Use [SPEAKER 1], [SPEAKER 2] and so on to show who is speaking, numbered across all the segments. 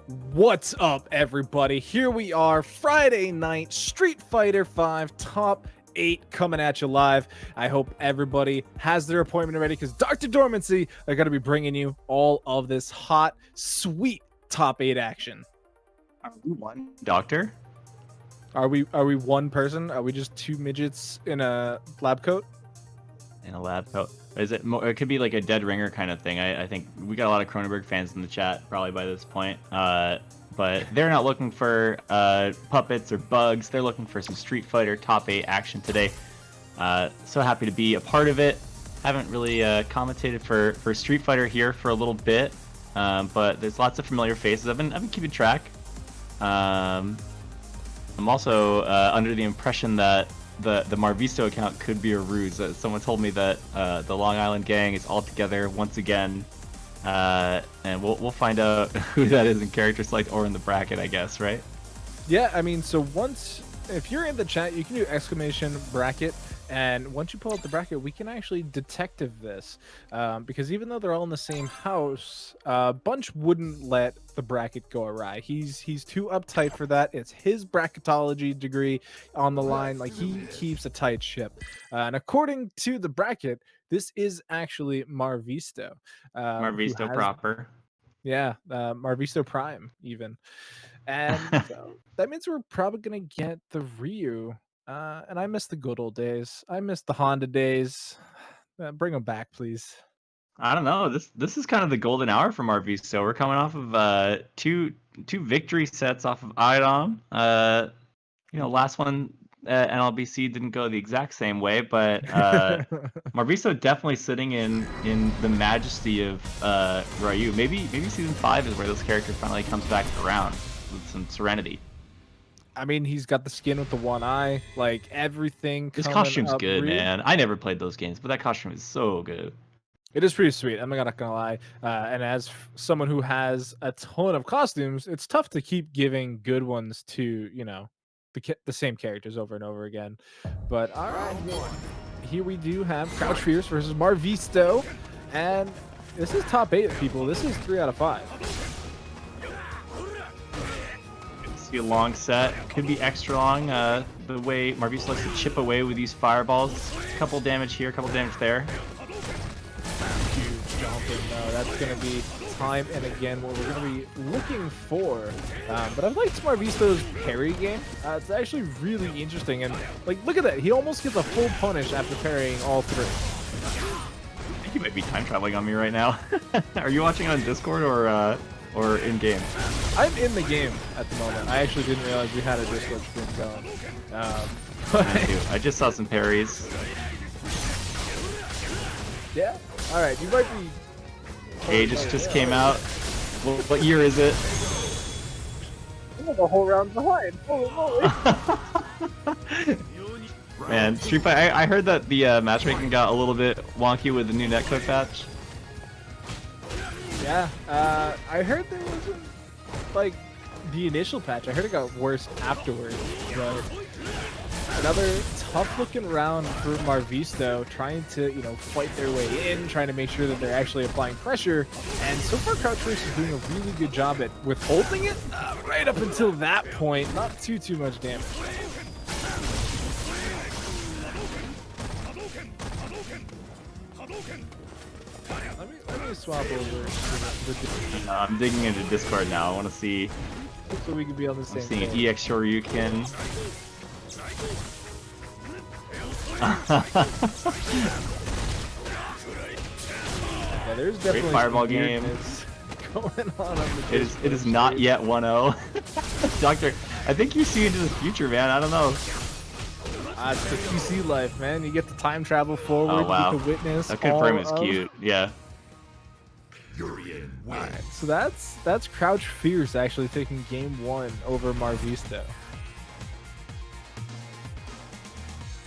[SPEAKER 1] What's up, everybody? Here we are, Friday night, Street Fighter 5 Top 8 coming at you live. I hope everybody has their appointment ready because Dr. Dormancy are going to be bringing you all of this hot, sweet Top 8 action.
[SPEAKER 2] Are we one doctor?
[SPEAKER 1] Are we one person? Are we just two midgets in a lab coat?
[SPEAKER 2] In a lab coat. Is it more, it could be like a dead ringer kind of thing. I think we got a lot of Cronenberg fans in the chat probably by this point. But they're not looking for puppets or bugs. They're looking for some Street Fighter Top 8 action today. So happy to be a part of it. Haven't really commentated for Street Fighter here for a little bit, but there's lots of familiar faces. I've been keeping track. I'm also under the impression that the Marvisto account could be a ruse. Someone told me that the Long Island gang is all together once again, and we'll find out who that is in character select or in the bracket, I guess, right?
[SPEAKER 1] Yeah, I mean, so if you're in the chat, you can do exclamation bracket, and once you pull out the bracket, we can actually detective this, because even though they're all in the same house, Bunch wouldn't let the bracket go awry. He's too uptight for that. It's his bracketology degree on the line. Like, he keeps a tight ship. And according to the bracket, this is actually Marvisto.
[SPEAKER 2] Marvisto proper.
[SPEAKER 1] Yeah, Marvisto Prime even. And that means we're probably gonna get the Ryu. And I miss the good old days. I miss the Honda days. Bring them back, please.
[SPEAKER 2] I don't know. This is kind of the golden hour for Marvisto. We're coming off of two victory sets off of IDOM. Last one NLBC didn't go the exact same way, but Marvisto definitely sitting in the majesty of Ryu. Maybe season 5 is where this character finally comes back around with some serenity.
[SPEAKER 1] I mean, he's got the skin with the one eye, like everything.
[SPEAKER 2] His costume's good, man. I never played those games, but that costume is so good.
[SPEAKER 1] It is pretty sweet. I'm not gonna lie. And as someone who has a ton of costumes, it's tough to keep giving good ones to the same characters over and over again. But all right, here we do have Crouch Fierce versus Marvisto, and this is top 8, people. This is 3 out of 5.
[SPEAKER 2] See a long set, could be extra long. The way Marvisto likes to chip away with these fireballs. A couple damage here, a couple damage there.
[SPEAKER 1] Huge jumping though. That's gonna be time and again what we're gonna be looking for. But I've liked Marvisto's parry game. It's actually really interesting, and like, look at that. He almost gets a full punish after parrying all 3.
[SPEAKER 2] I think he might be time traveling on me right now. Are you watching on Discord or in game?
[SPEAKER 1] I'm in the game at the moment. I actually didn't realize we had a Discord stream going.
[SPEAKER 2] I just saw some parries.
[SPEAKER 1] Yeah. All right. You might be.
[SPEAKER 2] Hey, just came out. What year is it?
[SPEAKER 1] I'm the whole round behind. Holy moly.
[SPEAKER 2] Man, Street Fighter. I heard that the matchmaking got a little bit wonky with the new netcode patch.
[SPEAKER 1] Yeah, I heard there wasn't, like, the initial patch. I heard it got worse afterwards, but another tough-looking round for Marvisto, trying to, fight their way in, trying to make sure that they're actually applying pressure, and so far Crouch Fierce is doing a really good job at withholding it right up until that point. Not too much damage. Let me swap over to the
[SPEAKER 2] I'm digging into Discord now. I want to see.
[SPEAKER 1] so we can be on the same
[SPEAKER 2] I'm seeing
[SPEAKER 1] page.
[SPEAKER 2] EX Shoryuken.
[SPEAKER 1] Yeah, there's definitely
[SPEAKER 2] Great fireball
[SPEAKER 1] some
[SPEAKER 2] game.
[SPEAKER 1] going on the
[SPEAKER 2] It is not yet 1-0. Doctor, I think you see into the future, man. I don't know.
[SPEAKER 1] It's the PC life, man. You get to time travel forward.
[SPEAKER 2] Oh, wow.
[SPEAKER 1] You get to witness.
[SPEAKER 2] That confirm is
[SPEAKER 1] all of...
[SPEAKER 2] cute. Yeah.
[SPEAKER 1] Alright, so that's Crouch Fierce actually taking game 1 over Marvisto.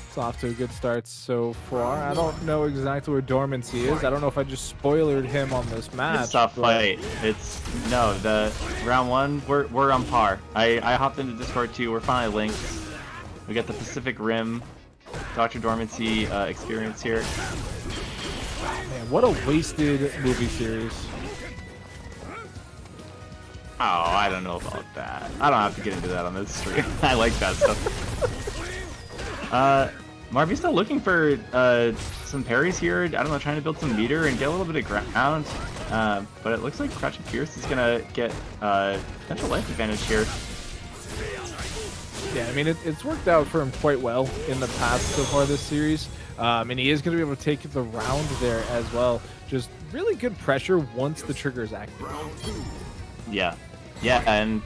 [SPEAKER 1] It's off to a good start so far. I don't know exactly where Dormancy is. I don't know if I just spoilered him on this match.
[SPEAKER 2] It's a tough fight. It's the round 1. We're on par. I hopped into Discord too. We're finally linked. We got the Pacific Rim, Dr. Dormancy experience here.
[SPEAKER 1] Man, what a wasted movie series.
[SPEAKER 2] I don't know about that. I don't have to get into that on this stream. I like that stuff. Marvy's still looking for some parries here. I don't know, trying to build some meter and get a little bit of ground. But it looks like Crouching Fierce is gonna get potential life advantage here.
[SPEAKER 1] Yeah, I mean, it's worked out for him quite well in the past so far this series. And he is going to be able to take the round there as well. Just really good pressure once the trigger is active.
[SPEAKER 2] Yeah. Yeah, and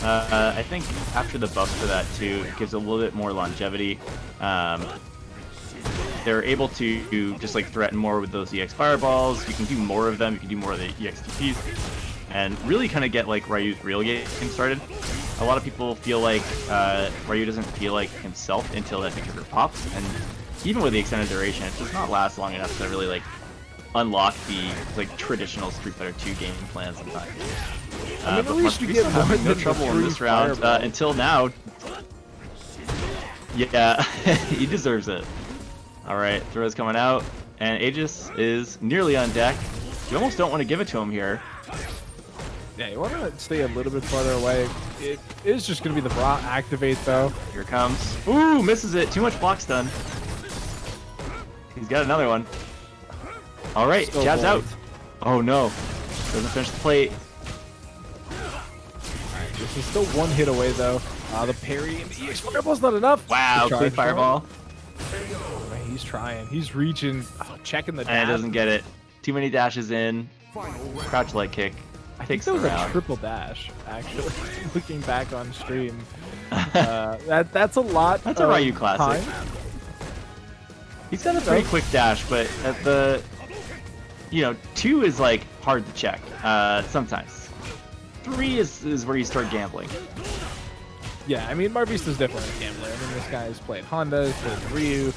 [SPEAKER 2] I think after the buff for that too, it gives a little bit more longevity. They're able to just like threaten more with those EX fireballs. You can do more of them. You can do more of the EXTPs, and really kind of get like Ryu's real game started. A lot of people feel like Ryu doesn't feel like himself until that trigger pops, and even with the extended duration, it does not last long enough to really like unlock the like traditional Street Fighter 2 game plan sometimes.
[SPEAKER 1] I mean, at least you
[SPEAKER 2] Marquise
[SPEAKER 1] get more
[SPEAKER 2] having no
[SPEAKER 1] than
[SPEAKER 2] trouble
[SPEAKER 1] the
[SPEAKER 2] in this
[SPEAKER 1] 3
[SPEAKER 2] round
[SPEAKER 1] fireballs.
[SPEAKER 2] until now. Yeah, he deserves it. All right, throws coming out, and Aegis is nearly on deck. You almost don't want to give it to him here.
[SPEAKER 1] Yeah, you want to stay a little bit farther away. It is just going to be the raw activate, though.
[SPEAKER 2] Here it comes. Ooh, misses it. Too much block stun. He's got another one. All right,
[SPEAKER 1] Still
[SPEAKER 2] jabs out.
[SPEAKER 1] blocked.
[SPEAKER 2] Oh no, doesn't finish the plate.
[SPEAKER 1] This is still one hit away, though. The parry and the EX fireball's not enough.
[SPEAKER 2] Wow,
[SPEAKER 1] The
[SPEAKER 2] clean
[SPEAKER 1] charge
[SPEAKER 2] fireball.
[SPEAKER 1] Man, he's trying. He's reaching, checking the dash.
[SPEAKER 2] And it doesn't get it. Too many dashes in. Crouch leg kick.
[SPEAKER 1] I think
[SPEAKER 2] Takes
[SPEAKER 1] that
[SPEAKER 2] the
[SPEAKER 1] was a
[SPEAKER 2] round.
[SPEAKER 1] triple dash, actually. Looking back on stream, that's a lot.
[SPEAKER 2] That's a
[SPEAKER 1] of
[SPEAKER 2] Ryu classic.
[SPEAKER 1] time.
[SPEAKER 2] He's got a pretty quick dash, but at the, 2 is like hard to check. Sometimes. 3 is where you start gambling.
[SPEAKER 1] Yeah, I mean, Marvista's definitely a gambler. I mean, this guy's played Honda, he's played Ryu.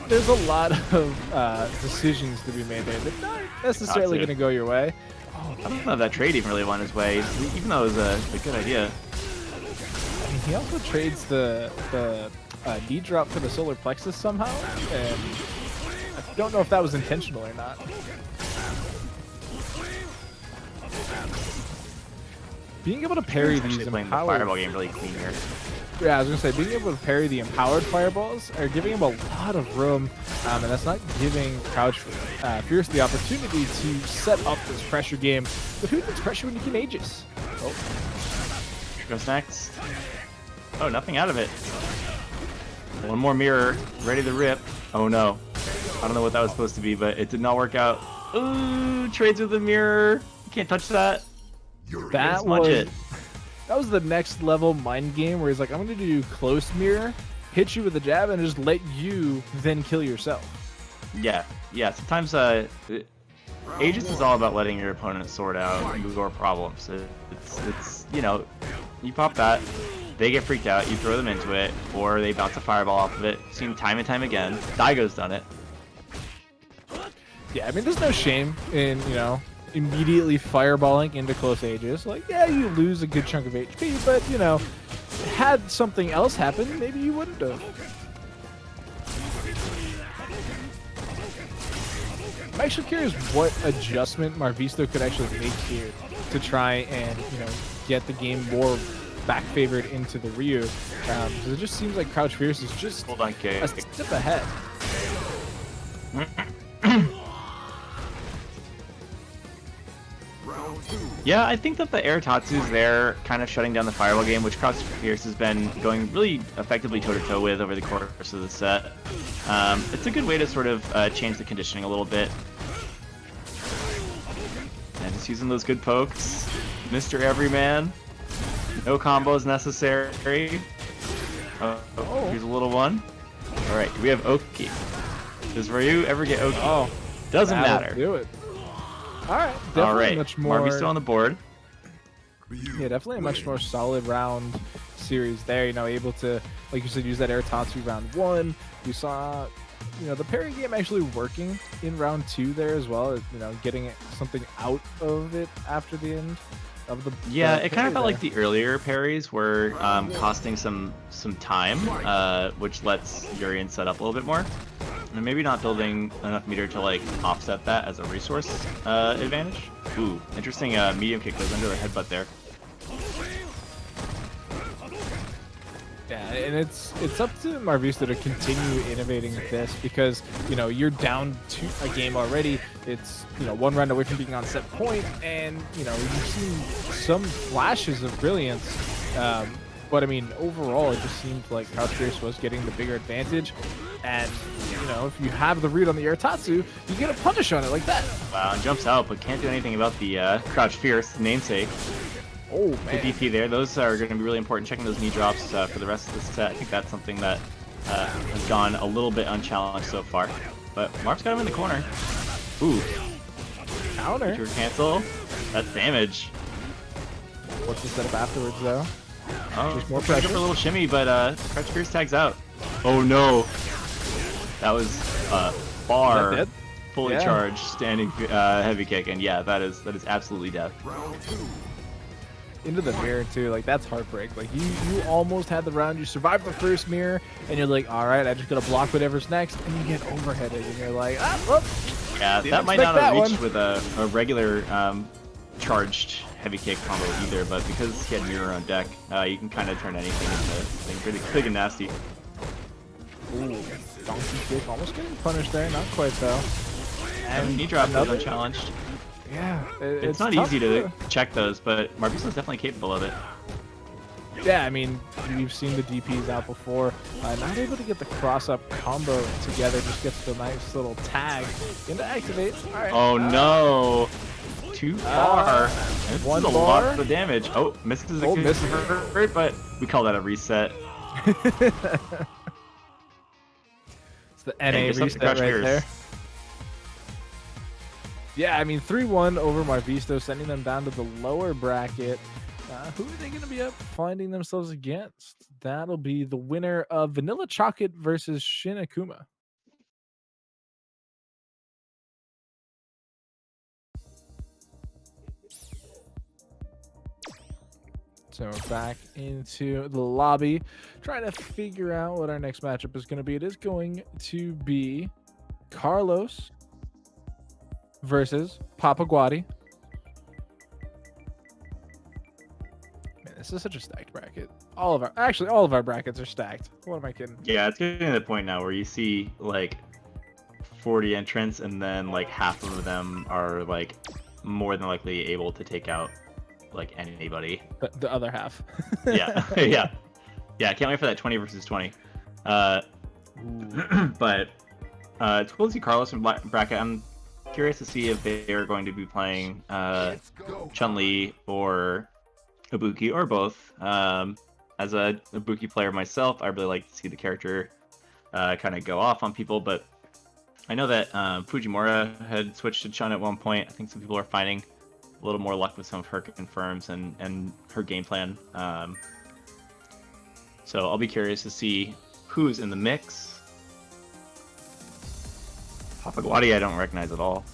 [SPEAKER 1] There's a lot of decisions to be made there that aren't necessarily going to go your way.
[SPEAKER 2] I don't know if that trade even really went his way, even though it was a good idea.
[SPEAKER 1] I mean, he also trades the knee drop for the solar plexus somehow, and I don't know if that was intentional or not. Being able to parry
[SPEAKER 2] He's actually
[SPEAKER 1] these
[SPEAKER 2] playing the
[SPEAKER 1] empowered...
[SPEAKER 2] fireball game really clean here.
[SPEAKER 1] Yeah, I was going to say, being able to parry the empowered fireballs are giving him a lot of room, and that's not giving Crouch Fierce the opportunity to set up this pressure game. But who needs pressure when you can Aegis? Oh,
[SPEAKER 2] Here goes next. Oh, nothing out of it. One more mirror, ready to rip. Oh no. I don't know what that was supposed to be, but it did not work out. Ooh, trades with the mirror. You can't touch that.
[SPEAKER 1] that
[SPEAKER 2] Smudge
[SPEAKER 1] was...
[SPEAKER 2] it.
[SPEAKER 1] That was the next level mind game where he's like, I'm going to do close mirror, hit you with a jab, and just let you then kill yourself.
[SPEAKER 2] Yeah. Sometimes Aegis is all about letting your opponent sort out your problems. It's you pop that, they get freaked out, you throw them into it, or they bounce a fireball off of it. Seen time and time again. Daigo's done it.
[SPEAKER 1] Yeah, I mean, there's no shame in, immediately fireballing into close Aegis. Like, yeah, you lose a good chunk of HP, but, had something else happen, maybe you wouldn't have. I'm actually curious what adjustment Marvisto could actually make here to try and, get the game more back favored into the Ryu. Because it just seems like Crouch Fierce is just
[SPEAKER 2] Hold on, kick.
[SPEAKER 1] a step ahead.
[SPEAKER 2] Yeah, I think that the air Tatsu's there, kind of shutting down the fireball game, which Crouch Fierce has been going really effectively toe-to-toe with over the course of the set. It's a good way to sort of change the conditioning a little bit. And just using those good pokes. Mr. Everyman. No combos necessary. Oh, here's a little one. Alright, we have Oki. Does Ryu ever get Oki?
[SPEAKER 1] Oh,
[SPEAKER 2] Doesn't
[SPEAKER 1] that'll
[SPEAKER 2] matter.
[SPEAKER 1] do it. All right, definitely
[SPEAKER 2] Alright,
[SPEAKER 1] much more.
[SPEAKER 2] Marvy's still on the board.
[SPEAKER 1] Yeah, definitely a much more solid round series there. Able to, like you said, use that air Tatsu round 1. You saw, the parry game actually working in round 2 there as well. Getting something out of it after the end of the.
[SPEAKER 2] Yeah,
[SPEAKER 1] the
[SPEAKER 2] it kind
[SPEAKER 1] parry
[SPEAKER 2] of felt
[SPEAKER 1] there.
[SPEAKER 2] like the earlier parries were costing some time, which lets Urian set up a little bit more. And maybe not building enough meter to like offset that as a resource advantage. Ooh, interesting medium kick goes under the headbutt there.
[SPEAKER 1] Yeah, and it's up to Marvista to continue innovating this because you're down to a game already. It's one round away from being on set point, and you've seen some flashes of brilliance. But I mean, overall, it just seemed like Crouch Fierce was getting the bigger advantage. And if you have the read on the Airtatsu, you get a punish on it like that.
[SPEAKER 2] Wow, and jumps out, but can't do anything about the Crouch Fierce namesake.
[SPEAKER 1] Oh
[SPEAKER 2] The
[SPEAKER 1] man,
[SPEAKER 2] DP there, those are going to be really important. Checking those knee drops for the rest of this set. I think that's something that has gone a little bit unchallenged so far. But Mark's got him in the corner. Ooh,
[SPEAKER 1] counter.
[SPEAKER 2] future cancel. That's damage.
[SPEAKER 1] What's the setup afterwards though?
[SPEAKER 2] Oh,
[SPEAKER 1] Just more
[SPEAKER 2] looks like
[SPEAKER 1] pressure.
[SPEAKER 2] for a little shimmy, but Crouch Fierce tags out. Oh no, that was bar
[SPEAKER 1] dead?
[SPEAKER 2] fully
[SPEAKER 1] Yeah.
[SPEAKER 2] charged standing heavy kick, and yeah, that is absolutely death.
[SPEAKER 1] Into the mirror too, like that's heartbreak. Like you almost had the round, you survived the first mirror, and you're like, all right, I just gotta block whatever's next, and you get overheaded, and you're like, whoop.
[SPEAKER 2] Yeah,
[SPEAKER 1] Didn't
[SPEAKER 2] that might
[SPEAKER 1] expect
[SPEAKER 2] not have
[SPEAKER 1] that
[SPEAKER 2] reached
[SPEAKER 1] one.
[SPEAKER 2] with a regular charged heavy kick combo either, but because he had mirror on deck, you can kind of turn anything into something pretty big and nasty.
[SPEAKER 1] Ooh, donkey kick, almost getting punished there, not quite though.
[SPEAKER 2] And knee drop is
[SPEAKER 1] another-
[SPEAKER 2] unchallenged.
[SPEAKER 1] Yeah,
[SPEAKER 2] It's not
[SPEAKER 1] tough
[SPEAKER 2] easy to check those, but Marvisa's definitely capable of it.
[SPEAKER 1] Yeah, I mean, we've seen the DPs out before. Not able to get the cross-up combo together, just gets the nice little tag into activate. All right.
[SPEAKER 2] Oh no! Too far. This
[SPEAKER 1] one
[SPEAKER 2] is a lot
[SPEAKER 1] bar.
[SPEAKER 2] of damage. Oh, misses
[SPEAKER 1] Oh,
[SPEAKER 2] a
[SPEAKER 1] misses.
[SPEAKER 2] convert, but we call that a reset.
[SPEAKER 1] It's the NA
[SPEAKER 2] Hey, just up to
[SPEAKER 1] reset
[SPEAKER 2] Crouch
[SPEAKER 1] right
[SPEAKER 2] Fierce.
[SPEAKER 1] there. Yeah, I mean, 3-1 over Marvisto, sending them down to the lower bracket. Who are they going to be up finding themselves against? That'll be the winner of Vanilla Chocolate versus Shin Akuma. So we're back into the lobby, trying to figure out what our next matchup is going to be. It is going to be Carlos versus Papa Guadi. Man, this is such a stacked bracket. All of our brackets are stacked. What am I kidding?
[SPEAKER 2] Yeah, it's getting to the point now where you see like 40 entrants, and then like half of them are like more than likely able to take out like anybody.
[SPEAKER 1] The other half.
[SPEAKER 2] Yeah, yeah, yeah. I can't wait for that 20 versus 20. But it's cool to see Carlos in bracket. I'm curious to see if they are going to be playing Chun-Li or Ibuki or both. As a Ibuki player myself, I really like to see the character kind of go off on people, but I know that Fujimura had switched to Chun at one point. I think some people are finding a little more luck with some of her confirms and her game plan. So I'll be curious to see who's in the mix. Papa Guadi I don't recognize at all.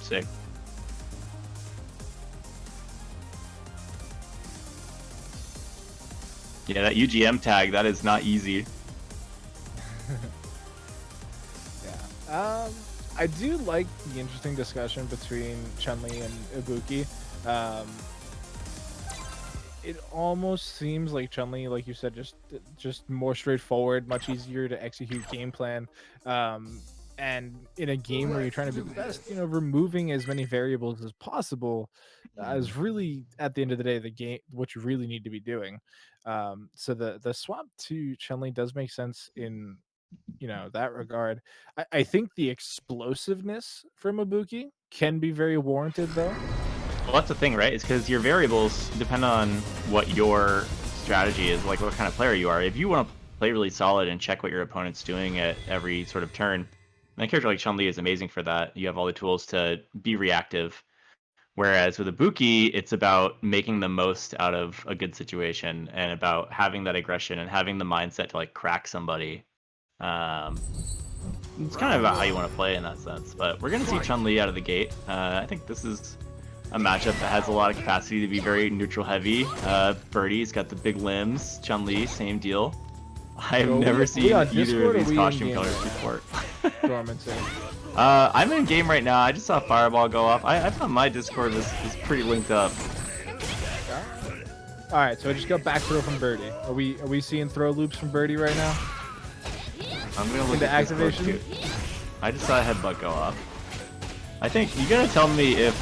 [SPEAKER 2] Sick. Yeah, that UGM tag, that is not easy.
[SPEAKER 1] Yeah. I do like the interesting discussion between Chun-Li and Ibuki. It almost seems like Chun-Li, like you said, just more straightforward, much easier to execute game plan. And in a game where you're trying to be the best, removing as many variables as possible is really, at the end of the day, the game what you really need to be doing. So the swap to Chun-Li does make sense in that regard. I think the explosiveness from Ibuki can be very warranted though.
[SPEAKER 2] Well, that's the thing, right? It's because your variables depend on what your strategy is, like what kind of player you are. If you want to play really solid and check what your opponent's doing at every sort of turn, then a character like Chun-Li is amazing for that. You have all the tools to be reactive. Whereas with Ibuki, it's about making the most out of a good situation and about having that aggression and having the mindset to like crack somebody. It's kind of about how you want to play in that sense. But we're going to see Chun-Li out of the gate. I think this is a matchup that has a lot of capacity to be very neutral heavy. Birdie's got the big limbs. Chun-Li, same deal. I've
[SPEAKER 1] So
[SPEAKER 2] never
[SPEAKER 1] we
[SPEAKER 2] seen
[SPEAKER 1] on
[SPEAKER 2] either
[SPEAKER 1] Discord
[SPEAKER 2] of
[SPEAKER 1] or
[SPEAKER 2] these
[SPEAKER 1] we
[SPEAKER 2] costume
[SPEAKER 1] in-game
[SPEAKER 2] colors
[SPEAKER 1] right now?
[SPEAKER 2] before.
[SPEAKER 1] Dormancy.
[SPEAKER 2] I'm in game right now. I just saw a fireball go off. I found my Discord was pretty linked up.
[SPEAKER 1] All right, so I just got back throw from Birdie. Are we seeing throw loops from Birdie right now?
[SPEAKER 2] I'm gonna look
[SPEAKER 1] Into
[SPEAKER 2] at Discord
[SPEAKER 1] activation?
[SPEAKER 2] too. I just saw a headbutt go off. I think you gotta tell me if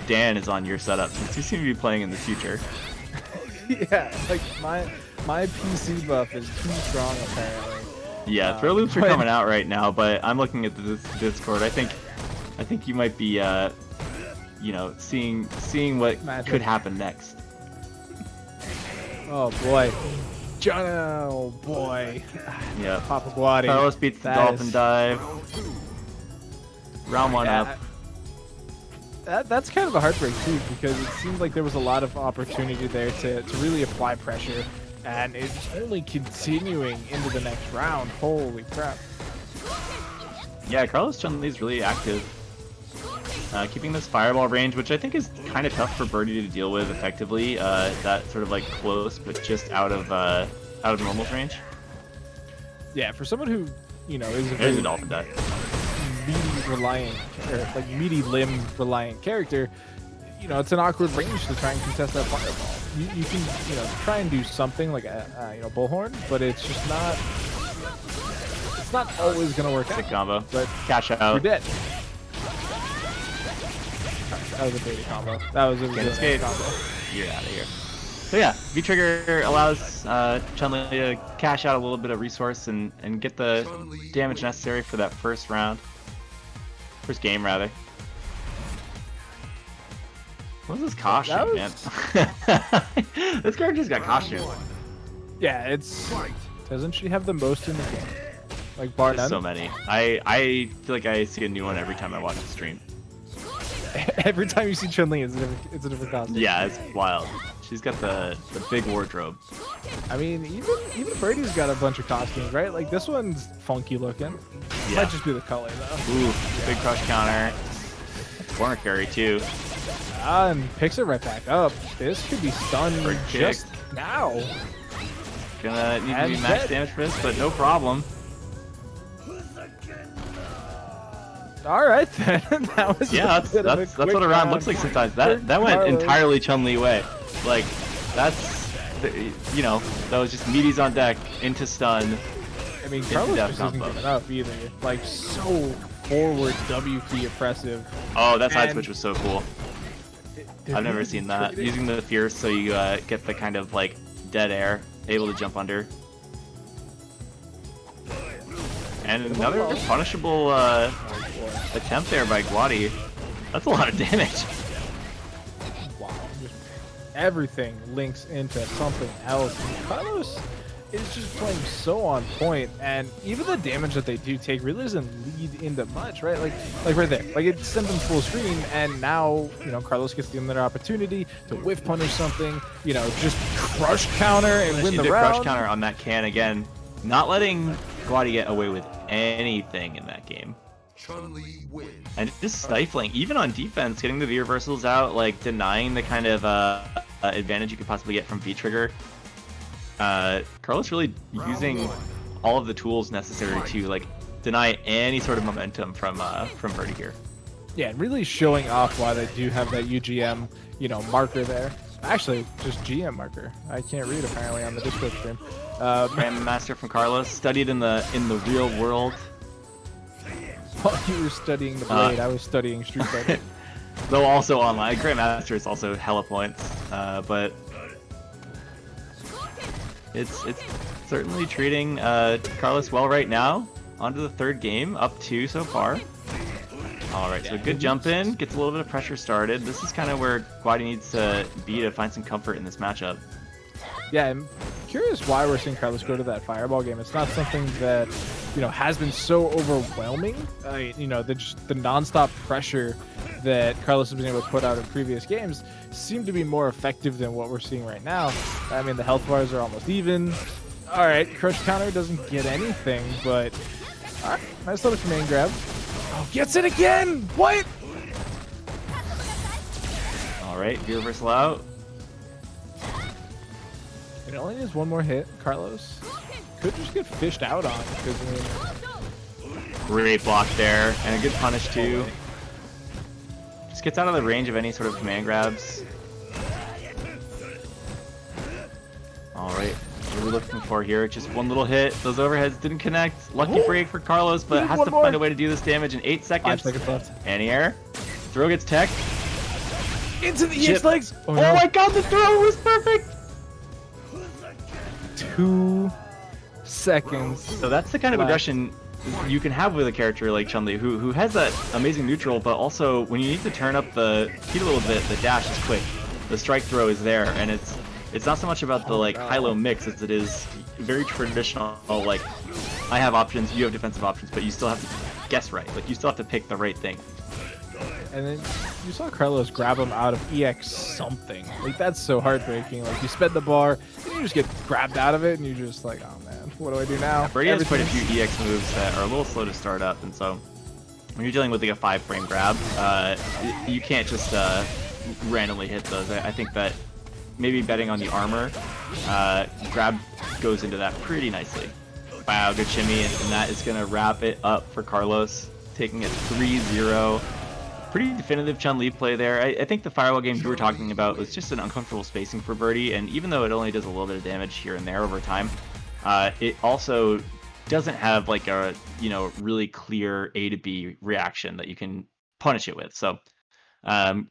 [SPEAKER 2] Dan is on your setup, since you seem to be playing in the future.
[SPEAKER 1] Yeah, like my PC buff is too strong apparently.
[SPEAKER 2] Yeah, throw loops are coming out right now, but I'm looking at the Discord. I think you might be you know, seeing what
[SPEAKER 1] Magic.
[SPEAKER 2] could happen next.
[SPEAKER 1] Oh boy, John, oh boy.
[SPEAKER 2] Yeah.
[SPEAKER 1] Papa Guadi.
[SPEAKER 2] Carlos beats the
[SPEAKER 1] That
[SPEAKER 2] dolphin
[SPEAKER 1] is-
[SPEAKER 2] dive. Round 1 up.
[SPEAKER 1] That's kind of a heartbreak too, because it seemed like there was a lot of opportunity there to really apply pressure, and it's only continuing into the next round. Holy crap.
[SPEAKER 2] Yeah, Carlos Chun-Li's really active. Keeping this fireball range, which I think is kind of tough for Birdie to deal with effectively. That sort of like close, but just out of normal's range.
[SPEAKER 1] Yeah, for someone who, you know, is a
[SPEAKER 2] There's
[SPEAKER 1] very
[SPEAKER 2] a dolphin dive.
[SPEAKER 1] meaty reliant, or like meaty limb reliant character, you know, it's an awkward range to try and contest that fireball. You can, you know, try and do something like a you know, bullhorn, but it's just not. It's not always gonna work
[SPEAKER 2] Sick
[SPEAKER 1] out.
[SPEAKER 2] combo.
[SPEAKER 1] But
[SPEAKER 2] Cash
[SPEAKER 1] you're
[SPEAKER 2] out.
[SPEAKER 1] dead. That was a beta combo. That was a
[SPEAKER 2] Can't
[SPEAKER 1] really
[SPEAKER 2] escape.
[SPEAKER 1] nice combo.
[SPEAKER 2] You're out of here. So yeah, V-Trigger allows Chun-Li to cash out a little bit of resource and get the damage necessary for that first round. First game, rather. What's this costume, man? This character's got costume.
[SPEAKER 1] Yeah, it's. Doesn't she have the most in the game? Like bar
[SPEAKER 2] There's
[SPEAKER 1] none?
[SPEAKER 2] so many. I feel like I see a new one every time I watch the stream.
[SPEAKER 1] Every time you see Chun-Li, it's a different costume.
[SPEAKER 2] Yeah, it's wild. She's got the big wardrobe.
[SPEAKER 1] I mean, even Birdie's got a bunch of costumes, right? Like this one's funky looking.
[SPEAKER 2] Yeah.
[SPEAKER 1] Might just be the color though.
[SPEAKER 2] Ooh, big crush counter. Corner carry too.
[SPEAKER 1] And picks it right back up. This could be stunned
[SPEAKER 2] Bird kick.
[SPEAKER 1] just now.
[SPEAKER 2] Gonna need to
[SPEAKER 1] And
[SPEAKER 2] be max
[SPEAKER 1] dead.
[SPEAKER 2] damage for this, but no problem.
[SPEAKER 1] All right then. That was
[SPEAKER 2] Yeah,
[SPEAKER 1] a bit of
[SPEAKER 2] that's
[SPEAKER 1] quick
[SPEAKER 2] what a round
[SPEAKER 1] round
[SPEAKER 2] looks like sometimes.
[SPEAKER 1] for
[SPEAKER 2] That went
[SPEAKER 1] Carlos.
[SPEAKER 2] entirely Chun-Li way. Like you know, that was just meaties on deck into stun.
[SPEAKER 1] I mean,
[SPEAKER 2] Into
[SPEAKER 1] Carlos
[SPEAKER 2] death
[SPEAKER 1] just isn't
[SPEAKER 2] combo.
[SPEAKER 1] giving up either. Like so forward W key oppressive.
[SPEAKER 2] Oh, that side
[SPEAKER 1] And-
[SPEAKER 2] switch was so cool. I've never seen that. Using the fierce so you get the kind of like dead air, able to jump under. And another punishable attempt there by Guadi. That's a lot of damage.
[SPEAKER 1] Wow. Just everything links into something else. And Carlos is just playing so on point, and even the damage that they do take really doesn't lead into much, right? Like right there. Like it sent them full screen, and now, you know, Carlos gets another opportunity to whiff punish something, you know, just crush counter and win the
[SPEAKER 2] Into
[SPEAKER 1] round.
[SPEAKER 2] crush counter on that can again. Not letting Guadi get away with anything in that game.
[SPEAKER 3] Chun-Li wins.
[SPEAKER 2] And just stifling, even on defense, getting the V reversals out, like denying the kind of advantage you could possibly get from V-Trigger. Carlos really using all of the tools necessary to like deny any sort of momentum from Birdie here.
[SPEAKER 1] Yeah, and really showing off why they do have that UGM, you know, marker there. Actually, just GM marker. I can't read apparently on the Discord stream.
[SPEAKER 2] Grandmaster from Carlos, studied in the real world.
[SPEAKER 1] While you were studying the blade, I was studying Street Fighter.
[SPEAKER 2] Though also online. Grandmaster is also hella points, but it's certainly treating Carlos well right now. On to the third game, up 2 so far. Alright, so good jump in, gets a little bit of pressure started. This is kind of where Guadi needs to be to find some comfort in this matchup.
[SPEAKER 1] Yeah, I'm curious why we're seeing Carlos go to that fireball game. It's not something that, you know, has been so overwhelming. You know, the nonstop pressure that Carlos has been able to put out in previous games seem to be more effective than what we're seeing right now. I mean, the health bars are almost even. All right, crush counter doesn't get anything, but all right, nice little command grab. Oh, gets it again! What?
[SPEAKER 2] Alright, V reversal out.
[SPEAKER 1] It only needs one more hit. Carlos could just get fished out on because I mean,
[SPEAKER 2] Great block there, and a good punish too. Just gets out of the range of any sort of command grabs. Alright, what are we looking for here? Just one little hit. Those overheads didn't connect. Lucky break for Carlos, but has to find a way to do this damage in 8 seconds.
[SPEAKER 1] 5 seconds left.
[SPEAKER 2] Anti-air. Throw gets tech.
[SPEAKER 1] Into the EX legs!
[SPEAKER 2] Oh my god, the throw was perfect!
[SPEAKER 1] 2 seconds.
[SPEAKER 2] So that's the kind of aggression you can have with a character like Chun-Li, who has that amazing neutral, but also when you need to turn up the heat a little bit, the dash is quick. The strike throw is there, and it's not so much about the like high-low mix as it is very traditional, like I have options, you have defensive options, but you still have to guess right. Like you still have to pick the right thing.
[SPEAKER 1] And then you saw Carlos grab him out of EX something. Like, that's so heartbreaking. Like, you sped the bar, and you just get grabbed out of it, and you're just like, oh man, what do I do now?
[SPEAKER 2] Birdie has quite a few EX moves that are a little slow to start up, and so when you're dealing with like a 5-frame grab, you can't just randomly hit those. I think that maybe betting on the armor, grab goes into that pretty nicely. Wow, good shimmy, and that is going to wrap it up for Carlos, taking it 3-0. Pretty definitive Chun-Li play there. I think the firewall game you were talking about was just an uncomfortable spacing for Birdie, and even though it only does a little bit of damage here and there over time, it also doesn't have like a really clear A to B reaction that you can punish it with. So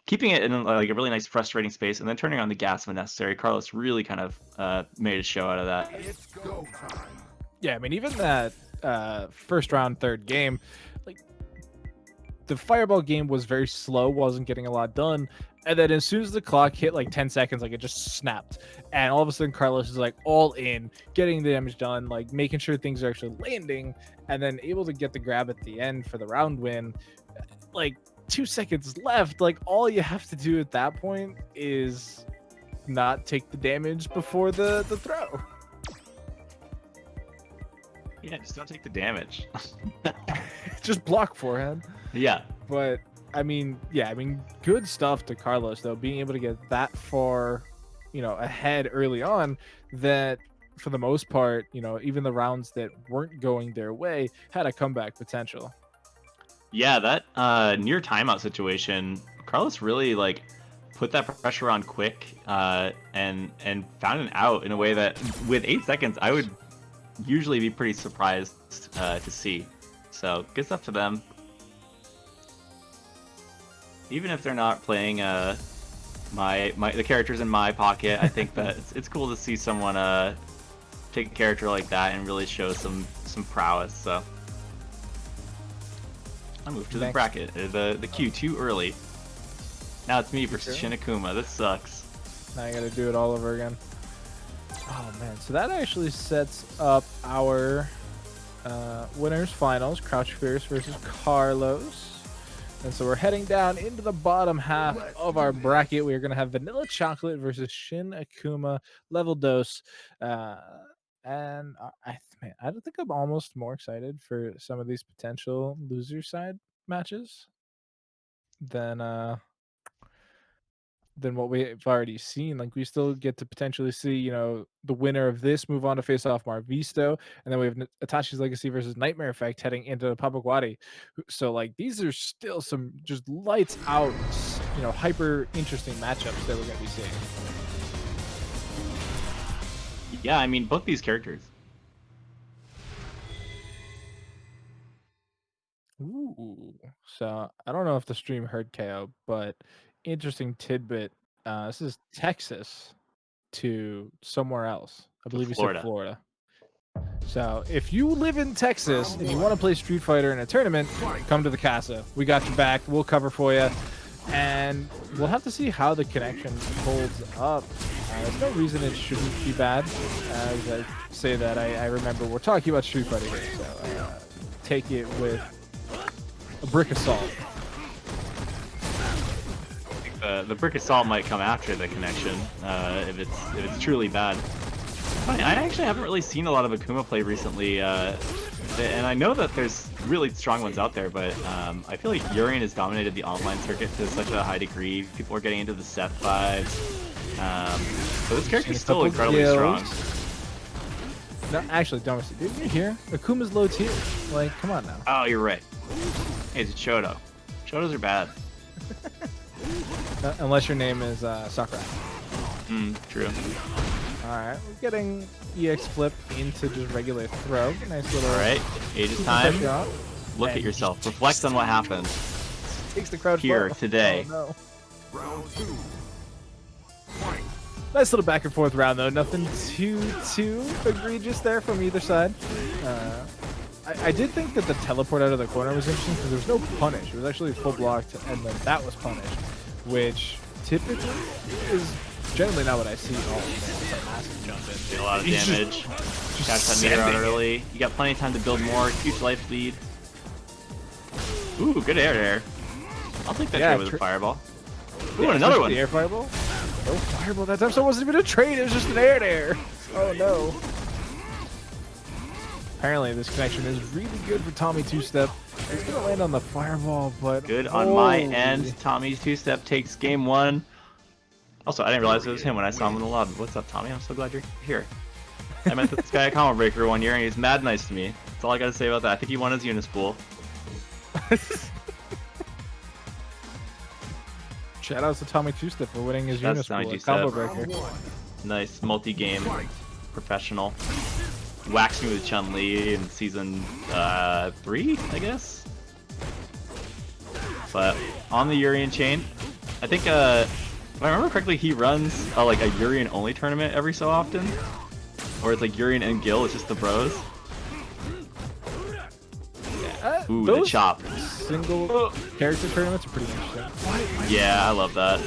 [SPEAKER 2] keeping it in like a really nice frustrating space and then turning on the gas when necessary, Carlos really kind of made a show out of that.
[SPEAKER 1] Yeah, I mean, even that first round, third game, like, the fireball game was very slow, wasn't getting a lot done, and then as soon as the clock hit like 10 seconds, like, it just snapped, and all of a sudden Carlos is like all in, getting the damage done, like making sure things are actually landing, and then able to get the grab at the end for the round win. Like, 2 seconds left, like, all you have to do at that point is not take the damage before the throw.
[SPEAKER 2] Yeah, just don't take the damage.
[SPEAKER 1] Just block forehand.
[SPEAKER 2] Yeah.
[SPEAKER 1] But I mean, yeah, I mean, good stuff to Carlos though, being able to get that far, ahead early on, that for the most part, even the rounds that weren't going their way had a comeback potential.
[SPEAKER 2] Yeah, that near timeout situation, Carlos really like put that pressure on quick and found an out in a way that with 8 seconds I would usually be pretty surprised to see. So good stuff to them. Even if they're not playing the characters in my pocket, I think that it's cool to see someone take a character like that and really show some prowess. So I moved to the bracket, the queue too early. Now it's me versus Shin Akuma. This sucks.
[SPEAKER 1] Now I gotta do it all over again. Oh man, so that actually sets up our winners finals, Crouch Fierce versus Carlos. And so we're heading down into the bottom half of our bracket. We are going to have Vanilla Chocolate versus Shin Akuma, level dose. And I don't think I'm almost more excited for some of these potential loser side matches than what we've already seen. Like, we still get to potentially see, the winner of this move on to face off Marvisto, and then we have Itachi's Legacy versus Nightmare Effect heading into the Papaguari. So, like, these are still some just lights out, hyper interesting matchups that we're going to be seeing.
[SPEAKER 2] Yeah, I mean, both these characters.
[SPEAKER 1] Ooh. So, I don't know if the stream heard KO, but interesting tidbit. This is Texas to somewhere else. I believe you said Florida. So if you live in Texas and you want to play Street Fighter in a tournament, come to the Casa. We got your back. We'll cover for you. And we'll have to see how the connection holds up. There's no reason it shouldn't be bad. As I say that, I remember we're talking about Street Fighter here. So take it with a brick of salt.
[SPEAKER 2] The brick of salt might come after the connection if it's truly bad. I actually haven't really seen a lot of Akuma play recently, and I know that there's really strong ones out there, but I feel like Urian has dominated the online circuit to such a high degree. People are getting into the Seth vibes, so this character is still incredibly strong.
[SPEAKER 1] No, actually, Dharma, didn't you hear? Akuma's low tier. Like, come on now.
[SPEAKER 2] Oh, you're right. Hey, it's a Chodo. Chodos are bad.
[SPEAKER 1] Unless your name is Sakurai.
[SPEAKER 2] True.
[SPEAKER 1] Alright, we're getting EX flip into just regular throw. Nice little.
[SPEAKER 2] Alright, Age's time. Look at yourself. Reflect on what happened
[SPEAKER 1] Takes the crouch
[SPEAKER 2] here
[SPEAKER 1] blow.
[SPEAKER 2] today.
[SPEAKER 1] Oh, no. Nice little back and forth round though. Nothing too egregious there from either side. I did think that the teleport out of the corner was interesting because there was no punish. It was actually full blocked, and then that was punished, which typically is generally not what I see at all. It's a massive jump in.
[SPEAKER 2] Did a lot of damage. Catch that meter out early. You got plenty of time to build more. Huge life lead. Ooh, good air there. I'll take that trade with a fireball. Ooh, and another one.
[SPEAKER 1] The air fireball. No fireball that time, so it wasn't even a trade. It was just an air there. Oh no. Apparently, this connection is really good for Tommy two-step. He's gonna land on the fireball, but
[SPEAKER 2] good on my end. Tommy's two-step takes game 1. Also, I didn't realize it was him when I saw him in the lobby. What's up, Tommy? I'm so glad you're here. I met this guy at Combo Breaker one year, and he's mad nice to me. That's all I gotta say about that. I think he won his Unis pool.
[SPEAKER 1] Shout outs to Tommy two-step for winning his Unis pool at Combo Breaker.
[SPEAKER 2] Nice multi-game professional. Waxed me with Chun-Li in season 3, I guess. But on the Urian chain, I think if I remember correctly, he runs like a Urian only tournament every so often, or it's like Urian and Gil. It's just the bros. Ooh, the chop.
[SPEAKER 1] Single character tournaments are pretty interesting.
[SPEAKER 2] Yeah, I love that.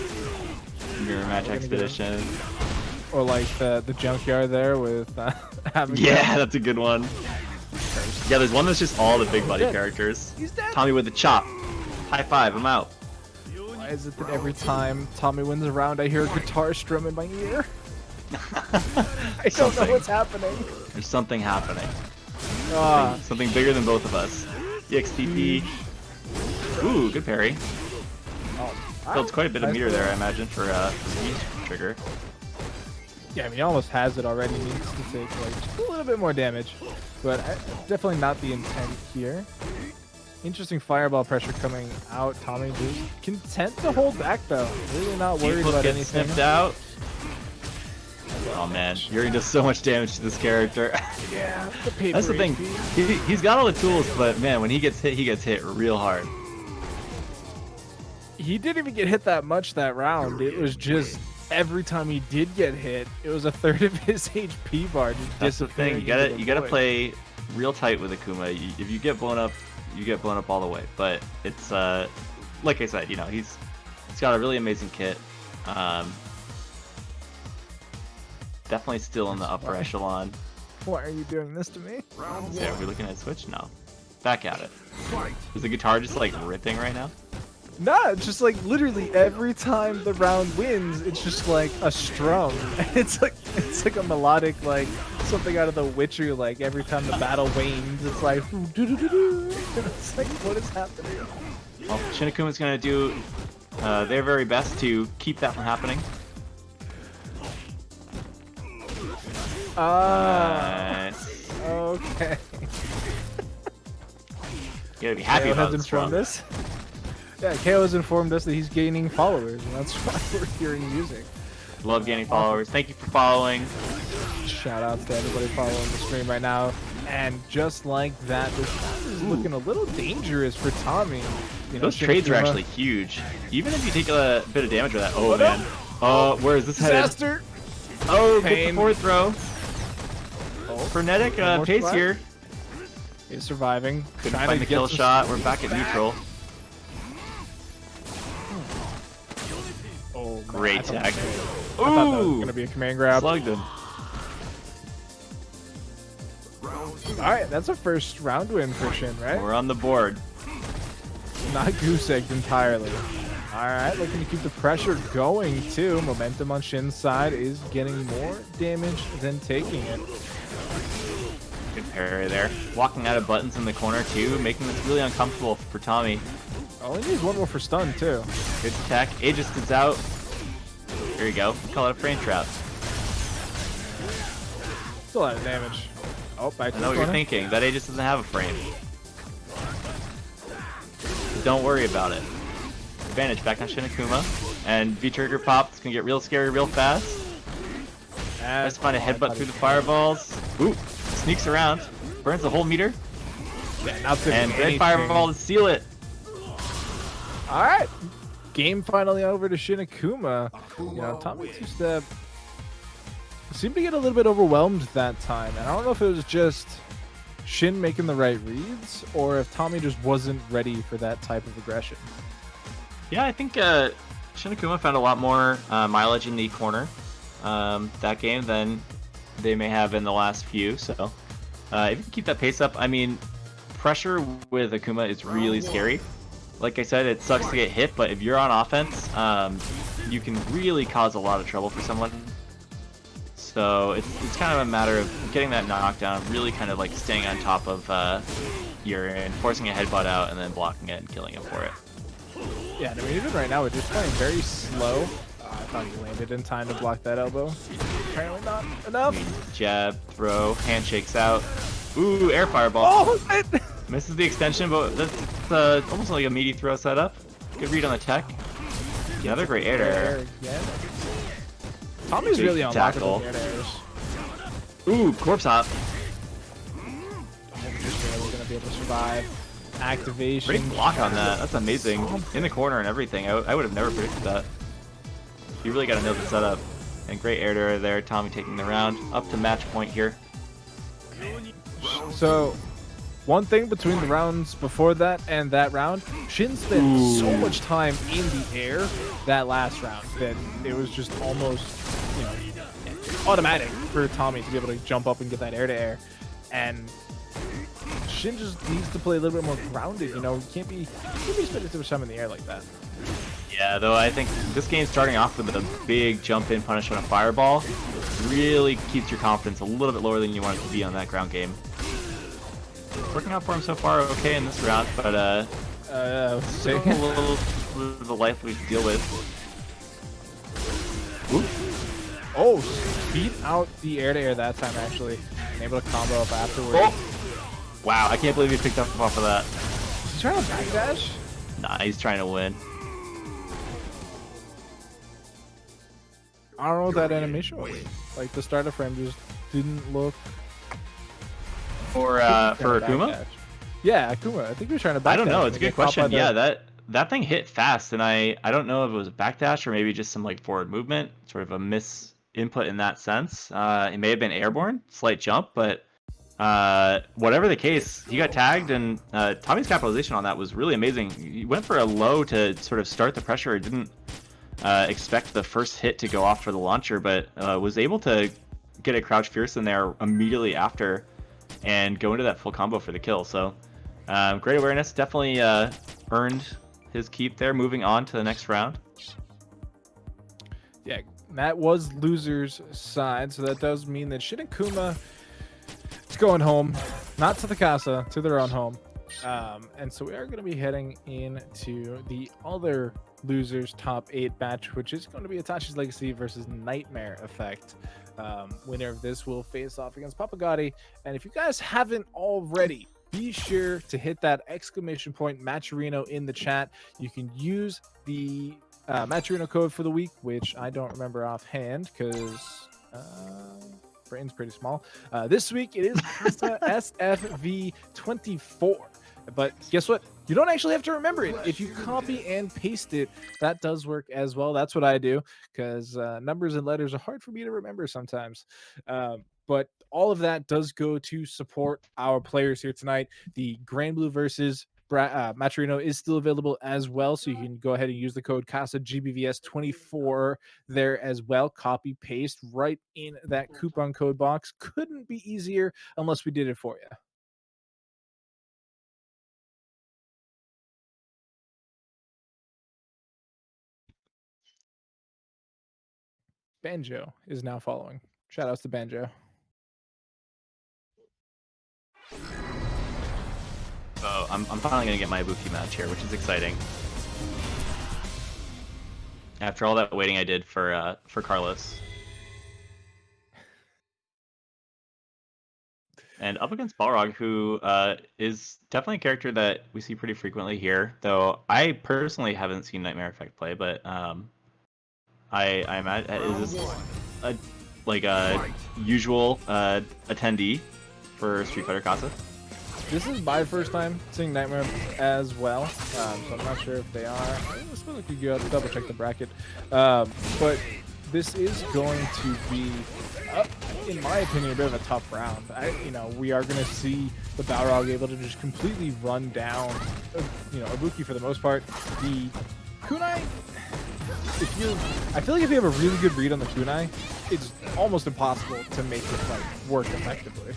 [SPEAKER 2] Mirror match expedition.
[SPEAKER 1] Or like the junkyard there with
[SPEAKER 2] yeah, that's a good one. Yeah, there's one that's just all the big buddy characters.
[SPEAKER 1] He's dead.
[SPEAKER 2] Tommy with the chop. High five, I'm out.
[SPEAKER 1] Why is it that every time Tommy wins a round, I hear a guitar strum in my ear? I don't know what's happening.
[SPEAKER 2] There's something happening.
[SPEAKER 1] Ah.
[SPEAKER 2] Something bigger than both of us. EXTP. Ooh, good parry. Builds quite a bit of meter there, I imagine, for trigger.
[SPEAKER 1] Yeah, I mean, he almost has it already. He needs to take like just a little bit more damage, but definitely not the intent here. Interesting fireball pressure coming out. Tommy just content to hold back though. Really not worried about anything.
[SPEAKER 2] Snipped out. Oh man, Yuri does so much damage to this character.
[SPEAKER 1] Yeah,
[SPEAKER 2] that's the thing. He's got all the tools, but man, when he gets hit real hard.
[SPEAKER 1] He didn't even get hit that much that round. It was just every time he did get hit, it was a third of his HP bar just
[SPEAKER 2] That's the thing. You gotta play real tight with Akuma. If you get blown up, you get blown up all the way. But it's like I said, you know, he's got a really amazing kit. Definitely still in the upper echelon.
[SPEAKER 1] Why are you doing this to me?
[SPEAKER 2] Yeah, are we looking at Switch? No. Back at it. Is the guitar just like ripping right now?
[SPEAKER 1] Nah, it's just like literally every time the round wins, it's just like a strum. It's like a melodic, like something out of The Witcher. Like every time the battle wanes, it's like it's like what is happening?
[SPEAKER 2] Well, Shinakuma's gonna do their very best to keep that from happening.
[SPEAKER 1] Nice. Okay.
[SPEAKER 2] You gotta be happy about this
[SPEAKER 1] informed us. Yeah, KO has informed us that he's gaining followers, and that's why we're hearing music.
[SPEAKER 2] Love gaining followers. Thank you for following.
[SPEAKER 1] Shout out to everybody following the stream right now. And just like that, this is looking a little dangerous for Tommy. You know,
[SPEAKER 2] those trades are actually huge. Even if you take a bit of damage with that. Oh, man. Oh, where is this headed?
[SPEAKER 1] Disaster.
[SPEAKER 2] Oh, get the fourth throw. Frenetic pace
[SPEAKER 1] survive.
[SPEAKER 2] here.
[SPEAKER 1] He's surviving.
[SPEAKER 2] Couldn't find the kill shot. We're back at neutral.
[SPEAKER 1] Oh,
[SPEAKER 2] great tech.
[SPEAKER 1] I thought that was going to be a command grab.
[SPEAKER 2] Slugged him.
[SPEAKER 1] Alright, that's a first round win for Shin, right?
[SPEAKER 2] We're on the board.
[SPEAKER 1] Not goose-egged entirely. Alright, looking to keep the pressure going too. Momentum on Shin's side is getting more damage than taking it.
[SPEAKER 2] Good parry there. Walking out of buttons in the corner too, making this really uncomfortable for Tommy.
[SPEAKER 1] Only needs one more for stun too.
[SPEAKER 2] Good tech. Aegis is out. There you go. We call it a frame trap.
[SPEAKER 1] Still a lot of damage. Oh, back to
[SPEAKER 2] I know
[SPEAKER 1] the
[SPEAKER 2] what you're
[SPEAKER 1] corner.
[SPEAKER 2] thinking. That Aegis doesn't have a frame. Don't worry about it. Advantage back on Shinakuma. And V-Trigger pop. It's going to get real scary real fast. Tries to find a headbutt through the fireballs. Ooh, sneaks around. Burns the whole meter.
[SPEAKER 1] Yeah, not
[SPEAKER 2] And red fireball to seal it.
[SPEAKER 1] All right. Game finally over to Shinakuma. You know, Tommy two-step seemed to get a little bit overwhelmed that time. And I don't know if it was just Shin making the right reads or if Tommy just wasn't ready for that type of aggression.
[SPEAKER 2] Yeah, I think Shinakuma found a lot more mileage in the corner that game than they may have in the last few. So if you can keep that pace up, I mean, pressure with Akuma is really scary. Like I said, it sucks to get hit, but if you're on offense, you can really cause a lot of trouble for someone. So it's kind of a matter of getting that knockdown, really kind of like staying on top of and forcing a headbutt out and then blocking it and killing him for it.
[SPEAKER 1] Yeah, I mean, even right now, we're just playing very slow. I thought he landed in time to block that elbow. Apparently not enough.
[SPEAKER 2] Jab, throw, handshakes out. Ooh, air fireball.
[SPEAKER 1] Oh,
[SPEAKER 2] Misses the extension, but that's almost like a meaty throw setup. Good read on the tech. Another great air to air.
[SPEAKER 1] Tommy's
[SPEAKER 2] Big
[SPEAKER 1] really on lock with
[SPEAKER 2] tackle.
[SPEAKER 1] the air to airs.
[SPEAKER 2] Ooh, corpse hop.
[SPEAKER 1] Just barely gonna be able to survive. Activation.
[SPEAKER 2] Great block on that. That's amazing. In the corner and everything. I would have never predicted that. You really got to know the setup. And great air to air there. Tommy taking the round. Up to match point here.
[SPEAKER 1] So, one thing between the rounds before that and that round, Shin spent so much time in the air that last round that it was just almost, you know, automatic for Tommy to be able to jump up and get that air to air. And Shin just needs to play a little bit more grounded, you know, he can't be spending too much time in the air like that.
[SPEAKER 2] Yeah, though I think this game starting off with a big jump in punish on a fireball really keeps your confidence a little bit lower than you want it to be on that ground game. Working out for him so far okay in this round, but still a little bit of a life we deal with. Ooh.
[SPEAKER 1] Oh, beat out the air to air that time actually. And able to combo up afterwards.
[SPEAKER 2] Oh. Wow, I can't believe he picked up off of that.
[SPEAKER 1] Is he trying to backdash?
[SPEAKER 2] Nah, he's trying to win.
[SPEAKER 1] I don't know what that animation was. Like the starter frame just didn't look.
[SPEAKER 2] For Akuma?
[SPEAKER 1] Backdash. Yeah, Akuma. I think he was trying to backdash.
[SPEAKER 2] I don't know. It's a
[SPEAKER 1] and
[SPEAKER 2] good
[SPEAKER 1] get caught by
[SPEAKER 2] question.
[SPEAKER 1] the-
[SPEAKER 2] Yeah, that thing hit fast, and I don't know if it was a backdash or maybe just some like forward movement, sort of a miss input in that sense. It may have been airborne, slight jump, but whatever the case, he got tagged, and Tommy's capitalization on that was really amazing. He went for a low to sort of start the pressure. Didn't expect the first hit to go off for the launcher, but was able to get a crouch fierce in there immediately after and go into that full combo for the kill. So great awareness, definitely earned his keep there. Moving on to the next round.
[SPEAKER 1] Yeah, that was loser's side, so that does mean that Shinakuma is going home, not to the Casa, to their own home. And so we are going to be heading into the other losers top 8 match, which is going to be Itachi's Legacy versus Nightmare Effect. Winner of this will face off against Papagatti. And if you guys haven't already, be sure to hit that exclamation point Matcherino in the chat. You can use the Matcherino code for the week, which I don't remember offhand because brain's pretty small. This week it is Casa SFV 24. But guess what? You don't actually have to remember it. If you copy and paste it, that does work as well. That's what I do because numbers and letters are hard for me to remember sometimes. But all of that does go to support our players here tonight. The Grand Blue versus Matcherino is still available as well, so you can go ahead and use the code Casa GBVS 24 there as well. Copy paste right in that coupon code box. Couldn't be easier unless we did it for you. Banjo is now following. Shout outs to Banjo.
[SPEAKER 2] So I'm finally gonna get my Ibuki match here, which is exciting. After all that waiting I did for Carlos. And up against Balrog, who is definitely a character that we see pretty frequently here. Though I personally haven't seen Nightmare Effect play, but I'm at is this a like a usual attendee for Street Fighter Casa?
[SPEAKER 1] This is my first time seeing Nightmare as well, so I'm not sure if they are. I suppose I could go double check the bracket, but this is going to be, in my opinion, a bit of a tough round. We are going to see the Balrog able to just completely run down, Ibuki for the most part. The Kunai, I feel like if you have a really good read on the Kunai, it's almost impossible to make it work effectively.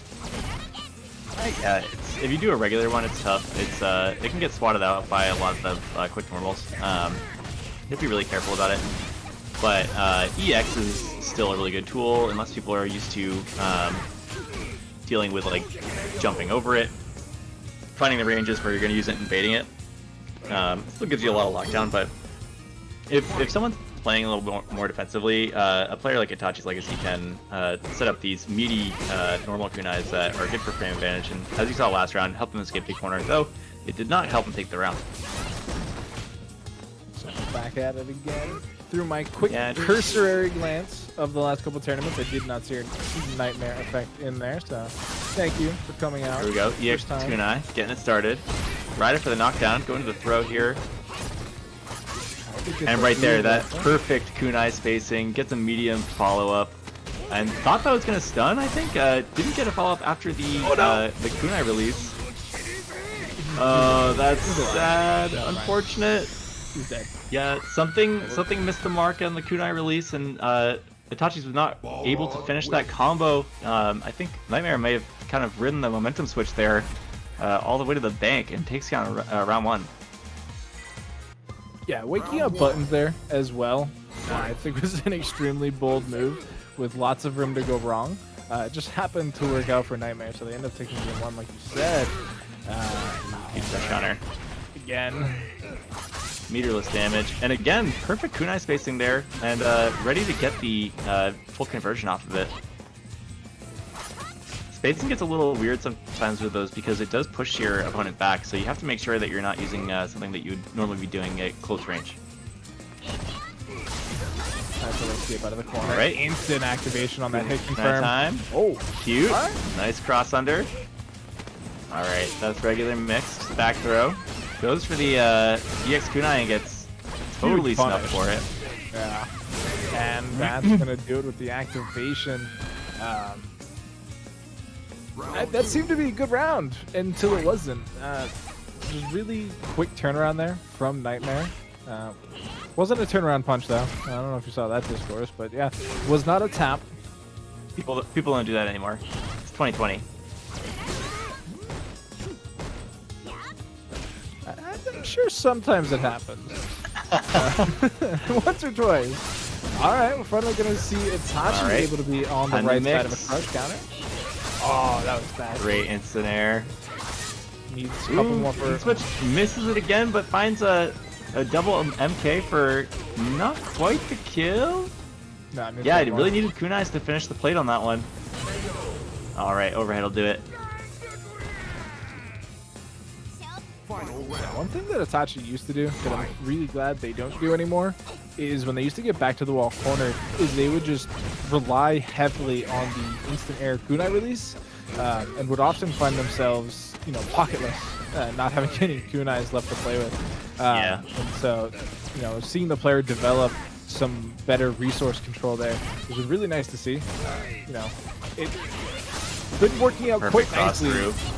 [SPEAKER 2] Yeah, if you do a regular one, it's tough. It can get swatted out by a lot of quick normals. You have to be really careful about it. But EX is still a really good tool, unless people are used to dealing with like jumping over it, finding the ranges where you're going to use it and baiting it. Still gives you a lot of lockdown, but if someone's playing a little bit more defensively, a player like Itachi's Legacy can set up these meaty normal kunais that are good for frame advantage, and as you saw last round, help them escape the corner, though it did not help them take the round.
[SPEAKER 1] So back at it again. Through my quick cursory glance of the last couple tournaments, I did not see a Nightmare Effect in there, so thank you for coming out.
[SPEAKER 2] Here we go, EX kunai, getting it started. Rider for the knockdown, going to the throw here. And right there, that perfect kunai spacing, gets a medium follow-up, and thought that was going to stun, I think. Didn't get a follow-up after the kunai release. Oh, that's sad, unfortunate.
[SPEAKER 1] He's dead.
[SPEAKER 2] Yeah, something missed the mark on the kunai release, and Itachi's was not able to finish that combo. I think Nightmare may have kind of ridden the momentum switch there all the way to the bank and takes down round one.
[SPEAKER 1] Yeah, waking up buttons there as well, I think was an extremely bold move with lots of room to go wrong. It just happened to work out for Nightmare, so they end up taking game one, like you said.
[SPEAKER 2] Huge rush counter.
[SPEAKER 1] Again.
[SPEAKER 2] Meterless damage. And again, perfect kunai spacing there, and ready to get the full conversion off of it. Spacing gets a little weird sometimes with those because it does push your opponent back, so you have to make sure that you're not using something that you would normally be doing at close range.
[SPEAKER 1] Nice little escape out of the corner.
[SPEAKER 2] All right.
[SPEAKER 1] Instant activation on that hit confirm.
[SPEAKER 2] Time.
[SPEAKER 1] Oh,
[SPEAKER 2] cute.
[SPEAKER 1] What?
[SPEAKER 2] Nice cross under. All right, that's regular mixed. Back throw. Goes for the EX kunai and gets totally snuffed for it.
[SPEAKER 1] Yeah. And that's going to do it with the activation. That seemed to be a good round until it wasn't. Just really quick turnaround there from Nightmare. Wasn't a turnaround punch though. I don't know if you saw that discourse, but yeah, was not a tap.
[SPEAKER 2] People don't do that anymore. It's 2020.
[SPEAKER 1] I'm sure sometimes it happens. Once or twice. All right, we're finally going to see Itachi able to be on the right side of a crush counter. Oh, that was bad.
[SPEAKER 2] Great instant air.
[SPEAKER 1] Needs a couple more for...
[SPEAKER 2] Switch misses it again, but finds a double MK for not quite the kill.
[SPEAKER 1] No,
[SPEAKER 2] yeah, it really needed kunais to finish the plate on that one. All right, overhead will do it.
[SPEAKER 1] Yeah, one thing that Itachi used to do that I'm really glad they don't do anymore is when they used to get back to the wall corner is they would just rely heavily on the instant air kunai release and would often find themselves, pocketless, not having any kunais left to play with. And so, seeing the player develop some better resource control there was really nice to see. It's been working out quite nicely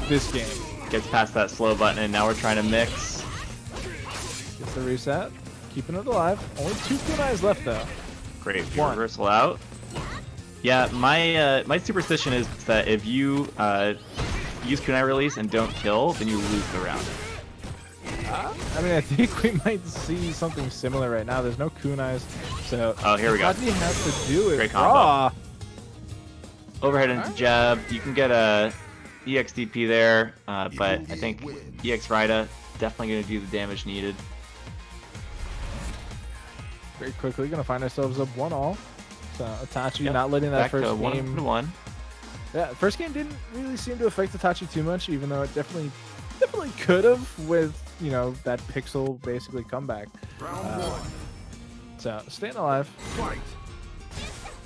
[SPEAKER 1] this game.
[SPEAKER 2] Gets past that slow button, and now we're trying to mix.
[SPEAKER 1] Gets the reset, keeping it alive. Only 2 kunais left though.
[SPEAKER 2] Great reversal out. Yeah, my superstition is that if you use kunai release and don't kill, then you lose the round.
[SPEAKER 1] I think we might see something similar right now. There's no kunais, so
[SPEAKER 2] here we go.
[SPEAKER 1] Itachi has to do it.
[SPEAKER 2] Great combo. Overhead into jab. You can get a EXDP there, but I think EX Rida definitely going to do the damage needed.
[SPEAKER 1] Very quickly going to find ourselves up 1-all. So Itachi not letting that first game.
[SPEAKER 2] 1-1.
[SPEAKER 1] Yeah, first game didn't really seem to affect Itachi too much, even though it definitely could have with, you know, that pixel basically comeback. So staying alive.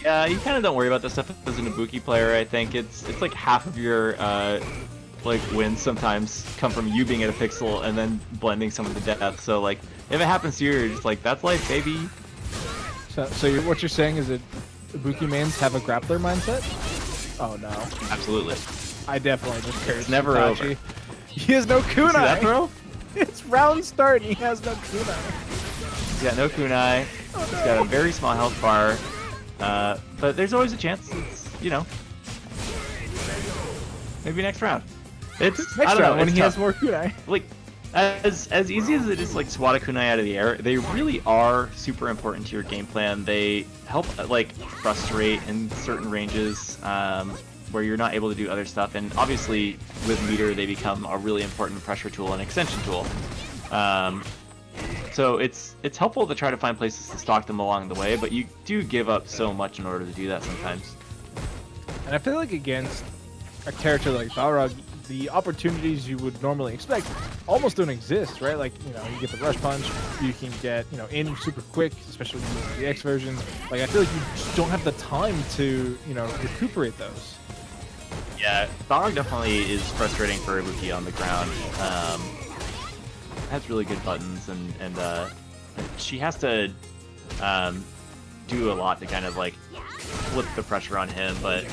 [SPEAKER 2] Yeah, you kind of don't worry about this stuff as an Ibuki player. I think it's like half of your like wins sometimes come from you being at a pixel and then blending someone to death. So like if it happens to you, you're just like, that's life, baby.
[SPEAKER 1] So what you're saying is that Ibuki mains have a grappler mindset? Oh no.
[SPEAKER 2] Absolutely.
[SPEAKER 1] I definitely just cursed
[SPEAKER 2] It's never
[SPEAKER 1] Itachi.
[SPEAKER 2] over.
[SPEAKER 1] He has no kunai.
[SPEAKER 2] See that throw?
[SPEAKER 1] It's round start and he has no kunai.
[SPEAKER 2] He's got no kunai.
[SPEAKER 1] Oh, no.
[SPEAKER 2] He's got a very small health bar. But there's always a chance. It's, you know, maybe next round. It's
[SPEAKER 1] Next
[SPEAKER 2] I don't know.
[SPEAKER 1] round when
[SPEAKER 2] It's
[SPEAKER 1] he
[SPEAKER 2] tough.
[SPEAKER 1] has more kunai.
[SPEAKER 2] Like as easy as it is, like swat a kunai out of the air, they really are super important to your game plan. They help like frustrate in certain ranges where you're not able to do other stuff, and obviously with meter they become a really important pressure tool and extension tool. So it's helpful to try to find places to stalk them along the way, but you do give up so much in order to do that sometimes.
[SPEAKER 1] And I feel like against a character like Balrog, the opportunities you would normally expect almost don't exist, right? Like, you know, you get the rush punch, you can get, you know, in super quick, especially with the X version. Like, I feel like you just don't have the time to, you know, recuperate those.
[SPEAKER 2] Yeah, Balrog definitely is frustrating for Ibuki on the ground. Has really good buttons, and she has to do a lot to kind of like flip the pressure on him, but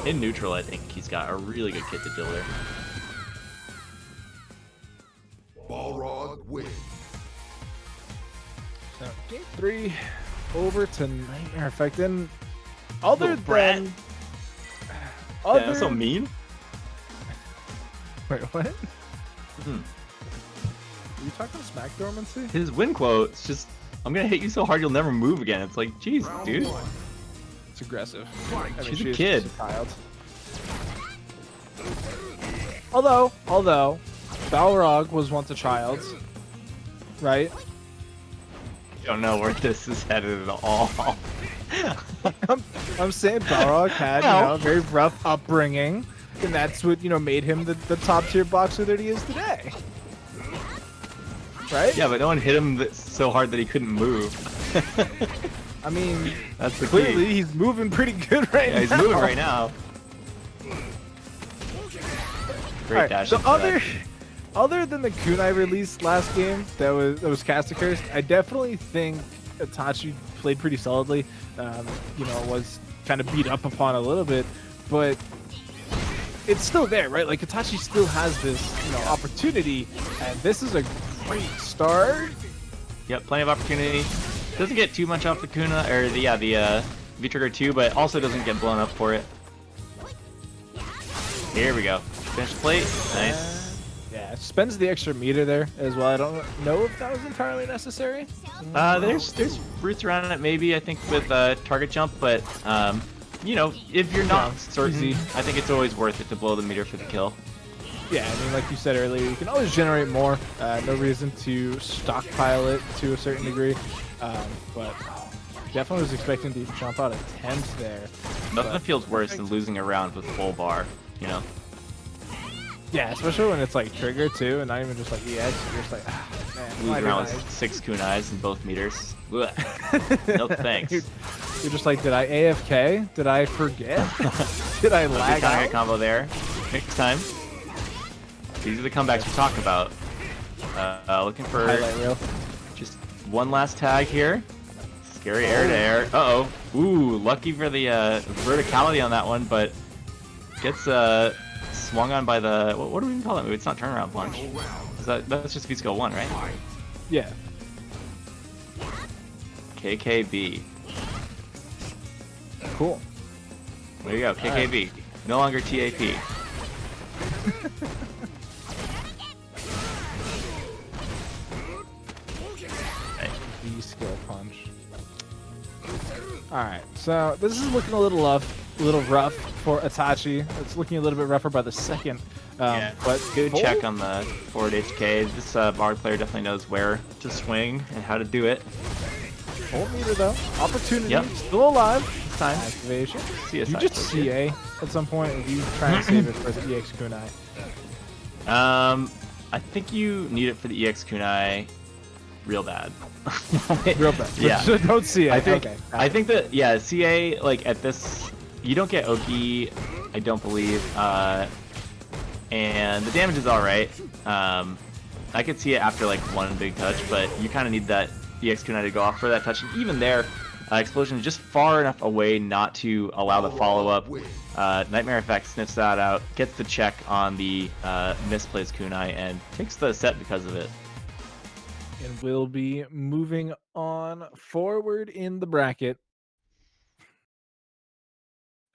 [SPEAKER 2] in neutral I think he's got a really good kit to deal with.
[SPEAKER 3] Balrog win.
[SPEAKER 1] So, game 3 over to Nightmare Effect. And other
[SPEAKER 2] Little brat.
[SPEAKER 1] than...
[SPEAKER 2] Yeah, that's so mean.
[SPEAKER 1] Wait, what?
[SPEAKER 2] Hmm.
[SPEAKER 1] Are you talking smack dormancy?
[SPEAKER 2] His win quote is just, I'm gonna hit you so hard you'll never move again. It's like, jeez, dude.
[SPEAKER 1] It's aggressive. I
[SPEAKER 2] She's a
[SPEAKER 1] she is
[SPEAKER 2] kid.
[SPEAKER 1] just a child. Although, Balrog was once a child, right?
[SPEAKER 2] I don't know where this is headed at all.
[SPEAKER 1] I'm saying Balrog had, you know, a very rough upbringing, and that's what, you know, made him the top tier boxer that he is today. Right?
[SPEAKER 2] Yeah, but no one hit him so hard that he couldn't move.
[SPEAKER 1] I mean,
[SPEAKER 2] That's the
[SPEAKER 1] clearly
[SPEAKER 2] key.
[SPEAKER 1] he's moving pretty good right now.
[SPEAKER 2] Yeah, he's moving right now. Great
[SPEAKER 1] Alright,
[SPEAKER 2] dash.
[SPEAKER 1] so
[SPEAKER 2] into that.
[SPEAKER 1] other than the kunai release last game that was cast cursed, I definitely think Itachi played pretty solidly. You know, was kind of beat up upon a little bit, but it's still there, right? Like Itachi still has this, you know, opportunity, and this is a great start.
[SPEAKER 2] Yep, plenty of opportunity. Doesn't get too much off the Kuna, or the V-Trigger 2, but also doesn't get blown up for it. Here we go. Finish the plate. Nice.
[SPEAKER 1] Yeah, spends the extra meter there as well. I don't know if that was entirely necessary.
[SPEAKER 2] There's routes around it maybe, I think, with target jump, but you know, if you're not certain,
[SPEAKER 1] easy.
[SPEAKER 2] I think it's always worth it to blow the meter for the kill.
[SPEAKER 1] Yeah, I mean, like you said earlier, you can always generate more. No reason to stockpile it to a certain degree. But definitely was expecting to jump out a 10th there.
[SPEAKER 2] Nothing
[SPEAKER 1] But-
[SPEAKER 2] feels worse than losing a round with full bar, you know?
[SPEAKER 1] Yeah, especially when it's like trigger too, and not even just like EX. You're just like, ah, man, why
[SPEAKER 2] Losing
[SPEAKER 1] did
[SPEAKER 2] around
[SPEAKER 1] I?
[SPEAKER 2] with 6 kunais in both meters. Ugh. No thanks.
[SPEAKER 1] You're just like, did I AFK? Did I forget? Did I lag
[SPEAKER 2] Good
[SPEAKER 1] out?
[SPEAKER 2] combo there. Next time. These are the comebacks we talk about. Looking for
[SPEAKER 1] Highlight reel.
[SPEAKER 2] just one last tag here. Scary air to air. Uh-oh. Ooh, lucky for the verticality on that one, but gets swung on by the... What do we even call that move? It's not turnaround punch. That's just V-Skill 1, right?
[SPEAKER 1] Yeah.
[SPEAKER 2] KKB.
[SPEAKER 1] Cool.
[SPEAKER 2] There you go, KKB. No longer TAP.
[SPEAKER 1] V-skill punch. Alright, so this is looking a little rough for Itachi. It's looking a little bit rougher by the second. But
[SPEAKER 2] Good
[SPEAKER 1] full-
[SPEAKER 2] check on the forward HK. This Bard player definitely knows where to swing and how to do it.
[SPEAKER 1] Full meter though. Opportunity.
[SPEAKER 2] Yep.
[SPEAKER 1] Still alive.
[SPEAKER 2] Time.
[SPEAKER 1] Activation.
[SPEAKER 2] CSI
[SPEAKER 1] You just
[SPEAKER 2] token.
[SPEAKER 1] CA at some point, or do you try and save it for the EX Kunai?
[SPEAKER 2] I think you need it for the EX Kunai real bad.
[SPEAKER 1] Real bad.
[SPEAKER 2] Yeah.
[SPEAKER 1] Don't CA.
[SPEAKER 2] I think
[SPEAKER 1] Okay.
[SPEAKER 2] I think that yeah, CA like at this you don't get Oki, I don't believe. And the damage is alright. I could see it after like one big touch, but you kind of need that EX Kunai to go off for that touch. And even there, explosion is just far enough away not to allow the follow-up. Nightmare Effect sniffs that out, gets the check on the misplaced Kunai, and takes the set because of it.
[SPEAKER 1] And we'll be moving on forward in the bracket.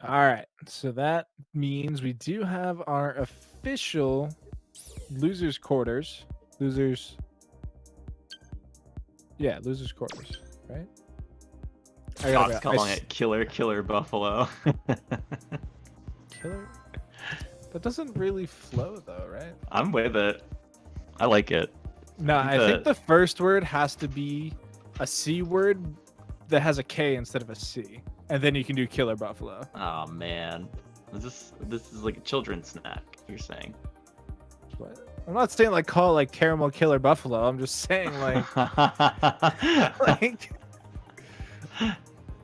[SPEAKER 1] All right, so that means we do have our official losers quarters. Losers quarters, right?
[SPEAKER 2] Scott's calling it Killer Buffalo.
[SPEAKER 1] Killer. That doesn't really flow though, right?
[SPEAKER 2] I'm with it. I like it.
[SPEAKER 1] No, I think the first word has to be a C word that has a K instead of a C, and then you can do Killer Buffalo.
[SPEAKER 2] Oh man, this is like a children's snack. You're saying?
[SPEAKER 1] What? I'm not saying like call it like Caramel Killer Buffalo. I'm just saying like like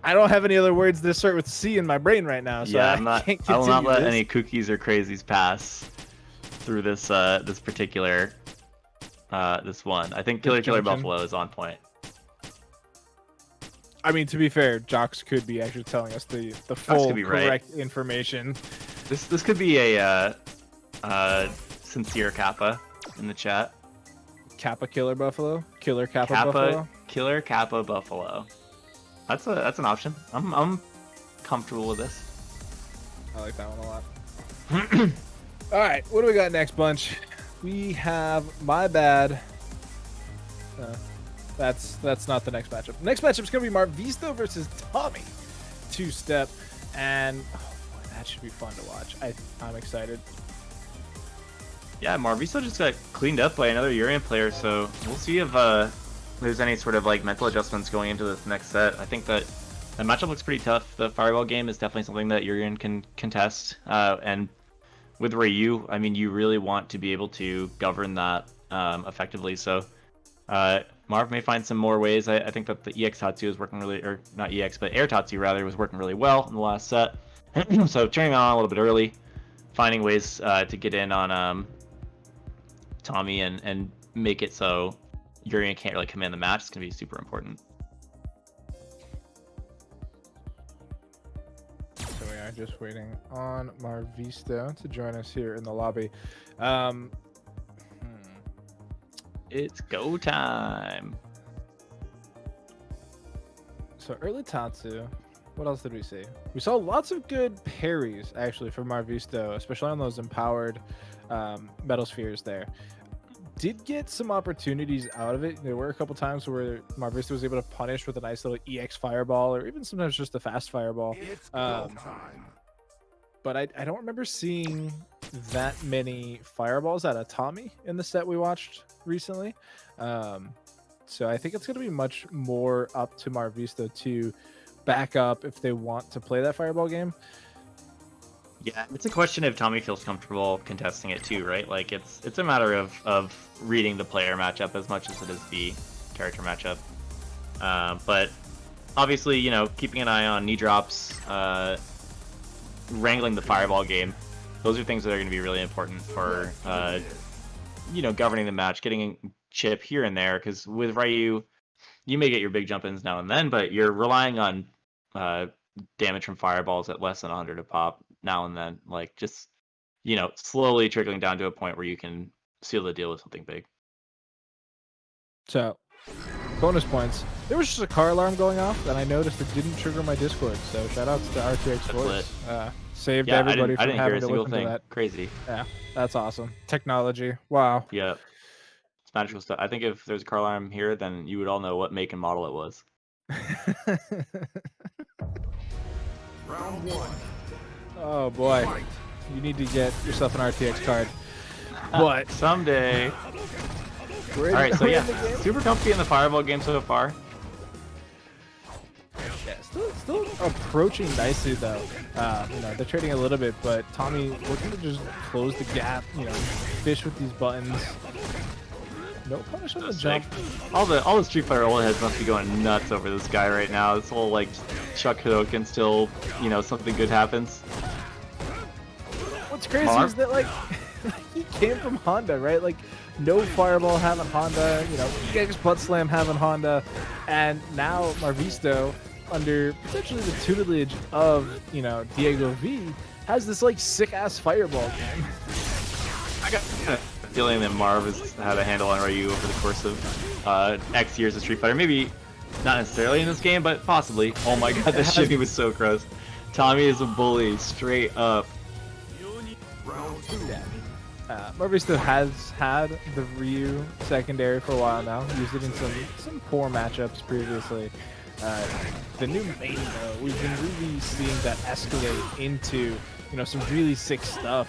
[SPEAKER 1] I don't have any other words that start with C in my brain right now, so
[SPEAKER 2] yeah,
[SPEAKER 1] can't
[SPEAKER 2] I will not
[SPEAKER 1] continue
[SPEAKER 2] let
[SPEAKER 1] this.
[SPEAKER 2] any cookies or crazies pass through this this particular this one. I think Killer
[SPEAKER 1] junction.
[SPEAKER 2] Buffalo is on point.
[SPEAKER 1] I mean, to be fair, Jocks could be actually telling us the full
[SPEAKER 2] could be right.
[SPEAKER 1] correct information.
[SPEAKER 2] This could be a sincere Kappa in the chat.
[SPEAKER 1] Kappa Killer Buffalo, Killer Kappa Buffalo.
[SPEAKER 2] Killer Kappa Buffalo. That's an option. I'm comfortable with this.
[SPEAKER 1] I like that one a lot. All right, what do we got next, bunch? We have My Bad. That's not the next matchup. Next matchup is gonna be Marvisto versus Tommy, 2-step, and oh boy, that should be fun to watch. I'm excited.
[SPEAKER 2] Yeah, Marvisto just got cleaned up by another Urian player, so we'll see if there's any sort of like mental adjustments going into this next set. I think that the matchup looks pretty tough. The Fireball game is definitely something that Urian can contest, and with Ryu, I mean, you really want to be able to govern that effectively. So Marv may find some more ways. I think that the EX Tatsu is working really, or not EX, but Air Tatsu rather, was working really well in the last set. So turning on a little bit early, finding ways to get in on Tommy and make it so Urian can't really command the match. It's gonna be super important.
[SPEAKER 1] So we are just waiting on Marvisto to join us here in the lobby.
[SPEAKER 2] It's go time.
[SPEAKER 1] So early Tatsu. What else did we see? We saw lots of good parries actually from Marvisto, especially on those empowered metal spheres there. Did get some opportunities out of it. There were a couple times where Marvisto was able to punish with a nice little EX fireball, or even sometimes just a fast fireball.
[SPEAKER 3] It's go time.
[SPEAKER 1] But I don't remember seeing that many fireballs out of Tommy in the set we watched recently. So I think it's going to be much more up to Marvisto to back up if they want to play that fireball game.
[SPEAKER 2] Yeah, it's a question if Tommy feels comfortable contesting it too, right? Like it's a matter of reading the player matchup as much as it is the character matchup. But obviously, you know, keeping an eye on knee drops, wrangling the fireball game, those are things that are going to be really important for you know, governing the match, getting a chip here and there. Because with Ryu, you may get your big jump ins now and then, but you're relying on damage from fireballs at less than 100 a pop now and then, like just, you know, slowly trickling down to a point where you can seal the deal with something big.
[SPEAKER 1] So bonus points. There was just a car alarm going off, and I noticed it didn't trigger my Discord. So shout outs to RTX Voice. Saved everybody from having to listen to that.
[SPEAKER 2] Crazy.
[SPEAKER 1] Yeah, that's awesome. Technology. Wow.
[SPEAKER 2] Yeah. It's magical stuff. I think if there's a car alarm here, then you would all know what make and model it was.
[SPEAKER 3] Round one.
[SPEAKER 1] Oh boy.
[SPEAKER 3] Fight.
[SPEAKER 1] You need to get yourself an RTX card. But
[SPEAKER 2] Someday.
[SPEAKER 1] we're in,
[SPEAKER 2] All right, so
[SPEAKER 1] we're
[SPEAKER 2] yeah,
[SPEAKER 1] in the game.
[SPEAKER 2] super comfy in the fireball game so far.
[SPEAKER 1] Yes, Still approaching nicely though. You know, they're trading a little bit, but Tommy looking to just close the gap. You know, fish with these buttons. No punish on the jump.
[SPEAKER 2] All the Street Fighter old heads must be going nuts over this guy right now. This whole like Chuck Hadoken still, you know, something good happens.
[SPEAKER 1] What's crazy is that like he came from Honda, right? Like no Fireball having Honda, you know, EX Butt Slam having Honda, and now Marvisto, under potentially the tutelage of, you know, Diego V, has this like sick ass Fireball game.
[SPEAKER 2] I got a feeling that Marv has had a handle on Ryu over the course of X years of Street Fighter. Maybe not necessarily in this game, but possibly. Oh my god, this shimmy was so gross. Tommy is a bully, straight up.
[SPEAKER 3] Round 2.
[SPEAKER 1] Marvisto has had the Ryu secondary for a while now. Used it in some poor matchups previously. The new main though, we've been really seeing that escalate into, you know, some really sick stuff.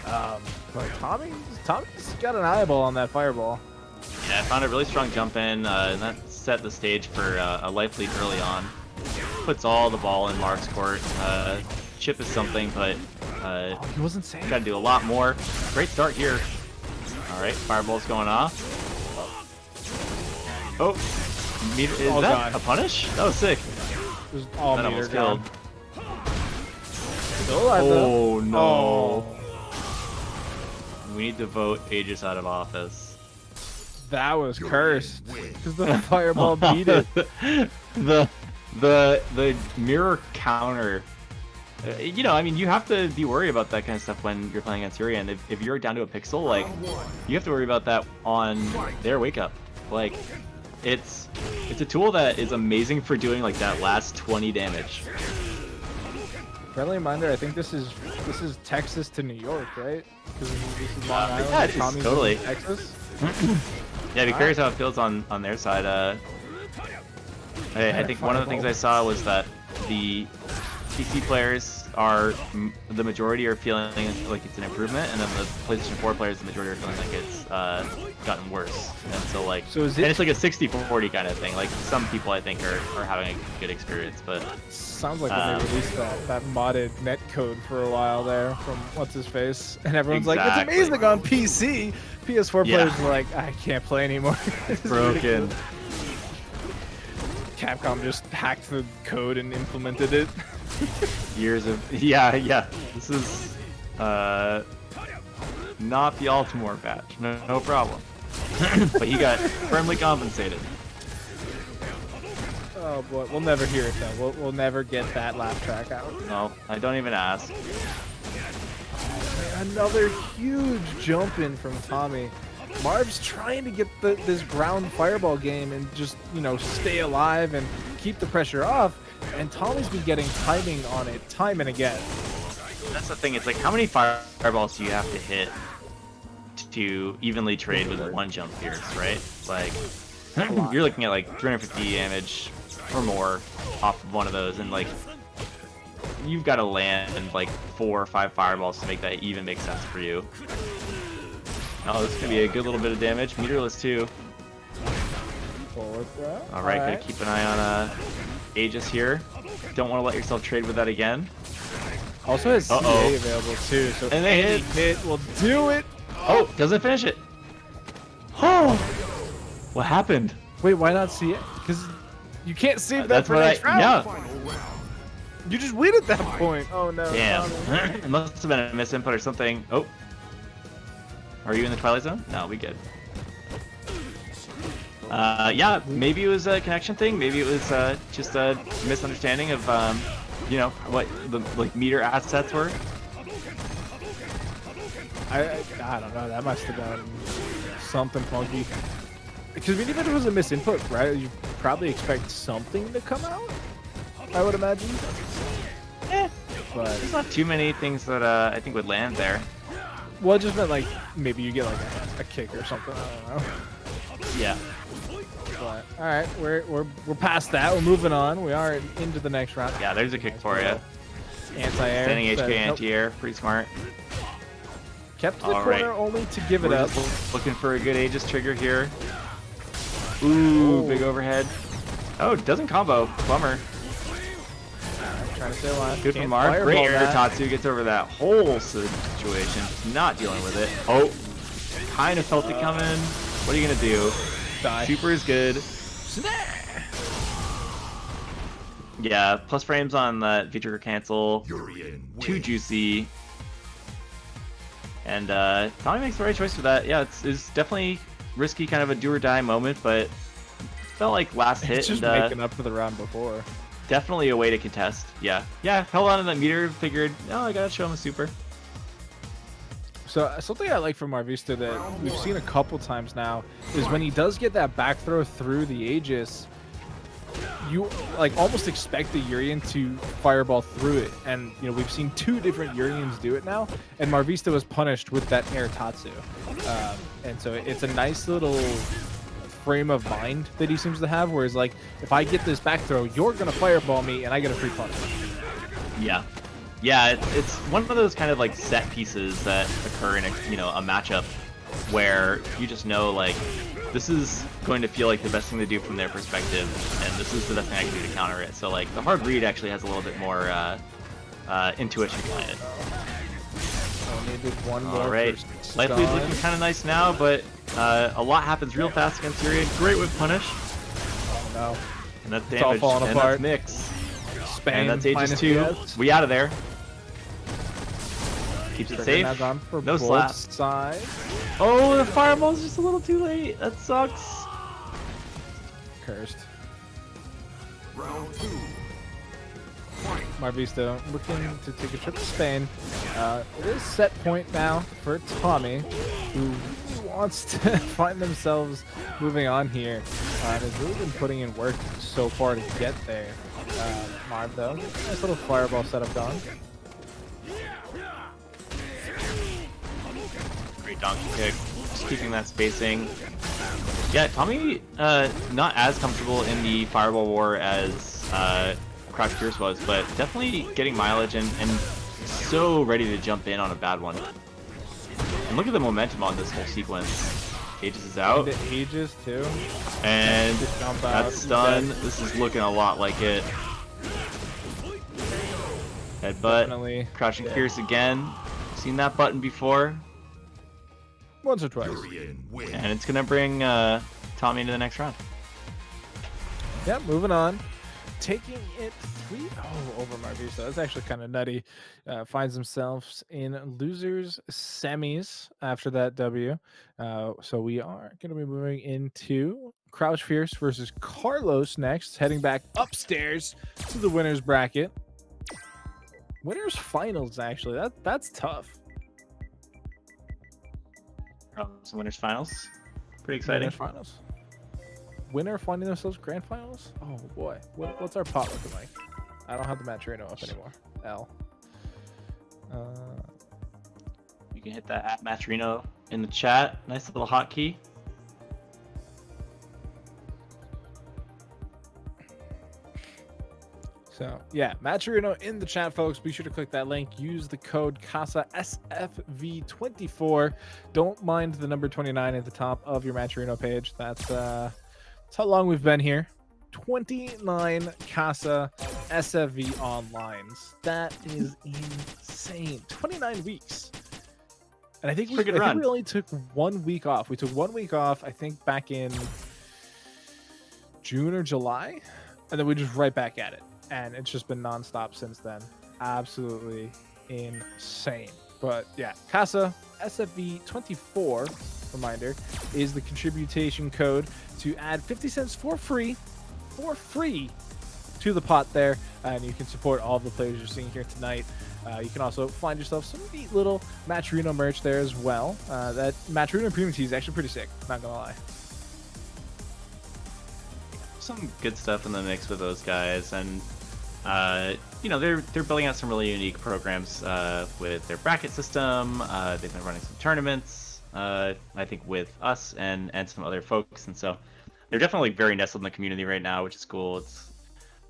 [SPEAKER 1] But Tommy's got an eyeball on that Fireball.
[SPEAKER 2] Yeah, I found a really strong jump in, and that set the stage for a life lead early on. Puts all the ball in Mark's court. Chip is something, but
[SPEAKER 1] He wasn't safe.
[SPEAKER 2] gotta do a lot more. Great start here. Alright, Fireball's going off. Oh, is
[SPEAKER 1] Oh,
[SPEAKER 2] that
[SPEAKER 1] God.
[SPEAKER 2] a punish? That was sick.
[SPEAKER 1] Just all
[SPEAKER 2] That
[SPEAKER 1] meter
[SPEAKER 2] almost
[SPEAKER 1] gone.
[SPEAKER 2] killed.
[SPEAKER 1] Still alive, though.
[SPEAKER 2] Oh no.
[SPEAKER 1] Oh,
[SPEAKER 2] We need to vote Aegis out of office.
[SPEAKER 1] that was cursed. Because the Fireball beat it.
[SPEAKER 2] the mirror counter. You know, I mean, you have to be worried about that kind of stuff when you're playing against Yuri, and if you're down to a pixel, like, you have to worry about that on their wake up. Like, it's a tool that is amazing for doing like that last 20 damage.
[SPEAKER 1] Friendly reminder, I think this is Texas to New York, right? Because this is Long Island.
[SPEAKER 2] Yeah,
[SPEAKER 1] and
[SPEAKER 2] it is,
[SPEAKER 1] Tommy's
[SPEAKER 2] totally.
[SPEAKER 1] in Texas.
[SPEAKER 2] Yeah, be curious how it feels on their side. I think one of the things I saw was that the PC players are, the majority are feeling like it's an improvement, and then the PlayStation 4 players, the majority are feeling like it's gotten worse. And so like,
[SPEAKER 1] So is
[SPEAKER 2] and
[SPEAKER 1] it?
[SPEAKER 2] it's like a 60-40 kind of thing. Like some people I think are having a good experience, but
[SPEAKER 1] Sounds like when they released that modded netcode for a while there from what's his face, and everyone's like, it's
[SPEAKER 2] Exactly.
[SPEAKER 1] amazing on PC. PS4
[SPEAKER 2] Yeah.
[SPEAKER 1] players were like, I can't play anymore. This is
[SPEAKER 2] broken.
[SPEAKER 1] ridiculous. Capcom just hacked the code and implemented it.
[SPEAKER 2] Years of yeah. This is not the Altimore patch. No problem. But he got firmly compensated.
[SPEAKER 1] Oh boy, we'll never hear it though. We'll never get that laugh track out.
[SPEAKER 2] No, I don't even ask.
[SPEAKER 1] Another huge jump in from Tommy. Marv's trying to get this ground Fireball game and just, you know, stay alive and keep the pressure off. And Tommy's been getting timing on it time and again.
[SPEAKER 2] That's the thing. It's like, how many fireballs do you have to hit to evenly trade with one jump pierce, right? Like, you're looking at like 350 damage or more off of one of those, and like, you've got to land like 4 or 5 fireballs to make that even make sense for you. Oh, this is gonna be a good little bit of damage. Meterless too.
[SPEAKER 1] Forward throw.
[SPEAKER 2] All right, gotta keep an eye on Aegis here. Don't want to let yourself trade with that again.
[SPEAKER 1] Also has CA available too, so
[SPEAKER 2] And they
[SPEAKER 1] any hit will do it.
[SPEAKER 2] Oh, doesn't finish it. Oh, what happened?
[SPEAKER 1] Wait, why not CA? Because you can't save that
[SPEAKER 2] That's
[SPEAKER 1] for
[SPEAKER 2] what
[SPEAKER 1] next round.
[SPEAKER 2] yeah.
[SPEAKER 3] Final round.
[SPEAKER 1] You just win at that point. Oh no.
[SPEAKER 2] Damn.
[SPEAKER 1] Tommy.
[SPEAKER 2] It must have been a misinput or something. Oh. Are you in the Twilight Zone? No, we good. Yeah, maybe it was a connection thing. Maybe it was just a misunderstanding of, you know, what the like meter assets were.
[SPEAKER 1] I don't know. That must have been something funky. Because I mean, even if it was a misinput, right? You probably expect something to come out. I would imagine. But
[SPEAKER 2] There's not too many things that I think would land there.
[SPEAKER 1] well, it just meant like maybe you get like a kick or something. I don't know.
[SPEAKER 2] Yeah.
[SPEAKER 1] But all right, we're past that. We're moving on. We are into the next round.
[SPEAKER 2] Yeah, there's a kick for you.
[SPEAKER 1] Anti-air.
[SPEAKER 2] Standing HK
[SPEAKER 1] Nope.
[SPEAKER 2] anti-air, pretty smart.
[SPEAKER 1] Kept to the
[SPEAKER 2] All
[SPEAKER 1] corner
[SPEAKER 2] right.
[SPEAKER 1] only to give it
[SPEAKER 2] We're
[SPEAKER 1] up.
[SPEAKER 2] just looking for a good Aegis trigger here. Ooh,
[SPEAKER 1] Oh.
[SPEAKER 2] big overhead. Oh, doesn't combo. Bummer.
[SPEAKER 1] Trying to stay alive.
[SPEAKER 2] Good from
[SPEAKER 1] Can't
[SPEAKER 2] Mark. Great
[SPEAKER 1] fireball
[SPEAKER 2] air
[SPEAKER 1] that.
[SPEAKER 2] Tatsu gets over that whole situation. Just not dealing with it. Oh, kind of felt it coming. What are you gonna do?
[SPEAKER 1] Die.
[SPEAKER 2] Super is good. Yeah, plus frames on that V-trigger cancel. Too juicy. And Tommy makes the right choice for that. Yeah, it's definitely risky, kind of a do or die moment, but felt like last hit.
[SPEAKER 1] It's just
[SPEAKER 2] and,
[SPEAKER 1] making up for the round before.
[SPEAKER 2] Definitely a way to contest. Yeah, held on to that meter. Figured, oh, I gotta show him a super.
[SPEAKER 1] So something I like from Marvista that we've seen a couple times now is when he does get that back throw through the Aegis, you like almost expect the Urian to fireball through it, and you know we've seen 2 different Urians do it now, and Marvista was punished with that air Tatsu, and so it's a nice little frame of mind that he seems to have, whereas like if I get this back throw, you're gonna fireball me, and I get a free punish.
[SPEAKER 2] Yeah, it's one of those kind of like set pieces that occur in a a matchup where you just know like this is going to feel like the best thing to do from their perspective, and this is the best thing I can do to counter it. So like the hard read actually has a little bit more intuition behind it.
[SPEAKER 1] So needed one more.
[SPEAKER 2] All right, life lead's looking kind of nice now, but a lot happens real fast against Urian. Great with punish.
[SPEAKER 1] Oh, no.
[SPEAKER 2] And that's
[SPEAKER 1] It's all
[SPEAKER 2] damage.
[SPEAKER 1] falling
[SPEAKER 2] And
[SPEAKER 1] apart.
[SPEAKER 2] that's mix.
[SPEAKER 1] Spain,
[SPEAKER 2] And that's Aegis
[SPEAKER 1] minus
[SPEAKER 2] 2.
[SPEAKER 1] PS.
[SPEAKER 2] We out of there. Keeps it
[SPEAKER 1] Trigger
[SPEAKER 2] safe.
[SPEAKER 1] nag on for
[SPEAKER 2] No
[SPEAKER 1] both
[SPEAKER 2] slap.
[SPEAKER 1] sides.
[SPEAKER 2] Oh, the fireball's just a little too late. That sucks.
[SPEAKER 1] Cursed.
[SPEAKER 3] Round 2.
[SPEAKER 1] Marvista looking to take a trip to Spain. It is set point now for Tommy, who wants to find themselves moving on here. And has really been putting in work so far to get there. Marv, though, nice little fireball setup going.
[SPEAKER 2] Great donkey kick. Just keeping that spacing. Yeah, Tommy not as comfortable in the fireball war as Crouch Pierce was, but definitely getting mileage and so ready to jump in on a bad one. And look at the momentum on this whole sequence. Aegis is out.
[SPEAKER 1] The Aegis, too.
[SPEAKER 2] And
[SPEAKER 1] Jump out.
[SPEAKER 2] that's done. This is looking a lot like it. Headbutt.
[SPEAKER 1] Definitely.
[SPEAKER 2] Crouching Pierce again. Seen that button before.
[SPEAKER 1] Once or twice.
[SPEAKER 2] And it's going to bring Tommy into the next round.
[SPEAKER 1] Yeah, moving on. Taking it 3-0 over Marvista. That's actually kind of nutty. Finds themselves in losers semis after that W. So we are going to be moving into Crouch Fierce versus Carlos next, heading back upstairs to the winners bracket. Winners finals, actually. That's tough.
[SPEAKER 2] Some winners finals. Pretty exciting.
[SPEAKER 1] Winners finals. Winner finding themselves grand finals? Oh boy. What's our pot looking like? I don't have the Maturino up anymore. L.
[SPEAKER 2] You can hit that at Matrino in the chat. Nice little hotkey.
[SPEAKER 1] So yeah, Maturino in the chat, folks. Be sure to click that link. Use the code Casa SFV24. Don't mind the number 29 at the top of your Maturino page. That's how long we've been here. 29 Casa SFV onlines. That is insane. 29 weeks. And I think we only took 1 week off. We took 1 week off, I think, back in June or July. And then we just right back at it. And it's just been nonstop since then. Absolutely insane. But yeah, Casa SFV24, reminder, is the contribution code to add 50 cents for free to the pot there. And you can support all of the players you're seeing here tonight. You can also find yourself some neat little Maturino merch there as well. That Maturino Premium Tee is actually pretty sick, not gonna lie.
[SPEAKER 2] Some good stuff in the mix with those guys, and they're building out some really unique programs with their bracket system. They've been running some tournaments, I think, with us and some other folks, and so they're definitely very nestled in the community right now, which is cool. It's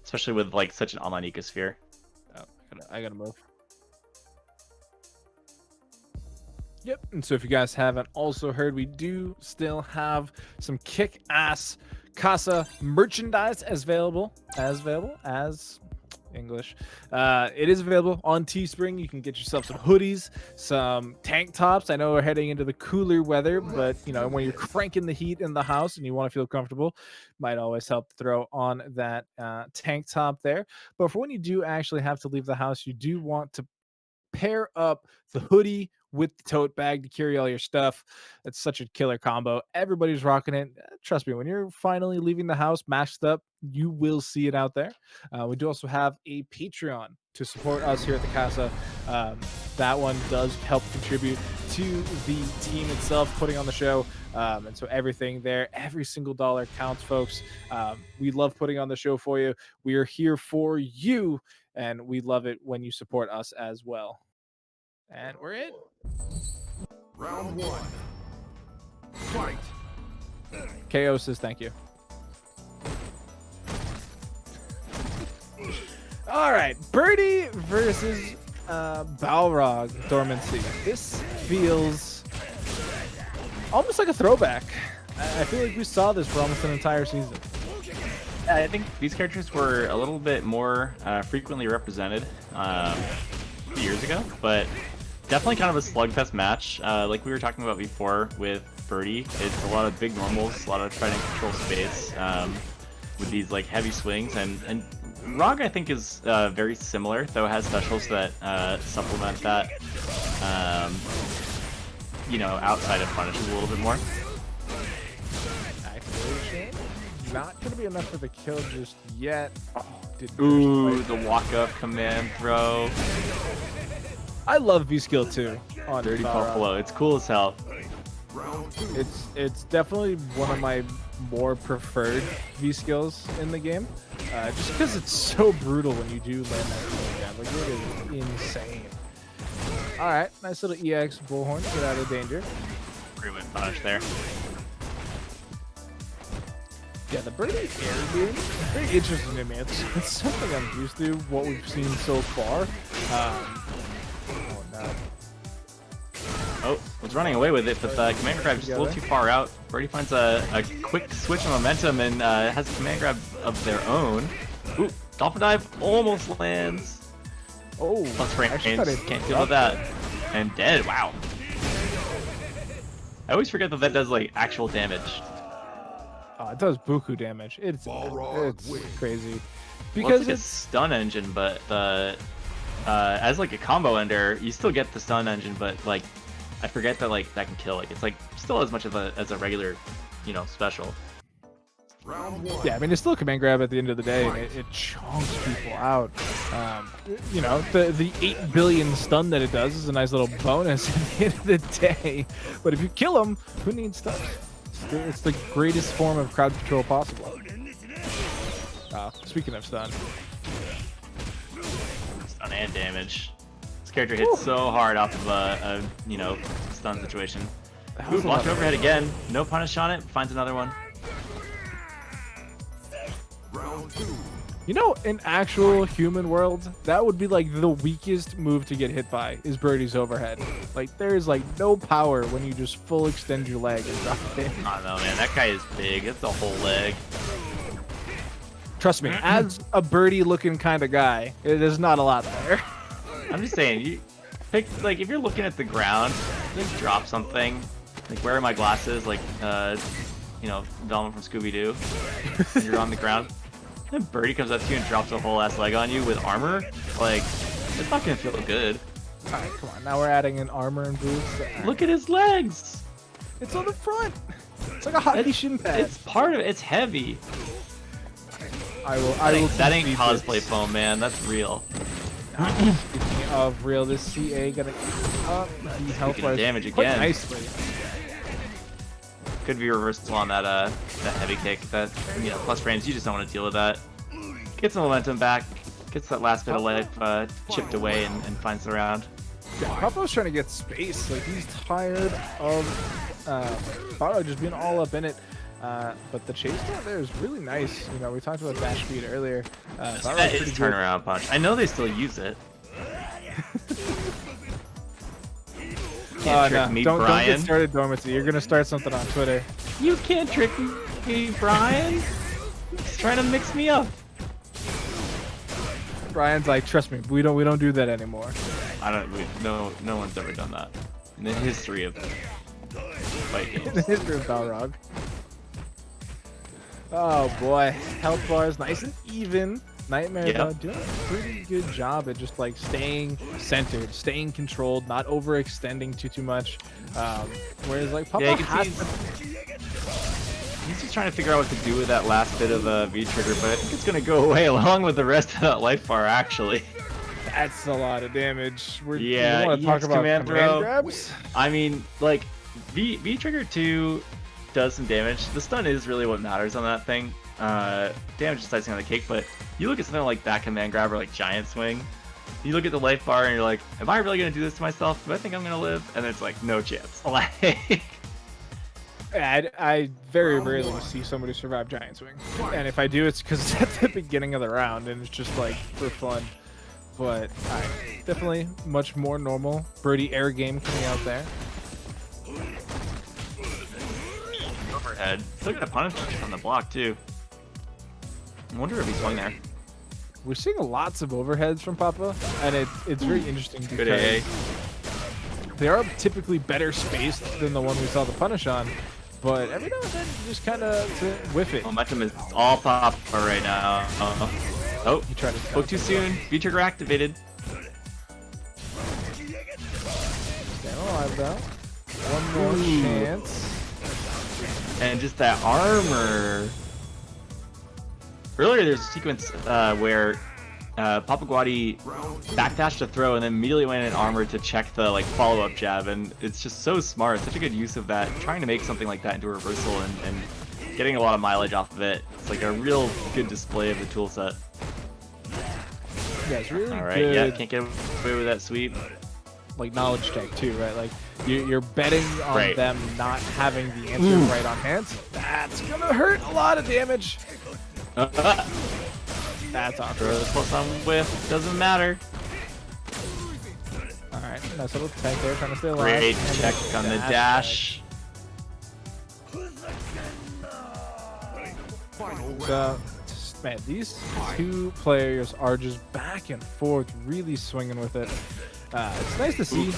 [SPEAKER 2] especially with like such an online ecosphere.
[SPEAKER 1] Oh, I gotta move. Yep, and so if you guys haven't also heard, we do still have some kick-ass Casa merchandise as available as English. It is available on Teespring. You can get yourself some hoodies, some tank tops. I know we're heading into the cooler weather, but you know, when you're cranking the heat in the house and you want to feel comfortable, might always help to throw on that tank top there. But for when you do actually have to leave the house, you do want to pair up the hoodie with the tote bag to carry all your stuff. It's such a killer combo. Everybody's rocking it. Trust me, when you're finally leaving the house masked up, you will see it out there. We do also have a Patreon to support us here at the Casa. That one does help contribute to the team itself putting on the show. And so everything there, every single dollar counts, folks. We love putting on the show for you. We are here for you, and we love it when you support us as well. And we're in.
[SPEAKER 3] Round 1. Fight.
[SPEAKER 1] KO says thank you. All right, Birdie versus Balrog Dormancy. This feels almost like a throwback. I feel like we saw this for almost an entire season.
[SPEAKER 2] I think these characters were a little bit more frequently represented years ago, but definitely kind of a slugfest match. Like we were talking about before with Birdie, it's a lot of big normals, a lot of trying to control space with these like heavy swings, and Rog I think is very similar, though it has specials that supplement that, you know, outside of punishes a little bit more.
[SPEAKER 1] Activation. Not going to be enough for the kill just yet. Oh,
[SPEAKER 2] Ooh, the walk-up command throw.
[SPEAKER 1] I love V-Skill too. On
[SPEAKER 2] Dirty
[SPEAKER 1] Balrog.
[SPEAKER 2] Buffalo. It's cool as hell.
[SPEAKER 3] Round 2.
[SPEAKER 1] It's definitely one of my more preferred V-Skills in the game. Just because it's so brutal when you do land that kill jab. Like, it is insane. Alright, nice little EX Bullhorn. Get out of danger.
[SPEAKER 2] Pretty much punish there.
[SPEAKER 1] Yeah, the Birdie air game is very interesting to me. It's something I'm used to, what we've seen so far. Oh, no.
[SPEAKER 2] Oh, was running away with it, but the command grab just a little too far out. Birdie finds a quick switch of momentum and has a command grab of their own. Ooh, dolphin dive almost lands.
[SPEAKER 1] Oh,
[SPEAKER 2] Plus range,
[SPEAKER 1] actually thought it
[SPEAKER 2] can't deal with that. And dead, wow. I always forget that that does like actual damage.
[SPEAKER 1] It does buku damage. It's
[SPEAKER 3] Balrog wins.
[SPEAKER 1] crazy.
[SPEAKER 2] Well,
[SPEAKER 1] Because
[SPEAKER 2] it's like a stun engine, but as like a combo ender, you still get the stun engine, but like I forget that like that can kill. Like it's like still as much of a regular, you know, special.
[SPEAKER 3] Round 1.
[SPEAKER 1] yeah, I mean, it's still a command grab at the end of the day, and it chunks people out. You know, the 8 billion stun that it does is a nice little bonus at the end of the day. But if you kill them, who needs stun? It's the greatest form of crowd control possible. Speaking of stun.
[SPEAKER 2] Stun and damage. This character hits so hard off of a you know, stun situation.
[SPEAKER 1] That
[SPEAKER 2] Ooh,
[SPEAKER 1] was a
[SPEAKER 2] blocked
[SPEAKER 1] lot.
[SPEAKER 2] overhead again. No punish on it. Finds another one.
[SPEAKER 3] Round 2.
[SPEAKER 1] You know, in actual human world, that would be like the weakest move to get hit by is Birdie's overhead. Like, there's like no power when you just full extend your leg and drop it.
[SPEAKER 2] I don't know, man. That guy is big. That's a whole leg.
[SPEAKER 1] Trust me, as a Birdie looking kind of guy, there's not a lot there.
[SPEAKER 2] I'm just saying, you pick like if you're looking at the ground, just drop something. Like where are my glasses? Like you know, Velma from Scooby Doo. And you're on the ground. And Birdie comes up to you and drops a whole ass leg on you with armor. Like, it's not gonna feel good.
[SPEAKER 1] Alright, come on. Now we're adding in armor and boots.
[SPEAKER 2] Look at his legs.
[SPEAKER 1] It's on the front. It's like a hockey shin pad.
[SPEAKER 2] It's part of it. It's heavy.
[SPEAKER 1] I will.
[SPEAKER 2] That ain't
[SPEAKER 1] concede
[SPEAKER 2] cosplay
[SPEAKER 1] this.
[SPEAKER 2] foam, man. That's real.
[SPEAKER 1] Speaking of real, this CA gonna up the health
[SPEAKER 2] Taking
[SPEAKER 1] bars
[SPEAKER 2] damage
[SPEAKER 1] quite
[SPEAKER 2] again.
[SPEAKER 1] nicely.
[SPEAKER 2] Could be reversal on that that heavy kick. That, you know, plus frames. You just don't want to deal with that. Gets the momentum back. Gets that last bit of life chipped away and finds the round.
[SPEAKER 1] Yeah, Papa's trying to get space. Like, he's tired of Balrog just being all up in it. But the chase down there is really nice. You know, we talked about dash speed earlier.
[SPEAKER 2] That
[SPEAKER 1] Balrog's
[SPEAKER 2] is
[SPEAKER 1] pretty good.
[SPEAKER 2] turnaround punch. I know they still use it. Can't trick me,
[SPEAKER 1] don't
[SPEAKER 2] Brian.
[SPEAKER 1] get started, Dormancy. You're gonna start something on Twitter.
[SPEAKER 2] You can't trick me, Brian. He's trying to mix me up.
[SPEAKER 1] Brian's like, trust me, we don't do that anymore.
[SPEAKER 2] No one's ever done that in the history of fight
[SPEAKER 1] In the
[SPEAKER 2] games.
[SPEAKER 1] history of Balrog. Oh boy, health bars nice and even. Nightmare
[SPEAKER 2] Yep.
[SPEAKER 1] though doing a pretty good job at just like staying centered, staying controlled, not overextending too much. Whereas like Papa
[SPEAKER 2] Yeah, you
[SPEAKER 1] has
[SPEAKER 2] can see he's just trying to figure out what to do with that last bit of V trigger, but I think it's gonna go away along with the rest of that life bar actually.
[SPEAKER 1] that's a lot of damage.
[SPEAKER 2] Yeah,
[SPEAKER 1] we want to talk
[SPEAKER 2] EX
[SPEAKER 1] about
[SPEAKER 2] command
[SPEAKER 1] command
[SPEAKER 2] throw.
[SPEAKER 1] grabs.
[SPEAKER 2] I mean, like V trigger 2 does some damage. The stun is really what matters on that thing. Damage is icing on the cake, but you look at something like that command grab or like giant swing. You look at the life bar and you're like, am I really gonna do this to myself? Do I think I'm gonna live? And it's like, no chance. Like,
[SPEAKER 1] I very rarely see somebody survive giant swing, and if I do, it's because it's at the beginning of the round and it's just like for fun. But definitely much more normal. Birdie air game coming out there.
[SPEAKER 2] overhead. Still got a punish on the block too. I wonder if he swung there.
[SPEAKER 1] We're seeing lots of overheads from Papa, and it's very interesting
[SPEAKER 2] Good AA.
[SPEAKER 1] because they are typically better spaced than the one we saw the punish on. But every now and then, you just kind of whiff it.
[SPEAKER 2] Momentum is all Papa right now. Oh,
[SPEAKER 1] You try to
[SPEAKER 2] spoke too soon. V trigger activated.
[SPEAKER 1] stay alive though. One more
[SPEAKER 2] Ooh.
[SPEAKER 1] chance.
[SPEAKER 2] And just that armor. Earlier, there's a sequence where Papa Guadi backdashed a throw and then immediately went in armor to check the like follow-up jab, and it's just so smart. Such a good use of that. Trying to make something like that into a reversal and getting a lot of mileage off of it. It's like a real good display of the tool set.
[SPEAKER 1] Yeah, it's really
[SPEAKER 2] All right,
[SPEAKER 1] good.
[SPEAKER 2] yeah, can't get away with that sweep.
[SPEAKER 1] Like knowledge check too, right? Like you're betting on
[SPEAKER 2] Right.
[SPEAKER 1] them not having the answer
[SPEAKER 2] Ooh.
[SPEAKER 1] right on hand. That's gonna hurt a lot of damage. That's awesome.
[SPEAKER 2] Throw the plus on whiff, doesn't matter.
[SPEAKER 1] All right, nice little tank there, trying to stay alive.
[SPEAKER 2] Great
[SPEAKER 1] And
[SPEAKER 2] check on the dash.
[SPEAKER 3] Final
[SPEAKER 1] So, man, these two players are just back and forth, really swinging with it. It's nice to see. These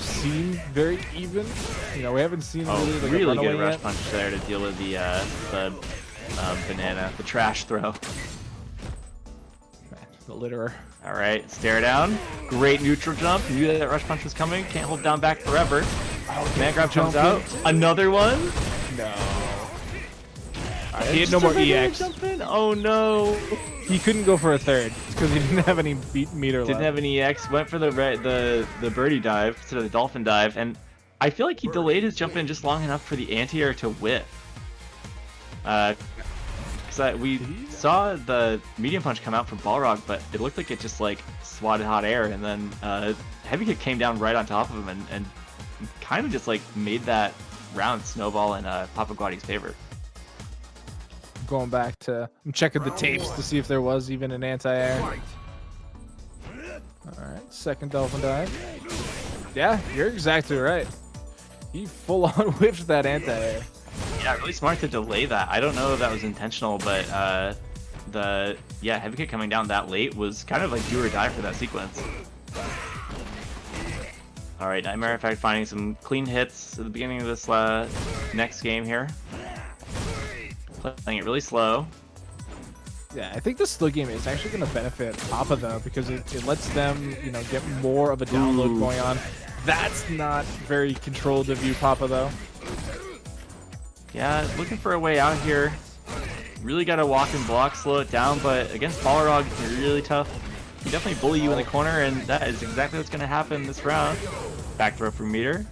[SPEAKER 1] seem very even. You know, we haven't seen
[SPEAKER 2] Oh,
[SPEAKER 1] really, like, a
[SPEAKER 2] really
[SPEAKER 1] runaway
[SPEAKER 2] good rush
[SPEAKER 1] yet.
[SPEAKER 2] punch there to deal with the banana, the trash throw.
[SPEAKER 1] Man, the litterer.
[SPEAKER 2] All right, stare down. Great neutral jump. Knew that rush punch was coming. Can't hold down back forever. Man grab comes out. Another one.
[SPEAKER 1] No.
[SPEAKER 2] He
[SPEAKER 1] had no more EX.
[SPEAKER 2] Jump in. Oh no.
[SPEAKER 1] He couldn't go for a third because he didn't have any meter
[SPEAKER 2] Didn't
[SPEAKER 1] left.
[SPEAKER 2] have any EX. Went for the birdie dive instead of the dolphin dive, and I feel like he delayed his jump in just long enough for the anti-air to whiff. We saw the medium punch come out from Balrog, but it looked like it just like swatted hot air, and then heavy kick came down right on top of him and kind of just like made that round snowball in Papa Guadi's favor.
[SPEAKER 1] Going back to, I'm checking the tapes to see if there was even an anti-air.
[SPEAKER 3] fight.
[SPEAKER 1] All right, second dolphin dive. Yeah, you're exactly right. He full-on whiffed that anti-air.
[SPEAKER 2] Yeah, really smart to delay that. I don't know if that was intentional, but heavy kick coming down that late was kind of like do or die for that sequence. All right, Nightmare Effect finding some clean hits at the beginning of this next game here. Playing it really slow.
[SPEAKER 1] Yeah, I think the slow game is actually going to benefit Papa though, because it lets them, you know, get more of a download
[SPEAKER 2] Ooh.
[SPEAKER 1] going on. That's not very controlled of you, Papa though.
[SPEAKER 2] Yeah, looking for a way out here. Really got to walk and block, slow it down, but against Balrog, you're really tough. He definitely bully you in the corner, and that is exactly what's going to happen this round. Back throw from meter.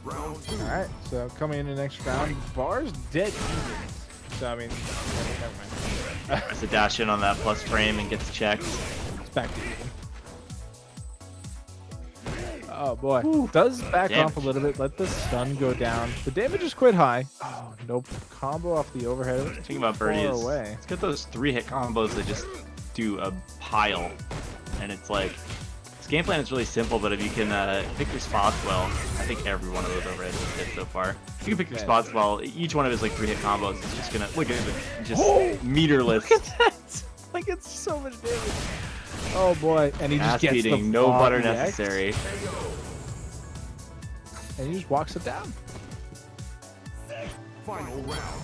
[SPEAKER 3] Round two.
[SPEAKER 1] All right, so coming in the next round, bar's dead even. So I mean, never mind.
[SPEAKER 2] Tries to dash in on that plus frame and gets checked.
[SPEAKER 1] It's back to even. Oh boy, does back
[SPEAKER 2] Damn.
[SPEAKER 1] off a little bit. Let the stun go down. The damage is quite high. Oh nope, combo off the overhead.
[SPEAKER 2] Thinking about
[SPEAKER 1] Far
[SPEAKER 2] birdies.
[SPEAKER 1] away.
[SPEAKER 2] Let's get those 3-hit combos that just do a pile, and it's like game plan is really simple, but if you can pick your spots well, I think every one of those overheads is hit so far. If you can pick your spots well, each one of his like 3-hit combos is just gonna look at it, just meterless.
[SPEAKER 1] Look at that! Like it's so much damage. Oh boy, and he just
[SPEAKER 2] Ass
[SPEAKER 1] gets
[SPEAKER 2] beating,
[SPEAKER 1] the
[SPEAKER 2] no butter
[SPEAKER 1] EX,
[SPEAKER 2] necessary.
[SPEAKER 1] and he just walks it down.
[SPEAKER 3] Final round.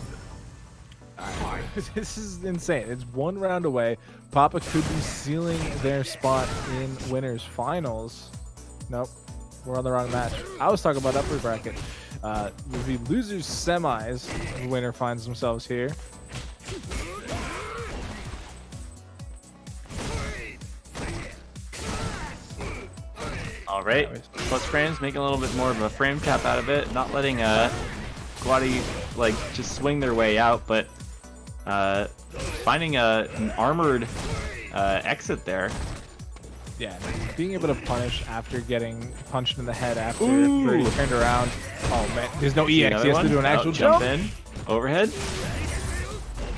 [SPEAKER 1] This is insane. It's 1 round away. Papa could be sealing their spot in winners finals. Nope, we're on the wrong match. I was talking about upper bracket. Would be losers semis. The winner finds themselves here.
[SPEAKER 2] All right, plus frames, making a little bit more of a frame cap out of it, not letting Guadi like just swing their way out, but finding an armored exit there.
[SPEAKER 1] Yeah, being able to punish after getting punched in the head after
[SPEAKER 2] Ooh.
[SPEAKER 1] Birdie turned around. Oh man, there's no EX. He
[SPEAKER 2] Another
[SPEAKER 1] has
[SPEAKER 2] one?
[SPEAKER 1] to do an
[SPEAKER 2] Oh,
[SPEAKER 1] actual jump.
[SPEAKER 2] in, overhead.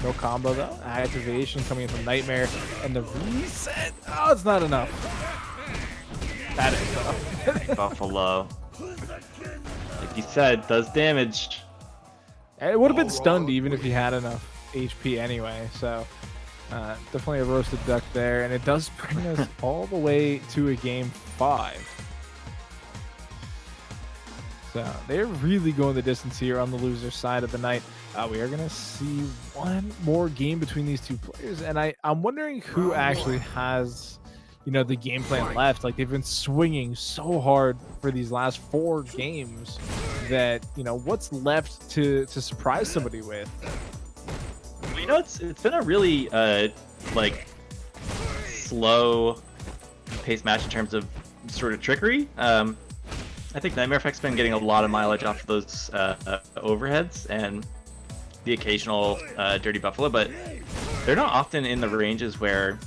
[SPEAKER 1] No combo though. Activation coming in from Nightmare, and the reset. Oh, it's not enough. That is tough.
[SPEAKER 2] Buffalo, like you said, does damage.
[SPEAKER 1] It would have been stunned even if he had enough HP anyway. So definitely a roasted duck there, and it does bring us all the way to a game 5. So they're really going the distance here on the loser side of the night. We are gonna see one more game between these two players, and I'm wondering who actually has, you know, the game plan left. Like they've been swinging so hard for these last 4 games that, you know, what's left to surprise somebody with.
[SPEAKER 2] You know, it's been a really like slow pace match in terms of sort of trickery. I think Nightmare Effect's been getting a lot of mileage off of those overheads and the occasional Dirty Buffalo, but they're not often in the ranges where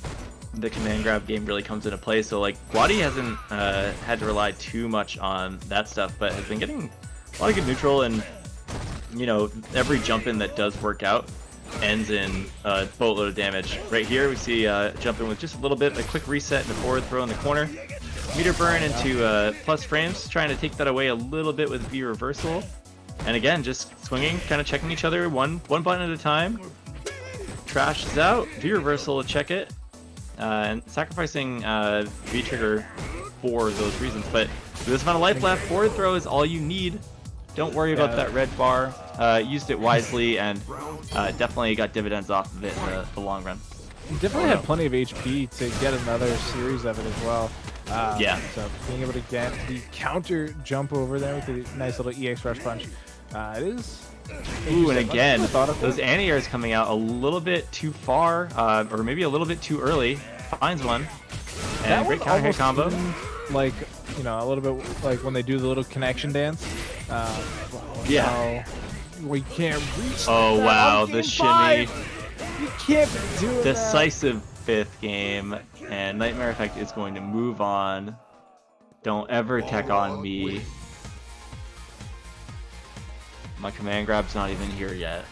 [SPEAKER 2] the command grab game really comes into play. So like Guadi hasn't had to rely too much on that stuff, but has been getting a lot of good neutral, and you know, every jump in that does work out ends in a boatload of damage. Right here we see jump in with just a little bit, a quick reset and a forward throw in the corner. Meter burn into plus frames, trying to take that away a little bit with V reversal. And again, just swinging, kind of checking each other one button at a time. Trash is out, V reversal to check it, and sacrificing V trigger for those reasons. But with this amount of life left, forward throw is all you need. Don't worry about that red bar. Used it wisely, and definitely got dividends off of it in the long run.
[SPEAKER 1] He definitely had plenty of HP to get another series of it as well.
[SPEAKER 2] Yeah.
[SPEAKER 1] So being able to get the counter jump over there with the nice little EX rush punch, it is.
[SPEAKER 2] Ooh, and again,
[SPEAKER 1] thought of
[SPEAKER 2] those anti-airs coming out a little bit too far, or maybe a little bit too early. Finds one, and great counter hit combo.
[SPEAKER 1] Like, you know, a little bit like when they do the little connection dance.
[SPEAKER 2] Yeah.
[SPEAKER 1] We can't reach.
[SPEAKER 2] Oh
[SPEAKER 1] that
[SPEAKER 2] wow,
[SPEAKER 1] on
[SPEAKER 2] the
[SPEAKER 1] game
[SPEAKER 2] shimmy.
[SPEAKER 1] 5. You can't be doing that.
[SPEAKER 2] Decisive 5th game, and Nightmare Effect is going to move on. Don't ever tech on me. My command grab's not even here yet.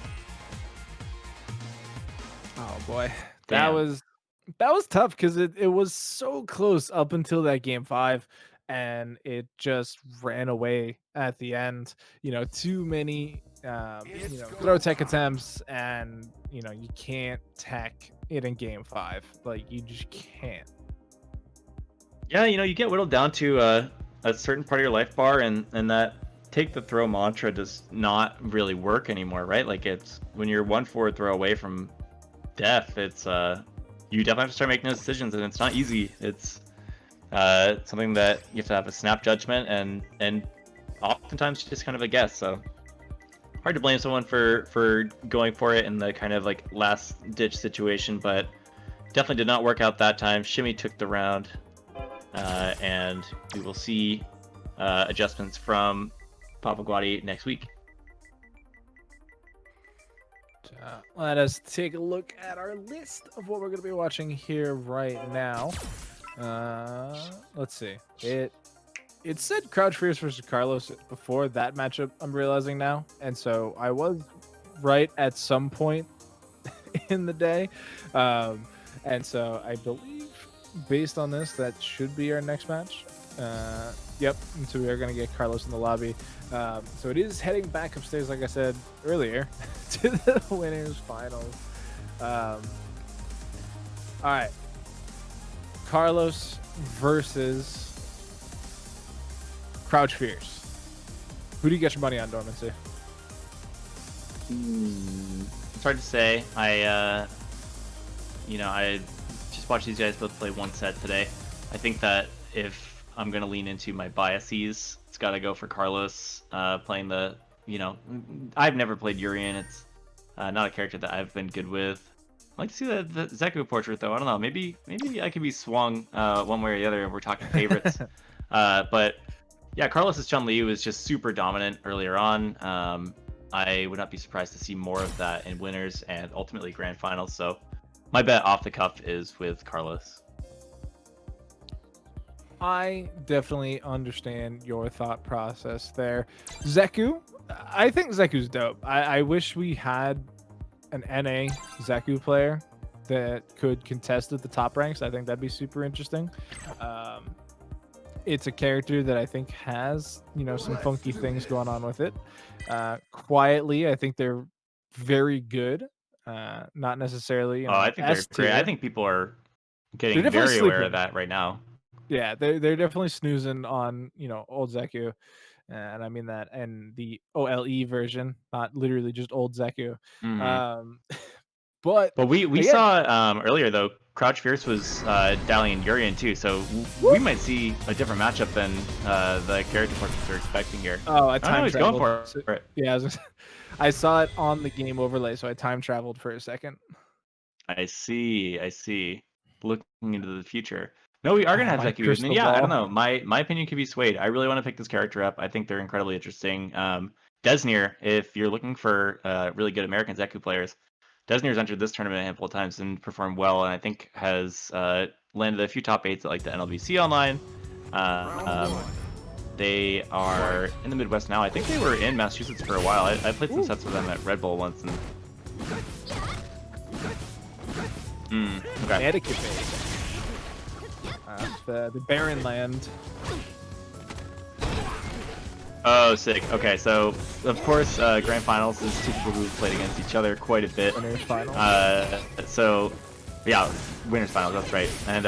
[SPEAKER 1] Oh boy,
[SPEAKER 2] Damn.
[SPEAKER 1] that was tough because it was so close up until that game 5, and it just ran away at the end. You know, too many you know, throw tech attempts, and you know you can't tech it in game 5. Like you just can't.
[SPEAKER 2] Yeah, you know, you get whittled down to a certain part of your life bar, and that take the throw mantra does not really work anymore, right? Like it's when you're one forward throw away from death, it's you definitely have to start making those decisions, and it's not easy. It's something that you have to have a snap judgment, and oftentimes just kind of a guess. So hard to blame someone for going for it in the kind of like last ditch situation, but definitely did not work out that time. Shimmy took the round, and we will see adjustments from Papa Guadi next week.
[SPEAKER 1] Let us take a look at our list of what we're going to be watching here right now. Let's see. It said Crouch Fierce versus Carlos before that matchup, I'm realizing now. And so I was right at some point in the day. And so I believe based on this, that should be our next match. Yep, and so we are going to get Carlos in the lobby. So it is heading back upstairs, like I said earlier, to the winners finals. All right, Carlos versus Crouch Fierce. Who do you get your money on, Dormancy?
[SPEAKER 2] It's hard to say. I just watched these guys both play one set today. I think that if I'm gonna lean into my biases, it's got to go for Carlos. Playing the, I've never played Urian. It's not a character that I've been good with. I'd like to see the Zeku portrait though. I don't know. Maybe I could be swung one way or the other, and we're talking favorites. But yeah, Carlos's Chun-Li was just super dominant earlier on. I would not be surprised to see more of that in winners and ultimately grand finals. So my bet off the cuff is with Carlos.
[SPEAKER 1] I definitely understand your thought process there. Zeku, I think Zeku's dope. I wish we had an NA Zeku player that could contest at the top ranks. I think that'd be super interesting. It's a character that I think has, some funky things going on with it. Quietly, I think they're very good. Not necessarily.
[SPEAKER 2] I think they're great. I think people are getting very aware of that right now.
[SPEAKER 1] Yeah, they're definitely snoozing on, old Zeku. And I mean that and the OLE version, not literally just old Zeku.
[SPEAKER 2] Mm-hmm.
[SPEAKER 1] But
[SPEAKER 2] we saw earlier though, Crouch Fierce was dialing Urian too, so we might see a different matchup than the character portraits we're expecting here.
[SPEAKER 1] Oh, I time traveled.
[SPEAKER 2] Going for it.
[SPEAKER 1] Yeah, I saw it on the game overlay, so I time traveled for a second.
[SPEAKER 2] I see. Looking into the future. No, we are gonna have Zeku. And yeah,
[SPEAKER 1] ball.
[SPEAKER 2] I don't know. My opinion could be swayed. I really want to pick this character up. I think they're incredibly interesting. Desnir, if you're looking for really good American Zeku players, Desnir's entered this tournament a handful of times and performed well, and I think has landed a few top 8s at like the NLBC online. They are in the Midwest now. I think they were in Massachusetts for a while. I played some sets with them at Red Bull once. And... okay.
[SPEAKER 1] Connecticut, baby. The barren land.
[SPEAKER 2] Oh, sick. Okay, so of course, grand finals is two people who've played against each other quite a bit.
[SPEAKER 1] Winners finals.
[SPEAKER 2] So yeah, winners finals. That's right. And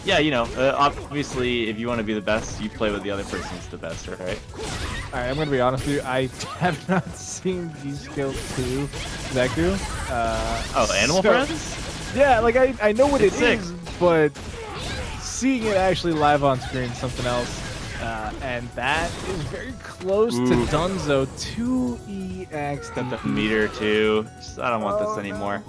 [SPEAKER 2] yeah, obviously, if you want to be the best, you play with the other person's the best, right?
[SPEAKER 1] All right, I'm gonna be honest with you. I have not seen V-Skill 2 Zeku.
[SPEAKER 2] Animal Friends?
[SPEAKER 1] Yeah, like I know what
[SPEAKER 2] it's
[SPEAKER 1] is, but seeing it actually live on screen is something else. And that is very close to Dunzo 2EX.
[SPEAKER 2] Got the meter too. I don't want this anymore.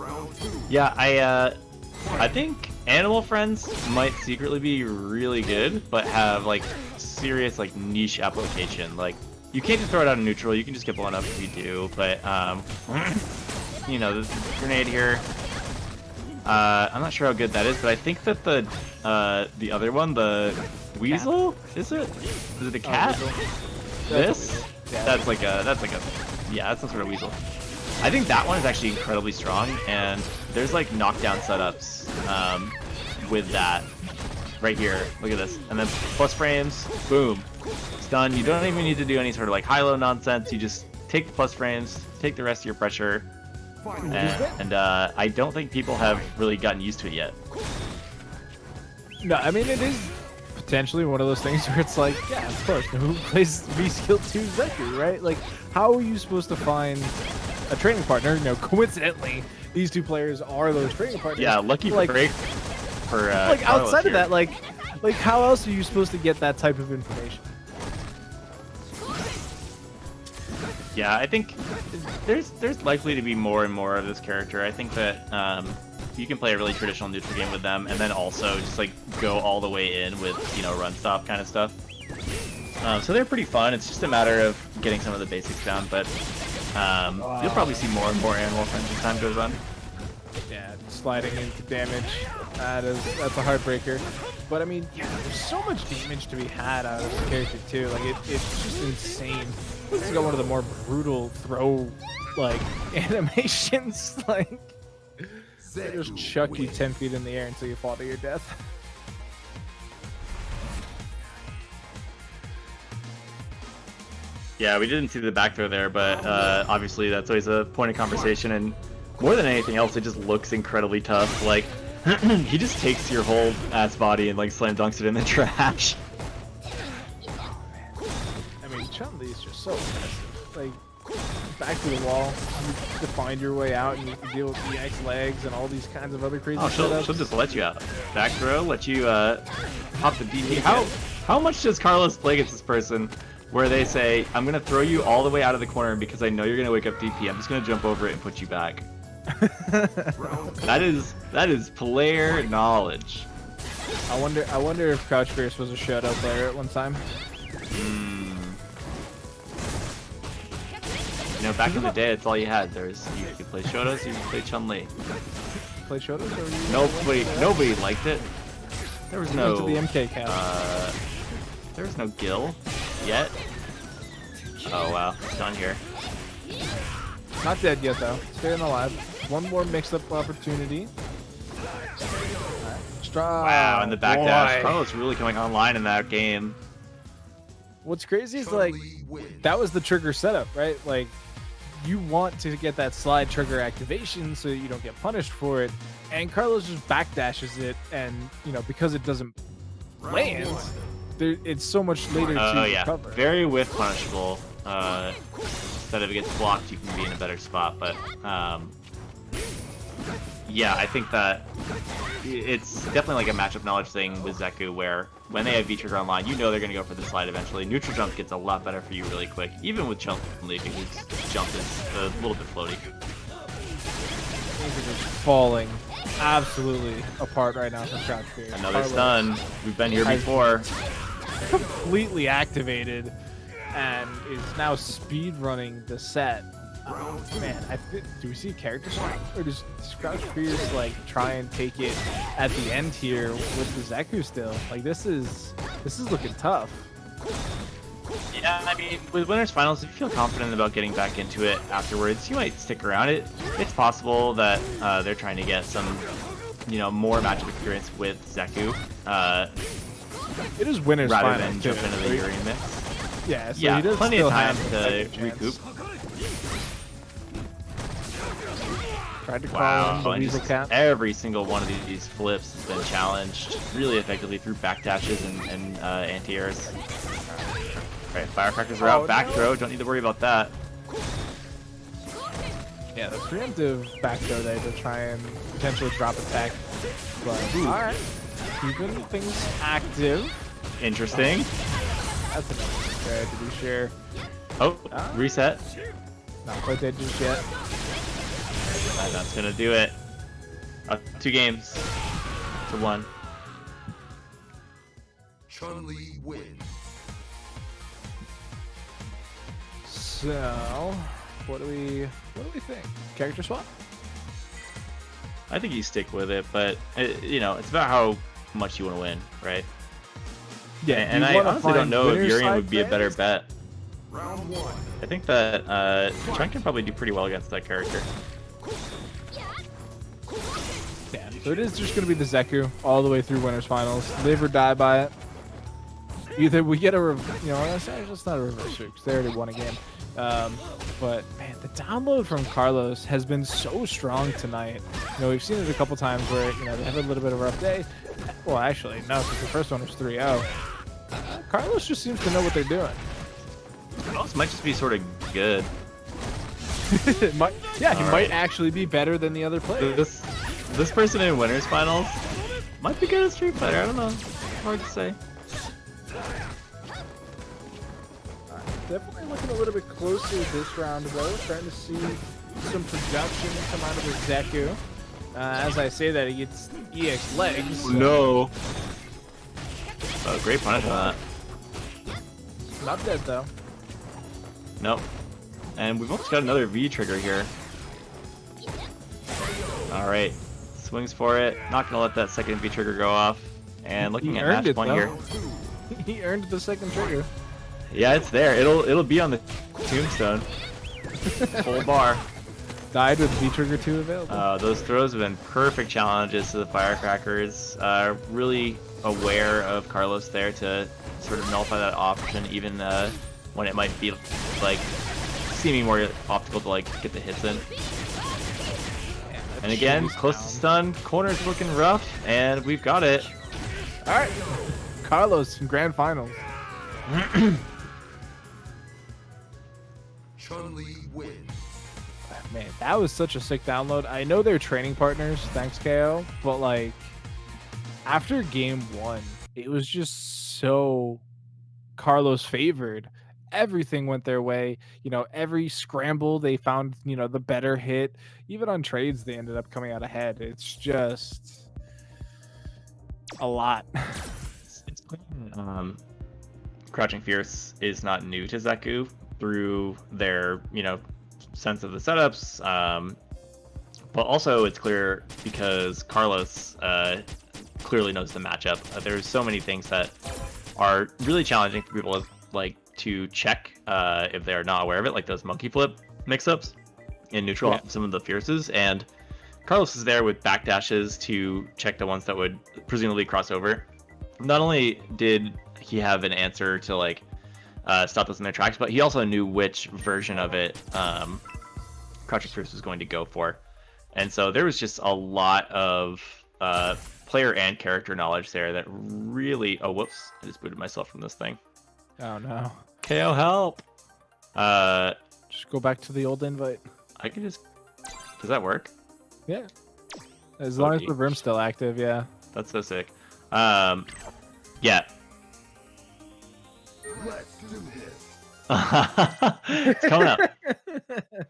[SPEAKER 2] Yeah, I think Animal Friends might secretly be really good, but have like serious like niche application. Like you can't just throw it out in neutral. You can just get blown up if you do. But the grenade here. I'm not sure how good that is, but I think that the other one, the weasel, is it a cat? This?
[SPEAKER 1] Yeah,
[SPEAKER 2] that's some sort of weasel. I think that one is actually incredibly strong, and there's like knockdown setups with that right here. Look at this, and then plus frames, boom, it's done. You don't even need to do any sort of like high-low nonsense. You just take the plus frames, take the rest of your pressure. And I don't think people have really gotten used to it yet.
[SPEAKER 1] No, I mean, it is potentially one of those things where it's like, yeah, of course, who plays V-Skill 2 Zeku, right? Like, how are you supposed to find a training partner? Coincidentally, these two players are those training partners.
[SPEAKER 2] Yeah, lucky break for
[SPEAKER 1] like
[SPEAKER 2] Carlos
[SPEAKER 1] outside
[SPEAKER 2] here.
[SPEAKER 1] of that, like how else are you supposed to get that type of information?
[SPEAKER 2] Yeah, I think there's likely to be more and more of this character. I think that you can play a really traditional neutral game with them, and then also just like go all the way in with run stop kind of stuff. So they're pretty fun. It's just a matter of getting some of the basics down, but you'll probably see more and more Animal Friends as time goes on.
[SPEAKER 1] Yeah, sliding into damage. That's a heartbreaker. But I mean, yeah, there's so much damage to be had out of this character too. Like it's just insane. This has got one of the more brutal throw animations. Like they just chuck you 10 feet in the air until you fall to your death.
[SPEAKER 2] Yeah, we didn't see the back throw there, but obviously that's always a point of conversation, and more than anything else, it just looks incredibly tough. Like, he just takes your whole ass body and like slam dunks it in the trash.
[SPEAKER 1] I mean, Chun-Li is just so aggressive. Like, back to the wall, you find your way out, and you can deal with EX legs and all these kinds of other crazy
[SPEAKER 2] Oh, she'll
[SPEAKER 1] setups.
[SPEAKER 2] just let you out. Back throw, let you hop the DP. How much does Carlos play against this person where they say, I'm gonna throw you all the way out of the corner because I know you're gonna wake up DP. I'm just gonna jump over it and put you back. That is player knowledge.
[SPEAKER 1] I wonder if Crouch Fierce was a Shoto player at one time.
[SPEAKER 2] You know, back in the day, that's all you had. You could play Shotos, you could play Chun-Li.
[SPEAKER 1] Play Shotos or
[SPEAKER 2] Nobody liked it. There was no
[SPEAKER 1] to the MK cap.
[SPEAKER 2] there was no Gil yet. Oh wow, it's done here.
[SPEAKER 1] Not dead yet though. Staying alive. One more mix-up opportunity.
[SPEAKER 2] Wow, and the backdash. Carlos really coming online in that game.
[SPEAKER 1] What's crazy is like that was the trigger setup, right? Like you want to get that slide trigger activation so that you don't get punished for it, and Carlos just backdashes it, and you know because it doesn't land, it's so much later to recover.
[SPEAKER 2] Very whiff punishable. Instead of it gets blocked, you can be in a better spot. But yeah, I think that it's definitely like a matchup knowledge thing with Zeku, where when they have V-Trigger online, you know they're going to go for the slide eventually. Neutral jump gets a lot better for you really quick, even with Chun-Li, because jump is a little bit floaty.
[SPEAKER 1] Things are just falling absolutely apart right now from Crouch Fierce.
[SPEAKER 2] Another stun. We've been here before.
[SPEAKER 1] Completely activated and is now speed running the set. Man, do we see a character swap, or does Crouch Fierce like try and take it at the end here with the Zeku still? Like this is looking tough.
[SPEAKER 2] Yeah, I mean, with winners finals, if you feel confident about getting back into it afterwards, you might stick around. It's possible that they're trying to get some, more matchup experience with Zeku.
[SPEAKER 1] It is winners
[SPEAKER 2] rather
[SPEAKER 1] finals
[SPEAKER 2] than jump into the Yuri mix.
[SPEAKER 1] Yeah, so
[SPEAKER 2] yeah,
[SPEAKER 1] he does
[SPEAKER 2] plenty
[SPEAKER 1] still
[SPEAKER 2] of time
[SPEAKER 1] have
[SPEAKER 2] to
[SPEAKER 1] a chance.
[SPEAKER 2] recoup.
[SPEAKER 1] Tried to call
[SPEAKER 2] Wow,
[SPEAKER 1] in the
[SPEAKER 2] and
[SPEAKER 1] weasel
[SPEAKER 2] just
[SPEAKER 1] cap.
[SPEAKER 2] every single one of these flips has been challenged really effectively through backdashes and anti-airs. Alright, firecrackers are out. Back throw, don't need to worry about that.
[SPEAKER 1] Yeah, the preemptive back throw there to try and potentially drop attack. But alright, keeping things active.
[SPEAKER 2] Interesting.
[SPEAKER 1] That's enough there to be sure.
[SPEAKER 2] Oh, reset.
[SPEAKER 1] Not quite dead just yet.
[SPEAKER 2] And that's gonna do it. 2 games to 1.
[SPEAKER 3] Chun-Li wins.
[SPEAKER 1] So, what do we think? Character swap?
[SPEAKER 2] I think you stick with it, but it's about how much you want to win, right?
[SPEAKER 1] Yeah,
[SPEAKER 2] and I honestly don't know if Urian would be a better bet.
[SPEAKER 3] Round 1.
[SPEAKER 2] I think that Chun can probably do pretty well against that character.
[SPEAKER 1] Yeah, so it is just going to be the Zeku all the way through winners finals. Live or die by it. Either we get a, it's not a reverse sweep because they already won a game. But man, the download from Carlos has been so strong tonight. We've seen it a couple times where they have a little bit of a rough day. Well, actually, no, because the first one was 3-0. Carlos just seems to know what they're doing.
[SPEAKER 2] Carlos might just be sort of good.
[SPEAKER 1] He might actually be better than the other players.
[SPEAKER 2] This person in winners finals might be good at Street Fighter. I don't know. Hard to say.
[SPEAKER 1] Definitely looking a little bit closer this round though. Trying to see some production come out of the Zeku. As I say that, he gets EX legs. So.
[SPEAKER 2] No. Oh, great punish on that.
[SPEAKER 1] Not dead though.
[SPEAKER 2] Nope. And we've almost got another V trigger here. Alright. Swings for it. Not gonna let that second V trigger go off. And looking at match point here.
[SPEAKER 1] He earned the second trigger.
[SPEAKER 2] Yeah, it's there. It'll be on the tombstone. Full bar.
[SPEAKER 1] Died with V trigger 2 available.
[SPEAKER 2] Those throws have been perfect challenges to the firecrackers. Really aware of Carlos there to sort of nullify that option, even when it might be like seeming more optical to like get the hits in. And again, close to stun, corner's looking rough, and we've got it.
[SPEAKER 1] All right, Carlos in grand finals.
[SPEAKER 3] Chun-Li wins.
[SPEAKER 1] Man, that was such a sick download. I know they're training partners, thanks KO, but like after game 1, it was just so Carlos favored. Everything went their way. You know, every scramble they found, you know, the better hit. Even on trades, they ended up coming out ahead. It's just a lot.
[SPEAKER 2] It's Crouching Fierce is not new to Zeku through their, you know, sense of the setups, but also it's clear because Carlos clearly knows the matchup. There's so many things that are really challenging for people like to check if they're not aware of it, like those monkey flip mix-ups in neutral, some of the fierces, and Carlos is there with backdashes to check the ones that would presumably cross over. Not only did he have an answer to like stop those in their tracks, but he also knew which version of it Crouching Fierce was going to go for. And so there was just a lot of player and character knowledge there that really... Oh, whoops. I just booted myself from this thing.
[SPEAKER 1] Oh, no.
[SPEAKER 2] KO, help!
[SPEAKER 1] Just go back to the old invite.
[SPEAKER 2] I can just... Does that work?
[SPEAKER 1] Yeah. As long as the room's still active, yeah.
[SPEAKER 2] That's so sick. Yeah.
[SPEAKER 3] Let's do this.
[SPEAKER 2] It's coming up.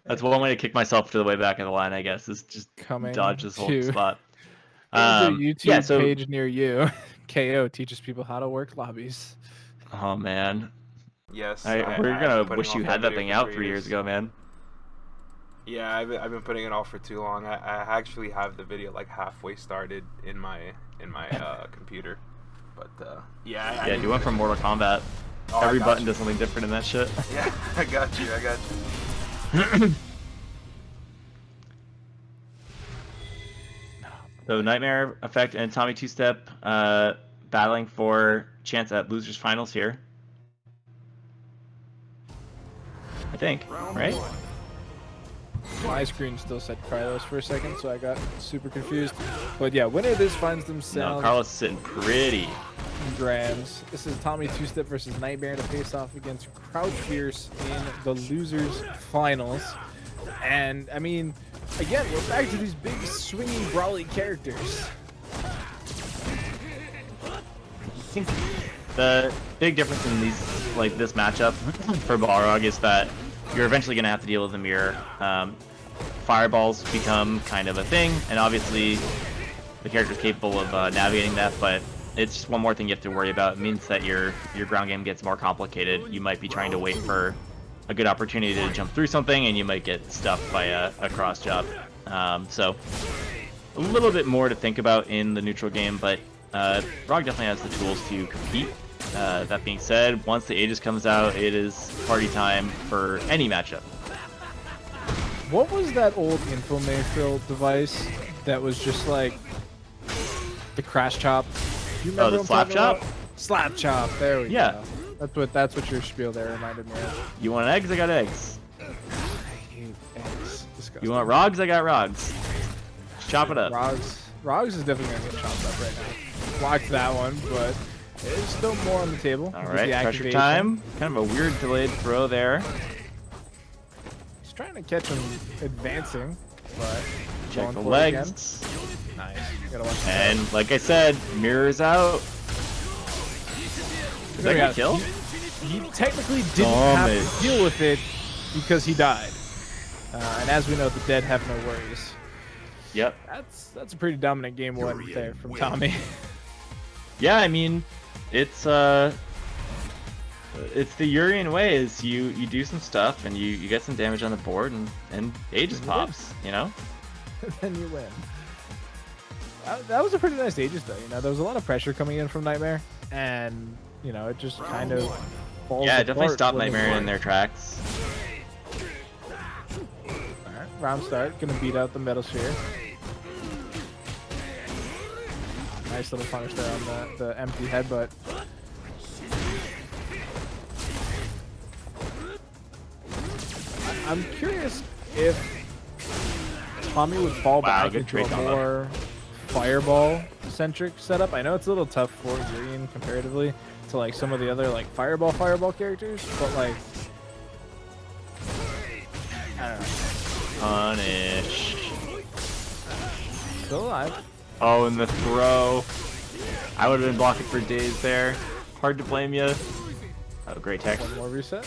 [SPEAKER 2] That's one way to kick myself to the way back of the line, I guess, is just
[SPEAKER 1] Coming
[SPEAKER 2] dodge this whole
[SPEAKER 1] to-
[SPEAKER 2] spot.
[SPEAKER 1] There's a YouTube
[SPEAKER 2] so
[SPEAKER 1] page near you. KO teaches people how to work lobbies.
[SPEAKER 2] oh man,
[SPEAKER 4] Yes.
[SPEAKER 2] we're
[SPEAKER 4] I've
[SPEAKER 2] gonna
[SPEAKER 4] been putting
[SPEAKER 2] wish you
[SPEAKER 4] off
[SPEAKER 2] had that
[SPEAKER 4] video
[SPEAKER 2] thing
[SPEAKER 4] for
[SPEAKER 2] out
[SPEAKER 4] 3
[SPEAKER 2] 3 years ago, man.
[SPEAKER 4] Yeah, I've been putting it off for too long. I actually have the video like halfway started in my computer, but yeah.
[SPEAKER 2] Yeah, do one from Mortal Kombat.
[SPEAKER 4] Oh,
[SPEAKER 2] Every
[SPEAKER 4] I got
[SPEAKER 2] button
[SPEAKER 4] you.
[SPEAKER 2] does something different in that shit.
[SPEAKER 4] Yeah, I got you.
[SPEAKER 2] So Nightmare Effect and Tommy Two Step battling for chance at losers finals here. I think,
[SPEAKER 3] Round
[SPEAKER 2] right?
[SPEAKER 3] 1.
[SPEAKER 1] My screen still said Carlos for a second, so I got super confused. But yeah, winner of this finds
[SPEAKER 2] No,
[SPEAKER 1] themselves
[SPEAKER 2] Carlos is sitting pretty.
[SPEAKER 1] in grams. This is Tommy Two Step versus Nightmare to face off against Crouch Fierce in the losers finals. And I mean, again, we're back to these big swinging brawly characters.
[SPEAKER 2] I think the big difference in these, like this matchup for Balrog is that you're eventually going to have to deal with the mirror. Fireballs become kind of a thing, and obviously the character's capable of navigating that, but it's just one more thing you have to worry about. It means that your ground game gets more complicated. You might be trying to wait for a good opportunity to jump through something, and you might get stuffed by a cross jump. So a little bit more to think about in the neutral game, but Rog definitely has the tools to compete. That being said, once the Aegis comes out, it is party time for any matchup.
[SPEAKER 1] What was that old Info Mayfield device that was just like the crash chop? Do you remember
[SPEAKER 2] Oh, the
[SPEAKER 1] what I'm
[SPEAKER 2] slap
[SPEAKER 1] talking
[SPEAKER 2] chop?
[SPEAKER 1] about? Slap chop. There we
[SPEAKER 2] Yeah.
[SPEAKER 1] go. That's what your spiel there reminded me of.
[SPEAKER 2] You want eggs? I got eggs.
[SPEAKER 1] I hate eggs. Disgusting.
[SPEAKER 2] You want rogs? I got rogs. Chop it up.
[SPEAKER 1] Rogs is definitely gonna get chopped up right now. Blocked that one, but there's still more on the table.
[SPEAKER 2] All
[SPEAKER 1] with
[SPEAKER 2] right,
[SPEAKER 1] the
[SPEAKER 2] pressure
[SPEAKER 1] activation.
[SPEAKER 2] time. Kind of a weird delayed throw there.
[SPEAKER 1] He's trying to catch him advancing, but
[SPEAKER 2] Check
[SPEAKER 1] going
[SPEAKER 2] the
[SPEAKER 1] for it again.
[SPEAKER 2] legs.
[SPEAKER 1] Nice. Gotta watch the
[SPEAKER 2] And like I said, mirrors out. Is that gonna kill?
[SPEAKER 1] He technically didn't have
[SPEAKER 2] Damage.
[SPEAKER 1] to deal with it because he died. And as we know, the dead have no worries.
[SPEAKER 2] Yep.
[SPEAKER 1] That's a pretty dominant game one there from Tommy.
[SPEAKER 2] Yeah, I mean, it's the Urian way. Is you do some stuff and you get some damage on the board and Aegis pops. You know.
[SPEAKER 1] And then you win. That was a pretty nice Aegis though. You know, there was a lot of pressure coming in from Nightmare, and you know, it just kind of falls
[SPEAKER 2] Yeah, it definitely
[SPEAKER 1] apart
[SPEAKER 2] stopped
[SPEAKER 1] when it
[SPEAKER 2] Nightmare in
[SPEAKER 1] works.
[SPEAKER 2] their tracks.
[SPEAKER 1] Alright, round start. Gonna beat out the Metal Sphere. Nice little punish there on the empty headbutt. I'm curious if Tommy would fall
[SPEAKER 2] Wow,
[SPEAKER 1] back
[SPEAKER 2] good
[SPEAKER 1] into
[SPEAKER 2] trade
[SPEAKER 1] a
[SPEAKER 2] combo.
[SPEAKER 1] more fireball-centric setup. I know it's a little tough for Urian comparatively to like some of the other like fireball characters, but like I don't know.
[SPEAKER 2] Punish.
[SPEAKER 1] Still alive.
[SPEAKER 2] Oh, and the throw. I would have been blocking for days there. Hard to blame you. Oh, great tech.
[SPEAKER 1] One more reset.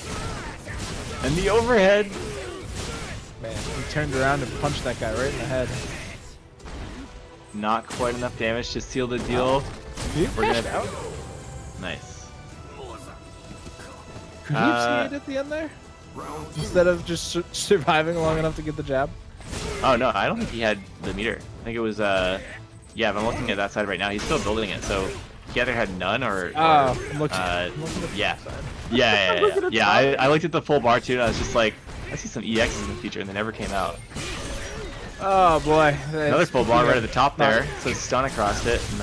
[SPEAKER 2] And the overhead.
[SPEAKER 1] Man, he turned around and punched that guy right in the head.
[SPEAKER 2] Not quite enough damage to seal the deal.
[SPEAKER 1] He
[SPEAKER 2] We're
[SPEAKER 1] cashed
[SPEAKER 2] gonna-
[SPEAKER 1] out.
[SPEAKER 2] Nice.
[SPEAKER 1] Could he have seen it at the end there? Instead of just surviving long enough to get the jab?
[SPEAKER 2] Oh no, I don't think he had the meter. I think it was yeah, if I'm looking at that side right now, he's still building it, so he either had none or
[SPEAKER 1] Oh, I'm looking at
[SPEAKER 2] yeah.
[SPEAKER 1] the side.
[SPEAKER 2] Yeah, I looked at the full bar too and I was just like, I see some EXs in the future and they never came out.
[SPEAKER 1] Oh boy.
[SPEAKER 2] Another full bar right at the top there, so stun across it and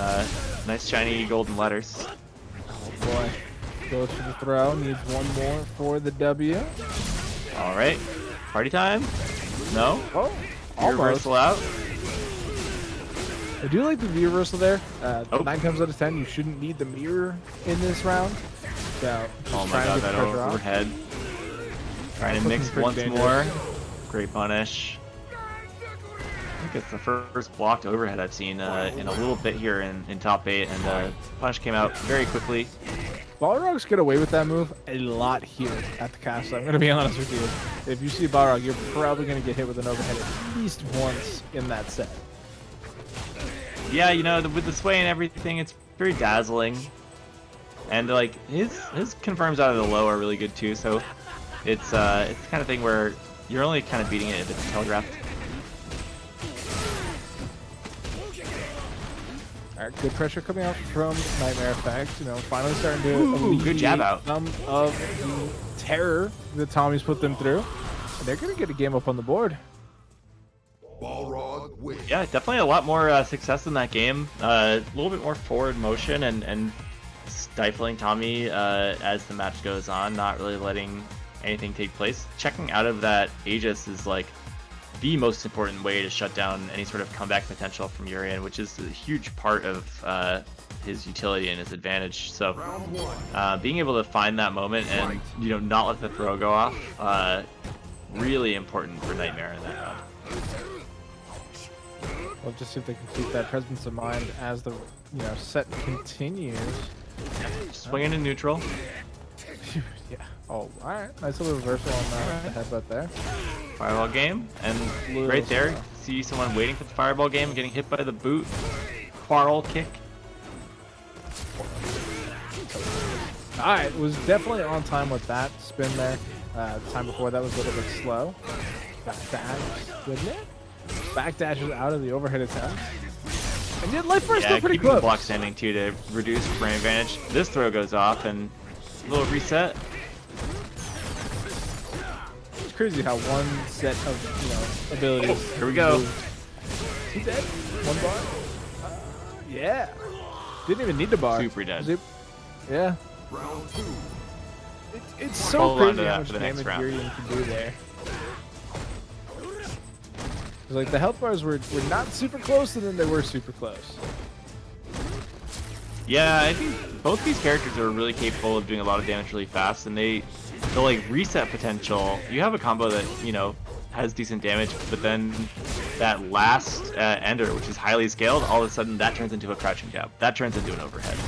[SPEAKER 2] nice shiny golden letters.
[SPEAKER 1] Oh boy. Goes for the throw, needs one more for the W.
[SPEAKER 2] Alright. Party time? No?
[SPEAKER 1] Oh, almost.
[SPEAKER 2] Reversal out.
[SPEAKER 1] I do like the V reversal there.
[SPEAKER 2] Oh.
[SPEAKER 1] 9 times out of 10, you shouldn't need the mirror in this round. So, just
[SPEAKER 2] Oh my
[SPEAKER 1] trying to
[SPEAKER 2] god,
[SPEAKER 1] get
[SPEAKER 2] that
[SPEAKER 1] the pressure off.
[SPEAKER 2] overhead. Trying to
[SPEAKER 1] Looking
[SPEAKER 2] mix
[SPEAKER 1] pretty
[SPEAKER 2] once
[SPEAKER 1] dangerous.
[SPEAKER 2] more. Great punish. I think it's the first blocked overhead I've seen in a little bit here in top 8, and punish came out very quickly.
[SPEAKER 1] Balrogs get away with that move a lot here at the Casa. I'm going to be honest with you. If you see Balrog, you're probably going to get hit with an overhead at least once in that set.
[SPEAKER 2] Yeah, you know, with the sway and everything, it's very dazzling. And like his confirms out of the low are really good too, so it's the kind of thing where you're only kind of beating it if it's telegraphed.
[SPEAKER 1] Alright, good pressure coming out from Nightmare Effect. You know, finally starting to
[SPEAKER 2] Ooh, good
[SPEAKER 1] alleviate
[SPEAKER 2] jab out.
[SPEAKER 1] some of the terror that Tommy's put them through. And they're going to get a game up on the board.
[SPEAKER 3] Balrog wins.
[SPEAKER 2] Yeah, definitely a lot more success in that game. A little bit more forward motion and stifling Tommy as the match goes on, not really letting anything take place. Checking out of that Aegis is like the most important way to shut down any sort of comeback potential from Urian, which is a huge part of his utility and his advantage. So
[SPEAKER 3] Round one.
[SPEAKER 2] being able to find that moment and not let the throw go off, really important for Nightmare in that round.
[SPEAKER 1] We'll just see if they can keep that presence of mind as the set continues.
[SPEAKER 2] Swinging in neutral.
[SPEAKER 1] Yeah. Oh, all right. Nice little reversal on the headbutt there.
[SPEAKER 2] Fireball game, and right there, see someone waiting for the fireball game, getting hit by the boot. Quarrel kick.
[SPEAKER 1] All right, was definitely on time with that spin there. The time before that was a little bit slow. Backdash, didn't it? Backdashes out of the overhead attempt. And yet life bar is
[SPEAKER 2] Yeah,
[SPEAKER 1] still pretty
[SPEAKER 2] keeping the
[SPEAKER 1] close.
[SPEAKER 2] block standing too to reduce frame advantage. This throw goes off, and a little reset.
[SPEAKER 1] It's crazy how one set of abilities.
[SPEAKER 2] Here we go.
[SPEAKER 1] Is he dead? One bar? Yeah. Didn't even need the bar.
[SPEAKER 2] Super dead.
[SPEAKER 1] Yeah.
[SPEAKER 3] Round two.
[SPEAKER 1] It's so
[SPEAKER 2] Hold on
[SPEAKER 1] crazy
[SPEAKER 2] to
[SPEAKER 1] how
[SPEAKER 2] that
[SPEAKER 1] much
[SPEAKER 2] for the next
[SPEAKER 1] damage
[SPEAKER 2] round.
[SPEAKER 1] Urian can do there. 'Cause, like, the health bars were not super close, and then they were super close.
[SPEAKER 2] Yeah, I think both these characters are really capable of doing a lot of damage really fast, and the like reset potential. You have a combo that has decent damage, but then that last ender, which is highly scaled, all of a sudden that turns into a crouching jab. That turns into an overhead.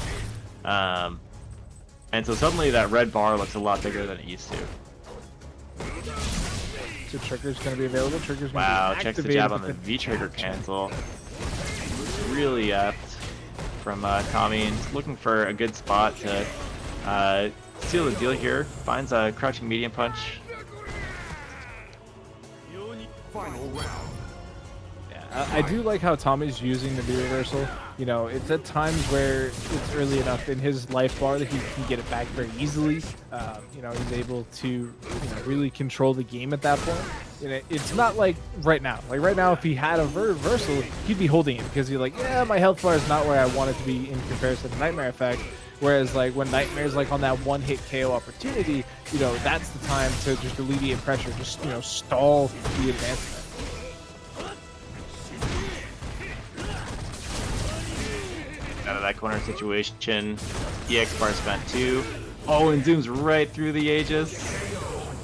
[SPEAKER 2] And so suddenly that red bar looks a lot bigger than it used to.
[SPEAKER 1] So trigger's going to be available. Trigger's going to
[SPEAKER 2] Wow,
[SPEAKER 1] be
[SPEAKER 2] checks the
[SPEAKER 1] activated
[SPEAKER 2] jab on the
[SPEAKER 1] with
[SPEAKER 2] V-trigger cancel. Really apt from Tommy, and just looking for a good spot to seal the deal here. Finds a crouching medium punch.
[SPEAKER 3] Final round.
[SPEAKER 1] I do like how Tommy's using the V reversal. It's at times where it's early enough in his life bar that he can get it back very easily. He's able to really control the game at that point. It's not like right now. Like right now, if he had a reversal, he'd be holding it because he's like, yeah, my health bar is not where I want it to be in comparison to Nightmare Effect. Whereas like when Nightmare's like on that one-hit KO opportunity, you know, that's the time to just alleviate pressure, just, you know, stall the advancement.
[SPEAKER 2] Out of that corner situation, EX bar spent 2. Oh, and zooms right through the Aegis.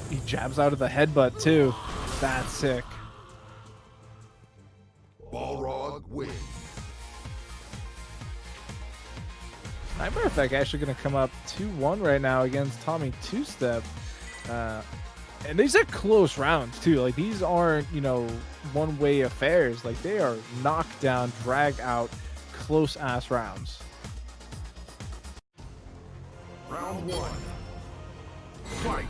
[SPEAKER 1] He jabs out of the headbutt too. That's sick.
[SPEAKER 3] Balrog wins.
[SPEAKER 1] Nightmare Effect actually going to come up 2-1 right now against Tommy Two-Step. And these are close rounds too. Like these aren't, you know, one-way affairs. Like they are knockdown, drag out, close-ass rounds.
[SPEAKER 3] Round 1. Fight.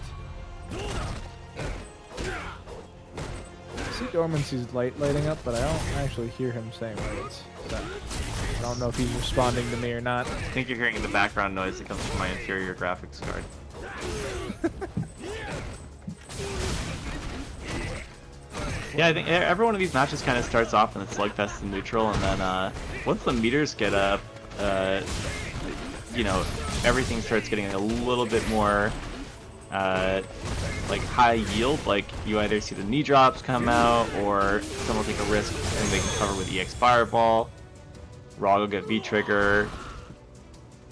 [SPEAKER 1] I see Dormancy's lighting up, but I don't actually hear him saying words. So I don't know if he's responding to me or not.
[SPEAKER 2] I think you're hearing the background noise that comes from my inferior graphics card. Yeah, I think every one of these matches kind of starts off in the slugfest and neutral, and then once the meters get up, you know, everything starts getting a little bit more like high yield. Like you either see the knee drops come out, or someone will take a risk and they can cover with EX Fireball. Rog will get V trigger,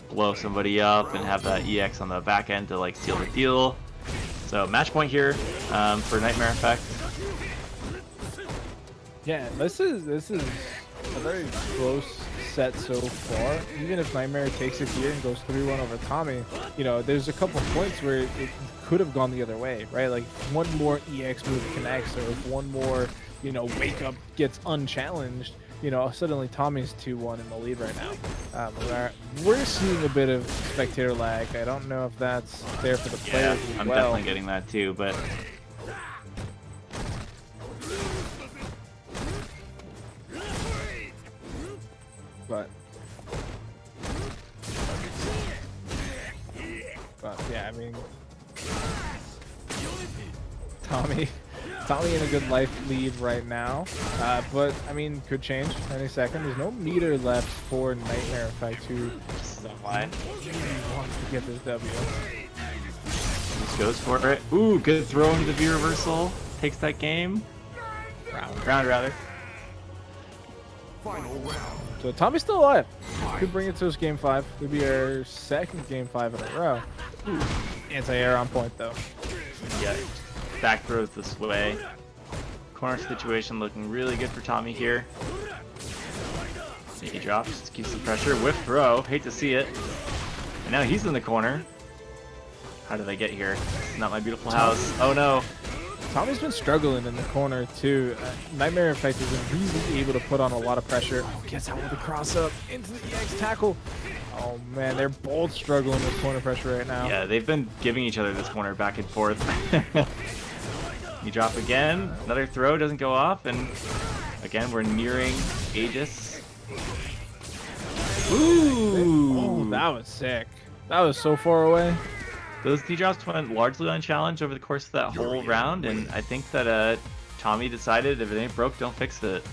[SPEAKER 2] blow somebody up, and have that EX on the back end to like seal the deal. So match point here for Nightmare Effect.
[SPEAKER 1] Yeah, this is a very close set so far. Even if Nightmare takes it here and goes 3-1 over Tommy, you know, there's a couple points where it could have gone the other way, right? Like if one more EX move connects, or if one more, you know, wake up gets unchallenged, you know, suddenly Tommy's 2-1 in the lead right now. We're seeing a bit of spectator lag. I don't know if that's there for the players as
[SPEAKER 2] I'm
[SPEAKER 1] well.
[SPEAKER 2] definitely getting that too, but
[SPEAKER 1] But yeah, I mean, Tommy in a good life lead right now, but I mean, could change any second. There's no meter left for Nightmare Effect, who wants to get this W.
[SPEAKER 2] Just goes for it. Ooh, good throw into the V reversal. Takes that game. Round rather.
[SPEAKER 3] Final round.
[SPEAKER 1] So Tommy's still alive. Could bring it to us game 5. Could be our second game 5 in a row. Anti-air on point though.
[SPEAKER 2] Yeah. Back throws this way. Corner situation looking really good for Tommy here. He drops, just keeps the pressure. Whiff throw. Hate to see it. And now he's in the corner. How did I get here? Not my beautiful house. Oh no.
[SPEAKER 1] Tommy's been struggling in the corner too. Nightmare Effect has been really able to put on a lot of pressure. Oh, gets out with a cross up into the EX tackle. Oh man, they're both struggling with corner pressure right now.
[SPEAKER 2] Yeah, they've been giving each other this corner back and forth. You drop again. Another throw doesn't go off, and again we're nearing Aegis. Ooh!
[SPEAKER 1] Oh, that was sick. That was so far away.
[SPEAKER 2] Those D-drops went largely unchallenged over the course of that whole round, and I think that Tommy decided if it ain't broke, don't fix it.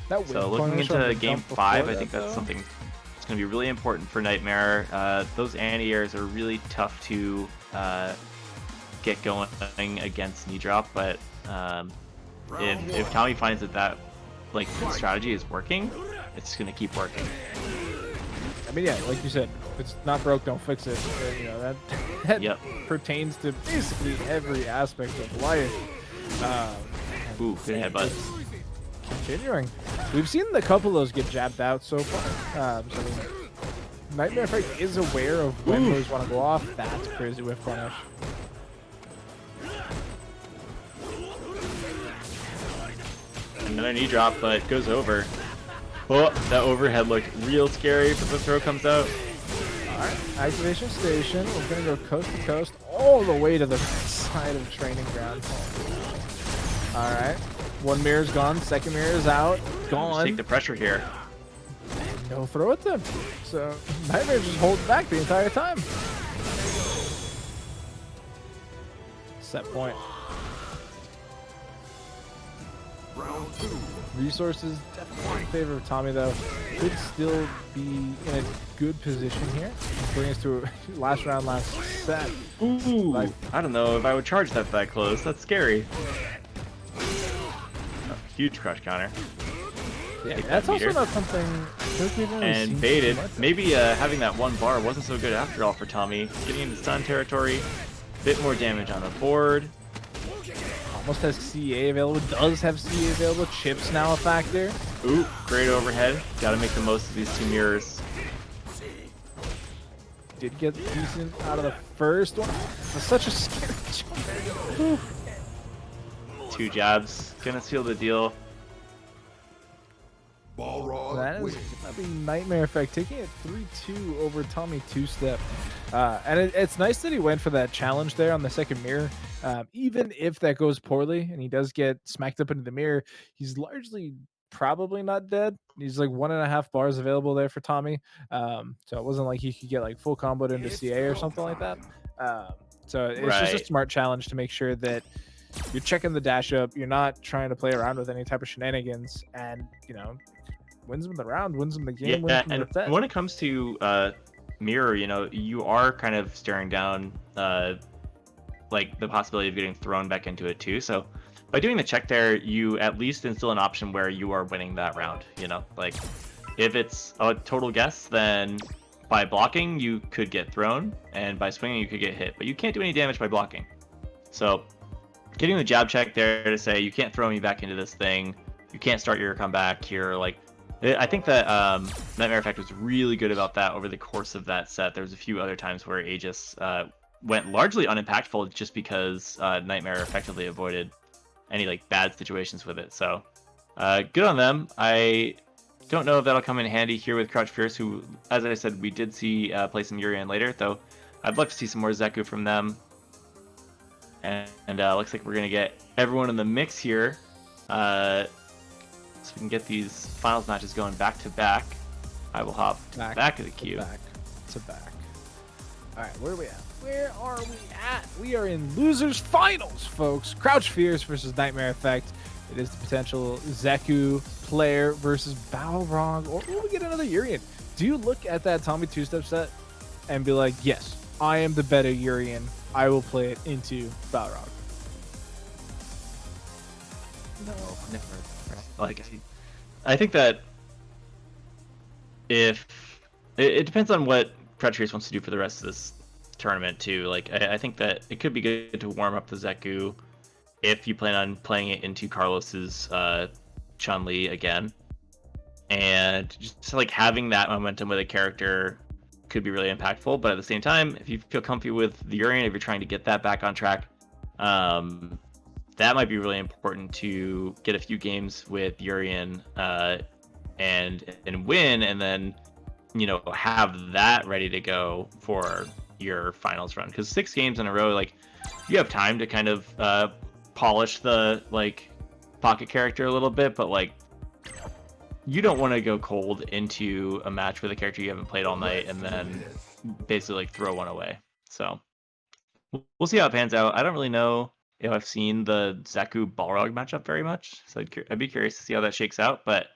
[SPEAKER 2] So looking into game 5, I think that's something that's going to be really important for Nightmare. Those anti-airs are really tough to get going against knee drop, but if Tommy finds that like strategy is working, it's going to keep working.
[SPEAKER 1] I mean, yeah, like you said, if it's not broke, don't fix it. You know, that pertains to basically every aspect of life.
[SPEAKER 2] Ooh, good headbutt.
[SPEAKER 1] Continuing. We've seen a couple of those get jabbed out so far. So Nightmare Effect is aware of when those want to go off. That's crazy whiff punish.
[SPEAKER 2] Another knee drop, but goes over. Oh, that overhead looked real scary, but the throw comes out.
[SPEAKER 1] Alright, activation station. We're going to go coast to coast all the way to the side of training ground. Alright, one mirror's gone, second mirror is out, gone.
[SPEAKER 2] Just take the pressure here.
[SPEAKER 1] No throw attempt. So Nightmare just holds back the entire time. Set point.
[SPEAKER 3] Round 2.
[SPEAKER 1] Resources definitely in favor of Tommy, though. Could still be in a good position here. Bring us to a last round, last set.
[SPEAKER 2] Ooh,
[SPEAKER 1] Like-
[SPEAKER 2] I don't know if I would charge that close. That's scary. Oh, huge crush counter.
[SPEAKER 1] Yeah,
[SPEAKER 2] Take
[SPEAKER 1] that's
[SPEAKER 2] that
[SPEAKER 1] also
[SPEAKER 2] meter.
[SPEAKER 1] not something I feel like we've really seen
[SPEAKER 2] And
[SPEAKER 1] too
[SPEAKER 2] baited.
[SPEAKER 1] much of.
[SPEAKER 2] Maybe having that one bar wasn't so good after all for Tommy. Getting into stun territory. Bit more damage on the board.
[SPEAKER 1] Almost has CA available. Does have CA available. Chips now a factor.
[SPEAKER 2] Ooh, great overhead. Gotta make the most of these two mirrors.
[SPEAKER 1] Did get decent out of the first one. That's such a scary jump.
[SPEAKER 2] Two jabs. Gonna seal the deal.
[SPEAKER 3] Balrog
[SPEAKER 1] That is
[SPEAKER 3] wins.
[SPEAKER 1] gonna be Nightmare Effect taking it 3-2 over Tommy two-step. And it's nice that he went for that challenge there on the second mirror. Even if that goes poorly and he does get smacked up into the mirror, he's largely probably not dead. He's like 1.5 bars available there for Tommy. So it wasn't like he could get like full comboed into CA or something like that. So it's just a
[SPEAKER 2] Right.
[SPEAKER 1] smart challenge to make sure that you're checking the dash up, you're not trying to play around with any type of shenanigans, and wins him the round, wins him the game, wins
[SPEAKER 2] Yeah,
[SPEAKER 1] him
[SPEAKER 2] and
[SPEAKER 1] the set.
[SPEAKER 2] when it comes to mirror, you are kind of staring down like the possibility of getting thrown back into it too. So by doing the check there, you at least instill an option where you are winning that round. Like if it's a total guess, then by blocking you could get thrown, and by swinging you could get hit, but you can't do any damage by blocking. So getting the jab check there to say you can't throw me back into this thing, you can't start your comeback here. Like I think that Nightmare Effect was really good about that over the course of that set. There was a few other times where Aegis went largely unimpactful just because Nightmare effectively avoided any like bad situations with it. So good on them. I don't know if that'll come in handy here with Crouch Fierce, who, as I said, we did see play some Urian later, though I'd love to see some more Zeku from them. And looks like we're going to get everyone in the mix here. So we can get these finals matches going back to back. I will hop back of the queue.
[SPEAKER 1] Back to back. All right, where are we at? Where are we at? We are in losers finals, folks. Crouch Fierce versus Nightmare Effect. It is the potential Zeku player versus Balrog, or will we get another Urian? Do you look at that Tommy two-step set and be like, yes, I am the better Urian. I will play it into Balrog.
[SPEAKER 2] No, never. Like, I think that if it depends on what Crouch Fierce wants to do for the rest of this tournament too. Like, I think that it could be good to warm up the Zeku if you plan on playing it into Carlos's Chun-Li again, and just like having that momentum with a character could be really impactful. But at the same time, if you feel comfy with the Urian, if you're trying to get that back on track, that might be really important to get a few games with Urian and win, and then have that ready to go for your finals run. Because 6 games in a row, like, you have time to kind of polish the like pocket character a little bit, but like you don't want to go cold into a match with a character you haven't played all night and then basically like throw one away. So we'll see how it pans out. I don't really know if I've seen the Zeku Balrog matchup very much, so I'd be curious to see how that shakes out. But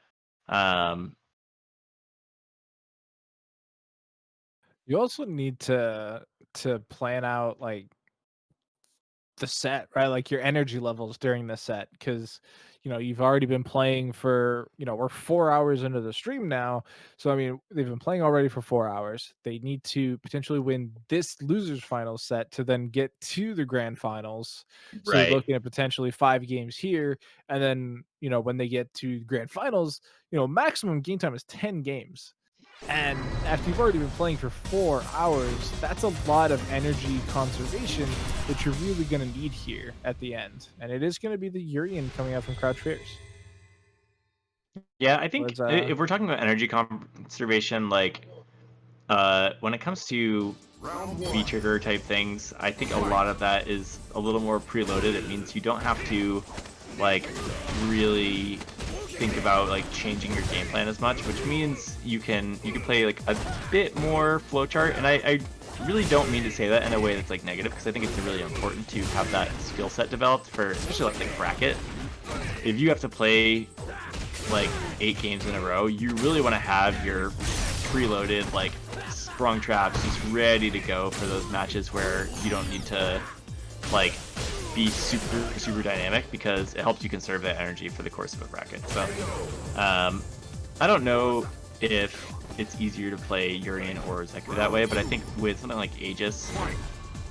[SPEAKER 1] You also need to plan out like the set, right? Like your energy levels during the set, because you've already been playing for we're 4 hours into the stream now. So I mean, they've been playing already for 4 hours. They need to potentially win this losers finals set to then get to the grand finals. So you're
[SPEAKER 2] right.
[SPEAKER 1] looking at potentially 5 games here, and then when they get to grand finals, maximum game time is 10 games. And after you've already been playing for 4 hours, that's a lot of energy conservation that you're really going to need here at the end. And it is going to be the Urian coming out from Crouch Fierce.
[SPEAKER 2] Yeah, I think
[SPEAKER 1] Was,
[SPEAKER 2] if we're talking about energy conservation, like when it comes to
[SPEAKER 3] Round
[SPEAKER 2] V
[SPEAKER 3] 1.
[SPEAKER 2] trigger type things, I think a lot of that is a little more preloaded. It means you don't have to like really think about like changing your game plan as much, which means you can play like a bit more flowchart. And I really don't mean to say that in a way that's like negative, because I think it's really important to have that skill set developed for especially like bracket. if you have to play like 8 games in a row, you really want to have your preloaded like sprung traps just ready to go for those matches where you don't need to like be super dynamic, because it helps you conserve that energy for the course of a bracket. So I don't know if it's easier to play Urian or Zeku that way, but I think with something like Aegis,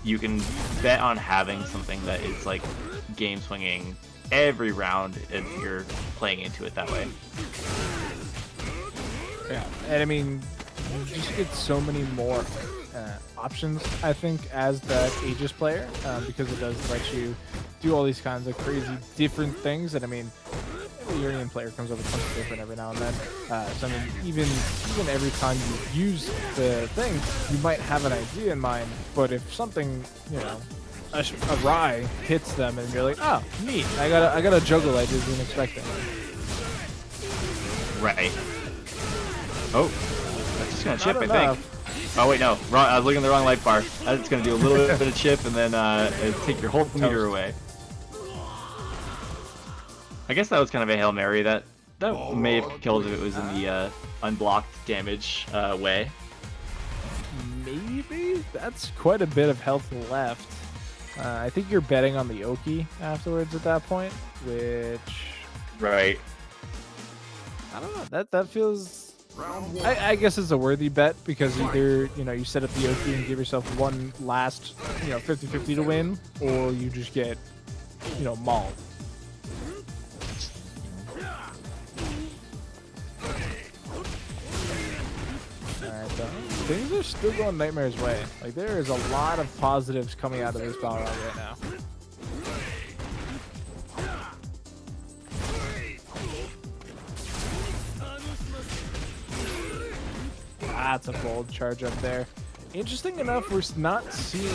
[SPEAKER 2] you can bet on having something that is like game swinging every round if you're playing into it that way.
[SPEAKER 1] Yeah, and I mean, you just get so many more options, I think, as that Aegis player, because it does let you do all these kinds of crazy different things. And I mean, every Urian player comes up with something different every now and then. So I mean, even every time you use the thing, you might have an idea in mind, but if something, you know, awry hits them, and you're like, oh, neat, I got a juggle I didn't expect that.
[SPEAKER 2] Right. Oh, that's just gonna chip, I
[SPEAKER 1] enough.
[SPEAKER 2] think. Oh wait, no, wrong. I was looking at the wrong life bar. That's gonna do a little bit of chip and then take your whole meter away. I guess that was kind of a Hail Mary. That may have killed if it was in the unblocked damage way.
[SPEAKER 1] Maybe? That's quite a bit of health left. I think you're betting on the Oki afterwards at that point, which...
[SPEAKER 2] Right.
[SPEAKER 1] I don't know. That feels... I guess it's a worthy bet, because either, you know, you set up the Oki and give yourself one last, you know, 50-50 to win, or you just get, you know, mauled. Alright, things are still going Nightmare's way. Like, there is a lot of positives coming out of this Balrog right now. That's a bold charge up there. Interesting enough, we're not seeing,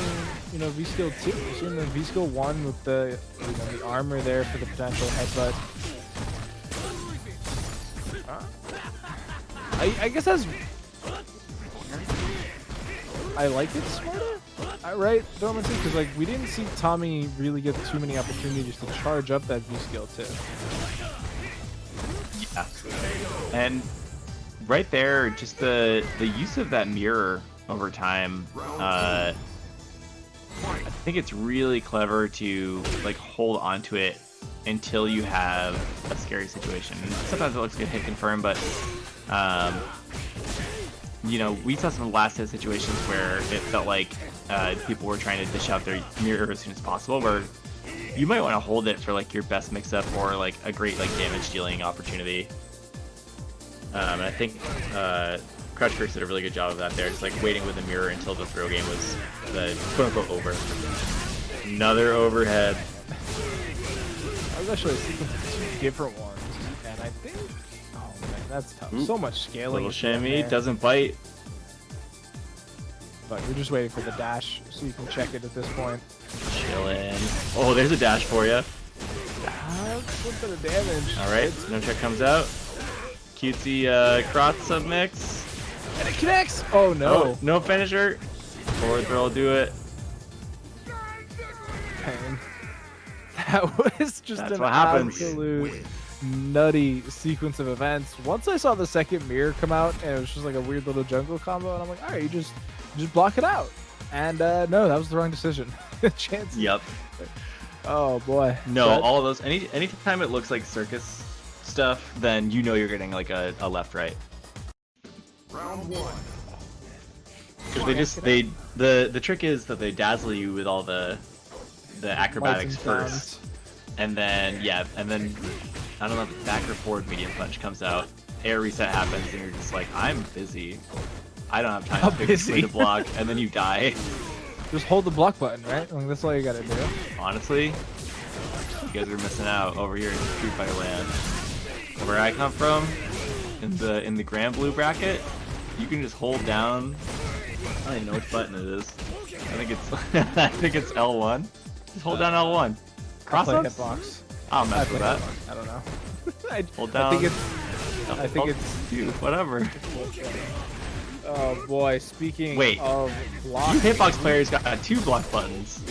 [SPEAKER 1] you know, V-Skill 2. We're seeing the V-Skill 1 with the, you know, the armor there for the potential headbutt. I guess that's... I like it smarter, right, Dormancy? Because, like, we didn't see Tommy really get too many opportunities to charge up that V-Skill 2.
[SPEAKER 2] Yeah. And right there, just the use of that mirror over time, I think it's really clever to like hold onto it until you have a scary situation. And sometimes it looks good hit confirm, but you know, we saw some last hit situations where it felt like people were trying to dish out their mirror as soon as possible, where you might want to hold it for like your best mix-up or like a great like damage dealing opportunity. And I think Crush Curse did a really good job of that there, just like waiting with the mirror until the throw game was the quote-unquote over. Another overhead.
[SPEAKER 1] I was actually thinking of 2 different ones, and I think, oh man, that's tough. So much scaling.
[SPEAKER 2] Little shimmy, doesn't bite.
[SPEAKER 1] But you're just waiting for the dash, so you can check it at this point.
[SPEAKER 2] Chillin'. Oh, there's a dash for you.
[SPEAKER 1] That's a little bit of damage.
[SPEAKER 2] All right, no check comes out. Cutesy cross submix.
[SPEAKER 1] And it connects! Oh no.
[SPEAKER 2] Oh, no finisher. Forward throw will do it.
[SPEAKER 1] Pain. That was just
[SPEAKER 2] That's
[SPEAKER 1] an
[SPEAKER 2] what happens.
[SPEAKER 1] absolute nutty sequence of events. Once I saw the second mirror come out, and it was just like a weird little jungle combo, and I'm like, alright, you just block it out. And no, that was the wrong decision. Chance.
[SPEAKER 2] Yep.
[SPEAKER 1] Oh boy.
[SPEAKER 2] No,
[SPEAKER 1] But-
[SPEAKER 2] all of those. Anytime it looks like circus stuff, then you know you're getting like a left right.
[SPEAKER 3] Round 1.
[SPEAKER 2] Because the trick is that they dazzle you with all the acrobatics
[SPEAKER 1] Lights and
[SPEAKER 2] first,
[SPEAKER 1] sounds.
[SPEAKER 2] and then I don't know, the back or forward medium punch comes out, air reset happens, and you're just like, I'm busy. I don't have time to figure out a way to block, and then you die.
[SPEAKER 1] Just hold the block button, right? Like, that's all you gotta do.
[SPEAKER 2] Honestly, you guys are missing out over here in Street Fighter land. Where I come from, in the Grand Blue bracket, you can just hold down. I don't even know which button it is. I think it's L1. Just hold down L1. Cross
[SPEAKER 1] Play
[SPEAKER 2] ups?
[SPEAKER 1] hitbox.
[SPEAKER 2] I'll mess with that.
[SPEAKER 1] I don't know.
[SPEAKER 2] Hold down.
[SPEAKER 1] I think it's
[SPEAKER 2] dude, whatever.
[SPEAKER 1] Oh boy, speaking
[SPEAKER 2] Wait.
[SPEAKER 1] of block.
[SPEAKER 2] You hitbox players got 2 block buttons.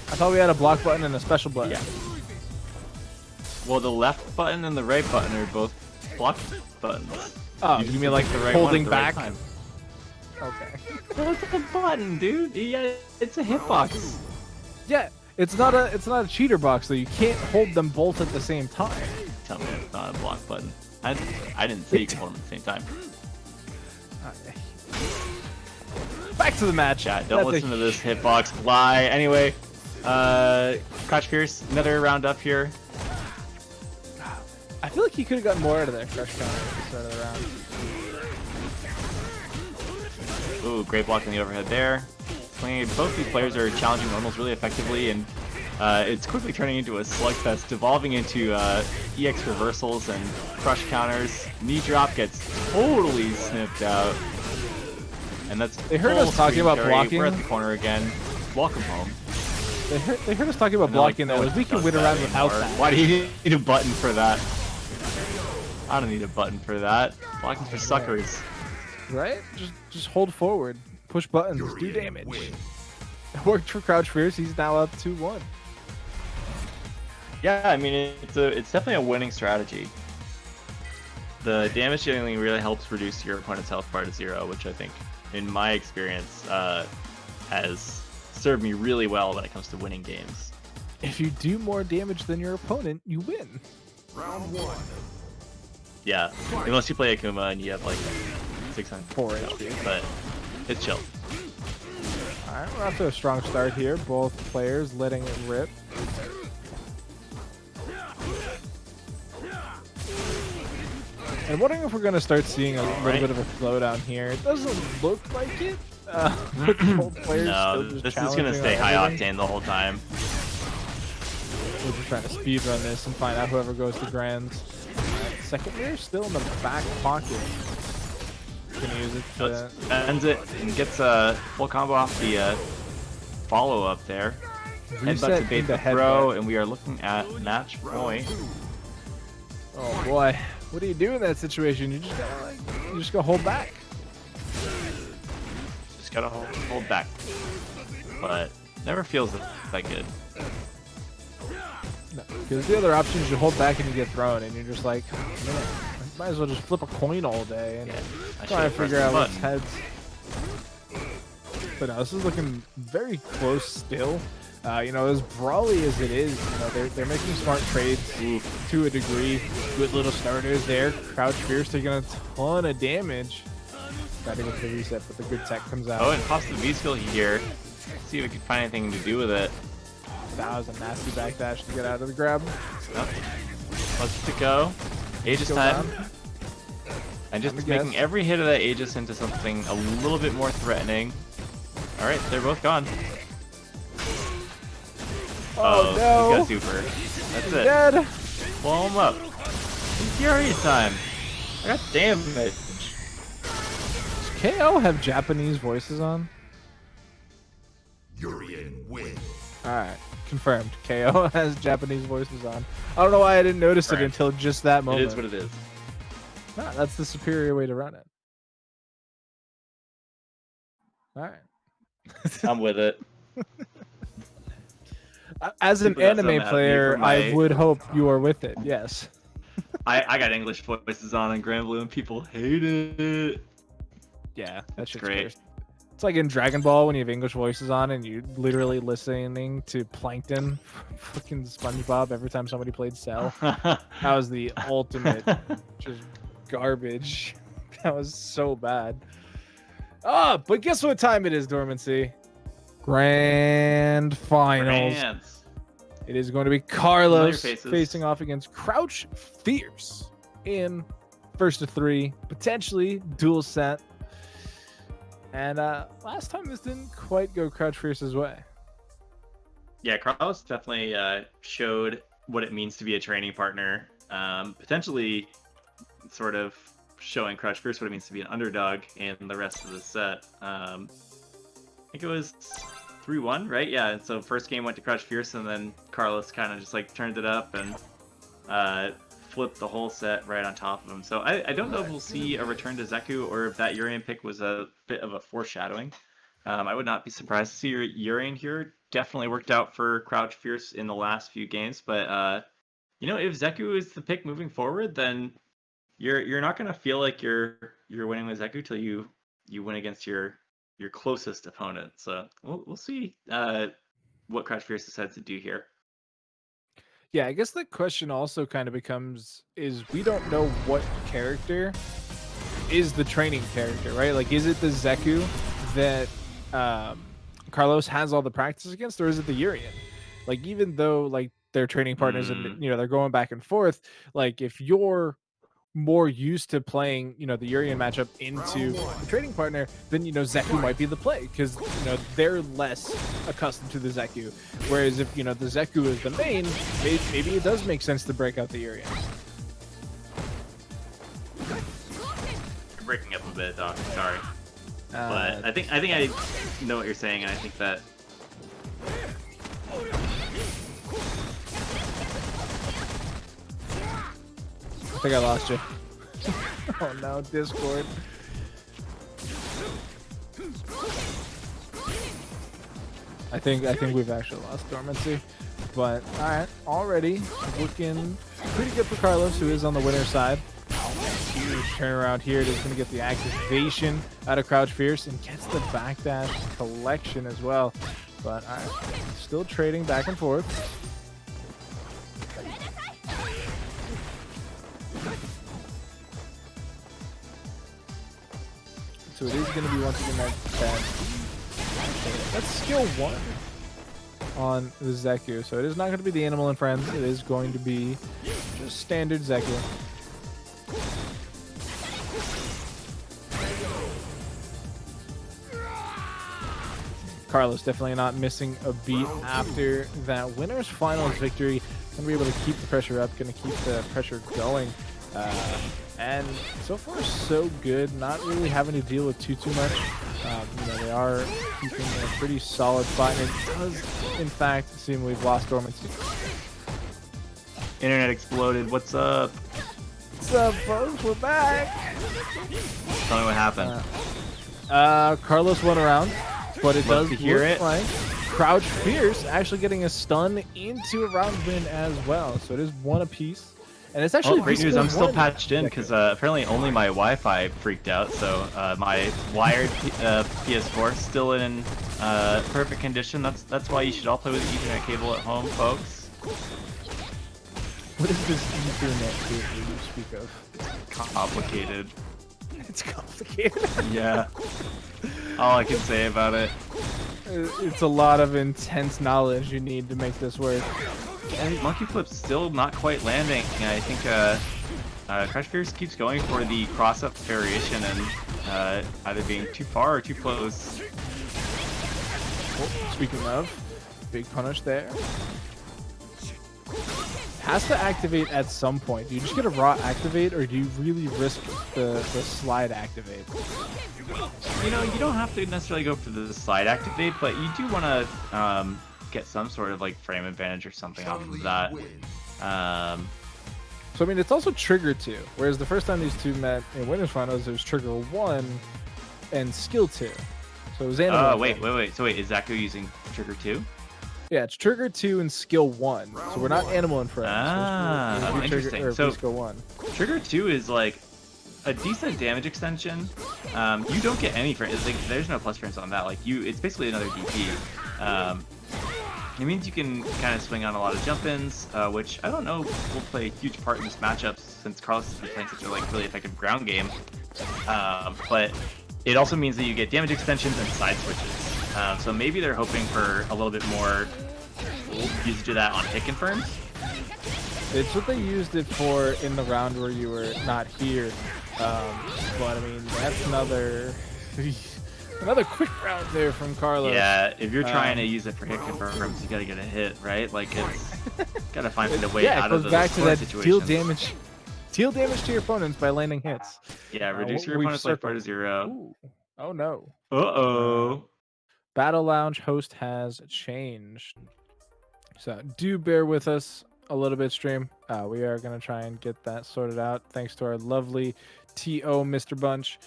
[SPEAKER 1] I thought we had a block button and a special button.
[SPEAKER 2] Yeah. Well, the left button and the right button are both block buttons.
[SPEAKER 1] Oh,
[SPEAKER 2] just
[SPEAKER 1] you mean like
[SPEAKER 2] hit the right one
[SPEAKER 1] holding
[SPEAKER 2] at the right
[SPEAKER 1] back?
[SPEAKER 2] time.
[SPEAKER 1] Okay.
[SPEAKER 2] Well, it's a button, dude. Yeah, it's a hitbox.
[SPEAKER 1] Yeah, it's not a cheater box though. You can't hold them both at the same time.
[SPEAKER 2] Tell me it's not a block button. I didn't say you could hold them at the same time.
[SPEAKER 1] Back to the match.
[SPEAKER 2] Yeah, don't listen to this hitbox lie. Anyway, Crouch Fierce, another round up here.
[SPEAKER 1] I feel like he could have gotten more out of that crush counter at the start of the round.
[SPEAKER 2] Ooh, great block in the overhead there. Both these players are challenging normals really effectively, and it's quickly turning into a slugfest, devolving into EX reversals and crush counters. Knee drop gets totally snipped out. And that's
[SPEAKER 1] They heard
[SPEAKER 2] full
[SPEAKER 1] us talking
[SPEAKER 2] screen
[SPEAKER 1] about
[SPEAKER 2] carry.
[SPEAKER 1] blocking.
[SPEAKER 2] We're at the corner again. Welcome home.
[SPEAKER 1] They heard us talking about
[SPEAKER 2] And they're like,
[SPEAKER 1] blocking
[SPEAKER 2] "No
[SPEAKER 1] though.
[SPEAKER 2] one
[SPEAKER 1] We can
[SPEAKER 2] does
[SPEAKER 1] win
[SPEAKER 2] that
[SPEAKER 1] around without
[SPEAKER 2] anymore.
[SPEAKER 1] that.
[SPEAKER 2] Why do you need a button for that? I don't need a button for that. Blocking's for suckers.
[SPEAKER 1] Right? Just hold forward. Push buttons.
[SPEAKER 3] You're
[SPEAKER 1] Do
[SPEAKER 3] in.
[SPEAKER 1] damage.
[SPEAKER 3] Win.
[SPEAKER 1] It worked for Crouch Fierce. He's now up 2-1.
[SPEAKER 2] Yeah, I mean it's definitely a winning strategy. The damage dealing really helps reduce your opponent's health bar to 0, which I think, in my experience, has served me really well when it comes to winning games.
[SPEAKER 1] If you do more damage than your opponent, you win.
[SPEAKER 3] Round 1.
[SPEAKER 2] Yeah, unless you play Akuma and you have like 600
[SPEAKER 1] 4
[SPEAKER 2] health,
[SPEAKER 1] HP.
[SPEAKER 2] but it's chill.
[SPEAKER 1] Alright, we're off to a strong start here. Both players letting it rip. I'm wondering if we're going to start seeing a little bit of a slowdown here. It doesn't look like it. With both players
[SPEAKER 2] No,
[SPEAKER 1] still just
[SPEAKER 2] this is gonna
[SPEAKER 1] challenging
[SPEAKER 2] stay
[SPEAKER 1] on
[SPEAKER 2] high
[SPEAKER 1] everything.
[SPEAKER 2] octane the whole time.
[SPEAKER 1] We're just trying to speed run this and find out whoever goes to grands. Second mirror still in the back pocket. Gonna use it to...
[SPEAKER 2] Ends it and gets a full combo off the follow up there. Headbutt
[SPEAKER 1] reset
[SPEAKER 2] to bait
[SPEAKER 1] into
[SPEAKER 2] the throw,
[SPEAKER 1] headbutt.
[SPEAKER 2] and we are looking at match point.
[SPEAKER 1] Oh boy, what do you do in that situation? You just gotta you just gotta hold back.
[SPEAKER 2] Just gotta hold back, but never feels that good.
[SPEAKER 1] No, because the other option is you hold back and you get thrown, and you're just like, oh, man, I might as well just flip a coin all day and
[SPEAKER 2] Yeah, I
[SPEAKER 1] try to
[SPEAKER 2] should've pressed
[SPEAKER 1] figure
[SPEAKER 2] the
[SPEAKER 1] out what's
[SPEAKER 2] button.
[SPEAKER 1] heads. But no, this is looking very close still. You know, as brawly as it is, you know, they're making smart trades to a degree. Good little starters there. Crouch Fierce taking a ton of damage. Got to go for the reset, but the good tech comes out.
[SPEAKER 2] Oh, and pops the V-skill here. Let's see if we can find anything to do with it.
[SPEAKER 1] That was a nasty backdash to get out of the grab.
[SPEAKER 2] Nope. Let's to go. Aegis
[SPEAKER 1] Go
[SPEAKER 2] time.
[SPEAKER 1] down.
[SPEAKER 2] And just
[SPEAKER 1] Time to
[SPEAKER 2] making
[SPEAKER 1] guess.
[SPEAKER 2] every hit of that Aegis into something a little bit more threatening. Alright, they're both gone.
[SPEAKER 1] Oh, no.
[SPEAKER 2] He's got super. That's it.
[SPEAKER 1] Dead.
[SPEAKER 2] Blow him up. Fury time. I got damage.
[SPEAKER 1] Does KO have Japanese voices on?
[SPEAKER 3] Urian win.
[SPEAKER 1] Alright, confirmed. KO has Japanese voices on. I don't know why I didn't notice it
[SPEAKER 2] Correct.
[SPEAKER 1] until just that
[SPEAKER 2] It
[SPEAKER 1] moment.
[SPEAKER 2] is what it is.
[SPEAKER 1] Nah, that's the superior way to run it. Alright.
[SPEAKER 2] I'm with it.
[SPEAKER 1] As an
[SPEAKER 2] People got so
[SPEAKER 1] anime
[SPEAKER 2] mad at me
[SPEAKER 1] player,
[SPEAKER 2] for
[SPEAKER 1] I
[SPEAKER 2] my-
[SPEAKER 1] would hope you are with it, yes.
[SPEAKER 2] I got English voices on in Grand Blue and people hate it.
[SPEAKER 1] Yeah, that shit's
[SPEAKER 2] great.
[SPEAKER 1] great. It's like in Dragon Ball when you have English voices on and you're literally listening to Plankton, fucking SpongeBob every time somebody played Cell. That was the ultimate just garbage. That was so bad. Ah, but guess what time it is, Dormancy? Grand Finals.
[SPEAKER 2] Grants.
[SPEAKER 1] It is going to be Carlos
[SPEAKER 2] faces.
[SPEAKER 1] facing off against Crouch Fierce in first to 3, potentially dual set. And last time this didn't quite go Crouch Fierce's way.
[SPEAKER 2] Yeah, Carlos definitely showed what it means to be a training partner. Potentially sort of showing Crouch Fierce what it means to be an underdog in the rest of the set. I think it was 3-1, right? Yeah, and so first game went to Crouch Fierce, and then Carlos kind of just like turned it up and flipped the whole set right on top of him. So I don't know if we'll see a return to Zeku or if that Urian pick was a bit of a foreshadowing. I would not be surprised to see Urian here definitely worked out for Crouch Fierce in the last few games, but you know, if Zeku is the pick moving forward, then you're not gonna feel like you're winning with Zeku till you win against your closest opponent. So we'll see what Crouch Fierce decides to do here.
[SPEAKER 1] Yeah, I guess the question also kind of becomes is we don't know what character is the training character, right? Like, is it the Zeku that Carlos has all the practice against, or is it the Urian? Like, even though like they're training partners and
[SPEAKER 2] Mm,
[SPEAKER 1] they're going back and forth, like if you're more used to playing, the Urian matchup into the trading partner, then Zeku might be the play because they're less accustomed to the Zeku. Whereas if the Zeku is the main, maybe it does make sense to break out the Urian.
[SPEAKER 2] you're breaking up a bit, Doc. Sorry,
[SPEAKER 1] Uh,
[SPEAKER 2] but I think I know what you're saying, and I think that
[SPEAKER 1] I think I lost you. Oh no, Discord. I think we've actually lost dormancy. But alright, already looking pretty good for Carlos, who is on the winner's side. Huge turnaround here. He's gonna get the activation out of Crouch Fierce and gets the backdash collection as well. But alright, still trading back and forth. So it is going to be once again that's skill 1 on the Zeku. So it is not going to be the Animal and Friends. It is going to be just standard Zeku. Carlos definitely not missing a beat after that winner's finals victory. Going to be able to keep the pressure up, going to keep the pressure going. And so far, so good. Not really having to deal with too much. They are keeping a pretty solid fight. And it does, in fact, seem we've lost dormancy.
[SPEAKER 2] internet exploded. What's up?
[SPEAKER 1] What's up, folks? We're back.
[SPEAKER 2] Tell me what happened.
[SPEAKER 1] Carlos won around, but it
[SPEAKER 2] Love
[SPEAKER 1] does
[SPEAKER 2] to hear
[SPEAKER 1] look
[SPEAKER 2] it.
[SPEAKER 1] like Crouch Fierce actually getting a stun into a round win as well. So it is one apiece. And it's actually
[SPEAKER 2] Great news! I'm still patched in
[SPEAKER 1] Zeku.
[SPEAKER 2] because apparently only my Wi-Fi freaked out. So my wired PS4 is still in perfect condition. That's why you should all play with an Ethernet cable at home, folks.
[SPEAKER 1] What is this Ethernet cable you speak of?
[SPEAKER 2] Complicated.
[SPEAKER 1] It's complicated.
[SPEAKER 2] Yeah. All I can say about it.
[SPEAKER 1] It's a lot of intense knowledge you need to make this work.
[SPEAKER 2] And Monkey Flip's still not quite landing. I think Crash Fierce keeps going for the cross-up variation and either being too far or too close.
[SPEAKER 1] Oh, speaking of, big punish there. Has to activate at some point. Do you just get a raw activate, or do you really risk the slide activate?
[SPEAKER 2] You know, you don't have to necessarily go for the slide activate, but you do want to get some sort of like frame advantage or something off of that.
[SPEAKER 1] So I mean, it's also trigger 2, whereas the first time these two met in winners finals, it was trigger 1 and skill 2. So it was animal.
[SPEAKER 2] Oh wait. So wait, is Zaku using trigger 2?
[SPEAKER 1] Yeah, it's trigger 2 and skill 1. So we're not animal and friends.
[SPEAKER 2] Ah, interesting. So
[SPEAKER 1] skill 1.
[SPEAKER 2] Trigger 2 is like a decent damage extension. You don't get any frames. Like, there's no plus frames on that. Like it's basically another DP. It means you can kind of swing on a lot of jump-ins, which I don't know will play a huge part in this matchup since Carlos has been playing such a really effective ground game. But it also means that you get damage extensions and side switches. So maybe they're hoping for a little bit more usage of that on hit confirms.
[SPEAKER 1] It's what they used it for in the round where you were not here. But I mean, that's another quick round there from Carlos.
[SPEAKER 2] Yeah, if you're trying to use it for hit confirms, you gotta get a hit, right? Like, it's gotta find a way out of
[SPEAKER 1] it
[SPEAKER 2] those
[SPEAKER 1] goes back to that
[SPEAKER 2] situations.
[SPEAKER 1] deal damage to your opponents by landing hits.
[SPEAKER 2] Yeah, reduce your opponent's life bar to 0.
[SPEAKER 1] Ooh. Oh no.
[SPEAKER 2] Uh-oh.
[SPEAKER 1] Battle Lounge host has changed. So do bear with us a little bit, stream. We are going to try and get that sorted out. Thanks to our lovely TO, Mr. Bunch.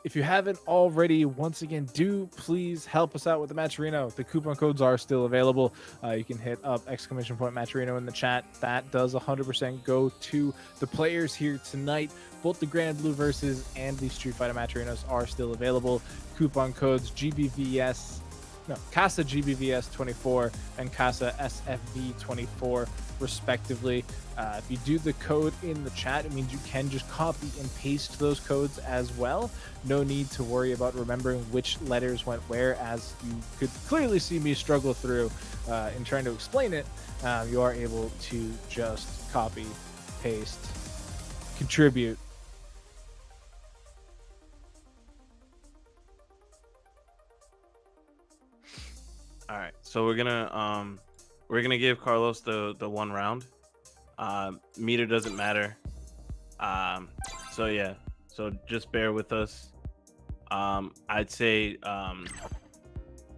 [SPEAKER 1] if you haven't already, once again, do please help us out with the Matcherino. The coupon codes are still available. You can hit up !Matcherino in the chat. That does 100% go to the players here tonight. Both the Grand Blue Versus and the Street Fighter Matcherinos are still available. Coupon codes Casa GBVS 24 and Casa SFV 24 respectively. If you do the code in the chat, it means you can just copy and paste those codes as well. No need to worry about remembering which letters went where, as you could clearly see me struggle through in trying to explain it. You are able to just copy, paste, contribute.
[SPEAKER 5] All right, so we're gonna give Carlos the 1 round. Meter doesn't matter. So yeah, so just bear with us. I'd say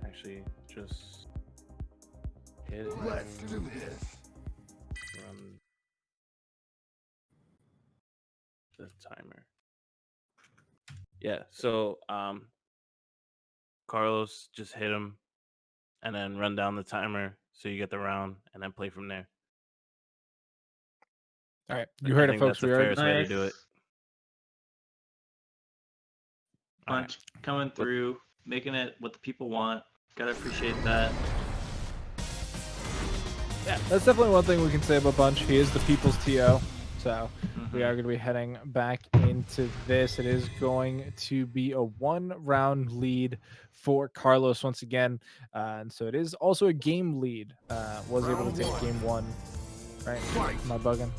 [SPEAKER 5] actually just hit it.
[SPEAKER 3] Let's do this.
[SPEAKER 5] Run the timer. Yeah, so Carlos, just hit him and then run down the timer so you get the round and then play from there.
[SPEAKER 1] All right, you heard it, folks.
[SPEAKER 5] That's the fairest way to do it.
[SPEAKER 2] Punch coming through, making it what the people want. Gotta appreciate that.
[SPEAKER 1] Yeah, that's definitely one thing we can say about Bunch. He is the people's TO. So we are going to be heading back into this. It is going to be a 1-round lead for Carlos once again. And so it is also a game lead. Was able to take game 1. Right? Am I bugging?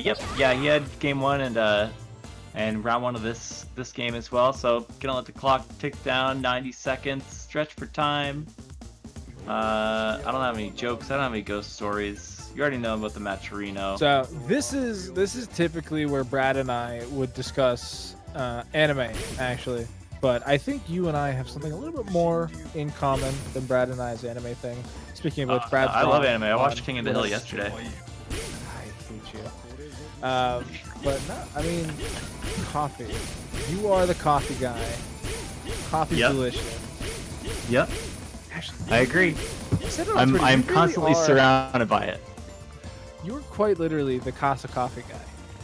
[SPEAKER 2] Yep. Yeah, he had game 1 and round 1 of this game as well. So gonna let the clock tick down. 90 seconds. Stretch for time. I don't have any jokes. I don't have any ghost stories. You already know about the Matcherino.
[SPEAKER 1] So this is typically where Brad and I would discuss anime, actually. But I think you and I have something a little bit more in common than Brad and I's anime thing. Speaking of which, Brad's
[SPEAKER 2] I love
[SPEAKER 1] gone
[SPEAKER 2] anime. I watched
[SPEAKER 1] on
[SPEAKER 2] King of the Hill
[SPEAKER 1] with-
[SPEAKER 2] yesterday.
[SPEAKER 1] I hate you. But no, I mean, coffee. You are the coffee guy. Coffee's
[SPEAKER 2] Yep.
[SPEAKER 1] delicious.
[SPEAKER 2] Yep.
[SPEAKER 1] Actually,
[SPEAKER 2] I agree.
[SPEAKER 1] I said it on Twitter,
[SPEAKER 2] I'm
[SPEAKER 1] you really
[SPEAKER 2] constantly
[SPEAKER 1] are-
[SPEAKER 2] surrounded by it.
[SPEAKER 1] You're quite literally the Casa coffee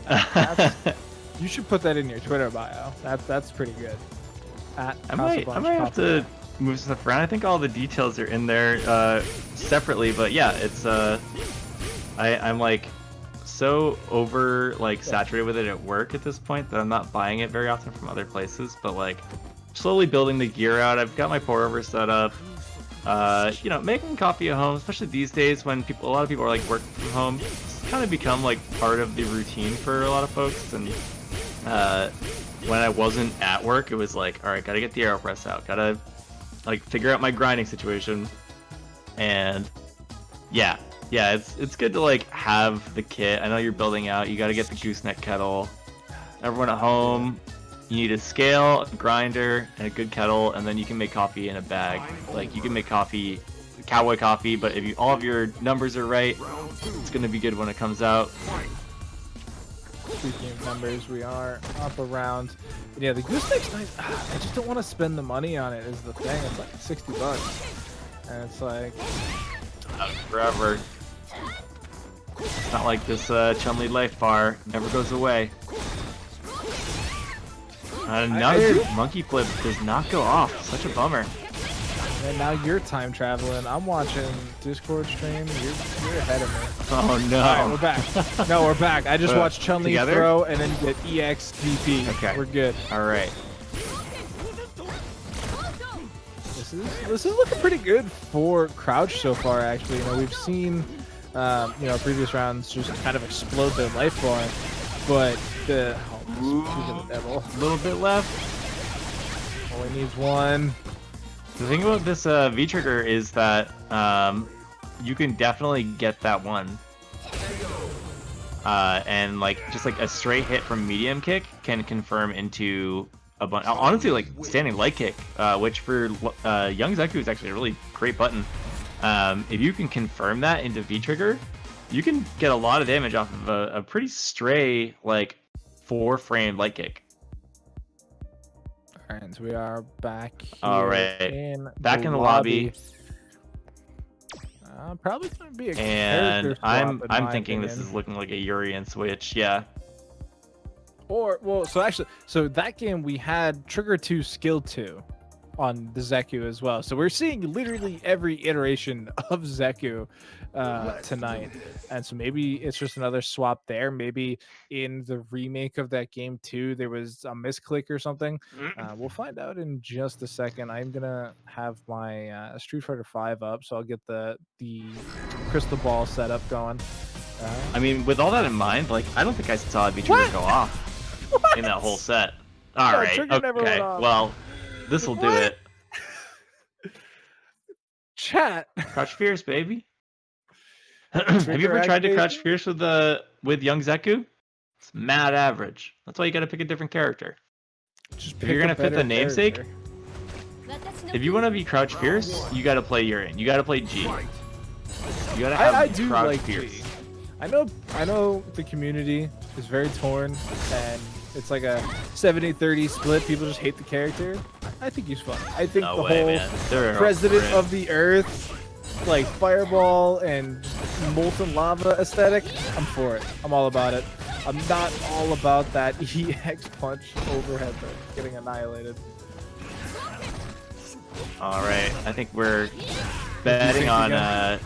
[SPEAKER 1] guy. You should put that in your Twitter bio. That's pretty good. At
[SPEAKER 2] I might have to move stuff around. I think all the details are in there separately, but yeah, it's I'm like so over saturated with it at work at this point that I'm not buying it very often from other places, but like slowly building the gear out. I've got my pour over set up. Making coffee at home, especially these days when a lot of people are like working from home, it's kind of become like part of the routine for a lot of folks. And when I wasn't at work, it was like, all right, gotta get the AeroPress out, gotta like figure out my grinding situation. And yeah, it's good to like have the kit. I know you're building out. You gotta get the gooseneck kettle. Everyone at home, you need a scale, a grinder, and a good kettle, and then you can make coffee in a bag. Like you can make coffee, cowboy coffee, but if all of your numbers are right, it's gonna be good when it comes out.
[SPEAKER 1] Speaking of numbers, we are up around. Yeah, the gooseneck's nice. I just don't want to spend the money on it. Is the thing? It's like $60, and it's like
[SPEAKER 2] Forever. It's not like this Chun-Li life bar never goes away. Another monkey flip does not go off. Such a bummer.
[SPEAKER 1] And now you're time traveling. I'm watching Discord stream. You're ahead of me.
[SPEAKER 2] Oh no.
[SPEAKER 1] All right, we're back. No, we're back. I just watched Chun-Li
[SPEAKER 2] together?
[SPEAKER 1] throw and then get EXDP.
[SPEAKER 2] Okay.
[SPEAKER 1] We're good.
[SPEAKER 2] All right.
[SPEAKER 1] This is looking pretty good for Crouch so far. Actually, we've seen previous rounds just kind of explode their life bar, but the devil.
[SPEAKER 2] A little bit left.
[SPEAKER 1] Only needs one.
[SPEAKER 2] The thing about this V-trigger is that you can definitely get that one. And just like a straight hit from medium kick can confirm into a button. Honestly, like standing light kick, which for young Zeku is actually a really great button. If you can confirm that into V-trigger, you can get a lot of damage off of a pretty stray 4-frame light kick.
[SPEAKER 1] right, so we are back here
[SPEAKER 2] All right.
[SPEAKER 1] in
[SPEAKER 2] Back in the lobby.
[SPEAKER 1] Probably gonna be a
[SPEAKER 2] And
[SPEAKER 1] character swap, in
[SPEAKER 2] I'm
[SPEAKER 1] my
[SPEAKER 2] thinking this
[SPEAKER 1] opinion.
[SPEAKER 2] is looking like a Urian switch. Yeah.
[SPEAKER 1] Or well, so that game we had Trigger 2, Skill 2 on the Zeku as well. So we're seeing literally every iteration of Zeku tonight. And so maybe it's just another swap there. Maybe in the remake of that game too, there was a misclick or something. We'll find out in just a second. I'm gonna have my Street Fighter 5 up, so I'll get the crystal ball setup going.
[SPEAKER 2] I mean, with all that in mind, like, I don't think I saw V Trigger go off in that whole set. All
[SPEAKER 1] No,
[SPEAKER 2] right.
[SPEAKER 1] Trigger never went
[SPEAKER 2] Okay.
[SPEAKER 1] off.
[SPEAKER 2] Well, this will do
[SPEAKER 1] What?
[SPEAKER 2] it.
[SPEAKER 1] Chat.
[SPEAKER 2] Crouch Fierce, baby. Have you ever tried to crouch fierce with young Zeku? It's mad average. That's why you got to pick a different character.
[SPEAKER 1] Just
[SPEAKER 2] If you're gonna fit the namesake, if you want to be crouch fierce, you got to play Urian. You got to play G. You got to have
[SPEAKER 1] I do
[SPEAKER 2] crouch
[SPEAKER 1] like
[SPEAKER 2] fierce.
[SPEAKER 1] G. I know the community is very torn, and it's like a 70-30 split. People just hate the character. I think he's fun. I think
[SPEAKER 2] No
[SPEAKER 1] the
[SPEAKER 2] way,
[SPEAKER 1] whole
[SPEAKER 2] man. They're
[SPEAKER 1] President
[SPEAKER 2] over
[SPEAKER 1] of the Earth, like fireball and molten lava aesthetic, I'm for it. I'm all about it. I'm not all about that EX punch overhead though, getting annihilated.
[SPEAKER 2] All right, I think we're betting on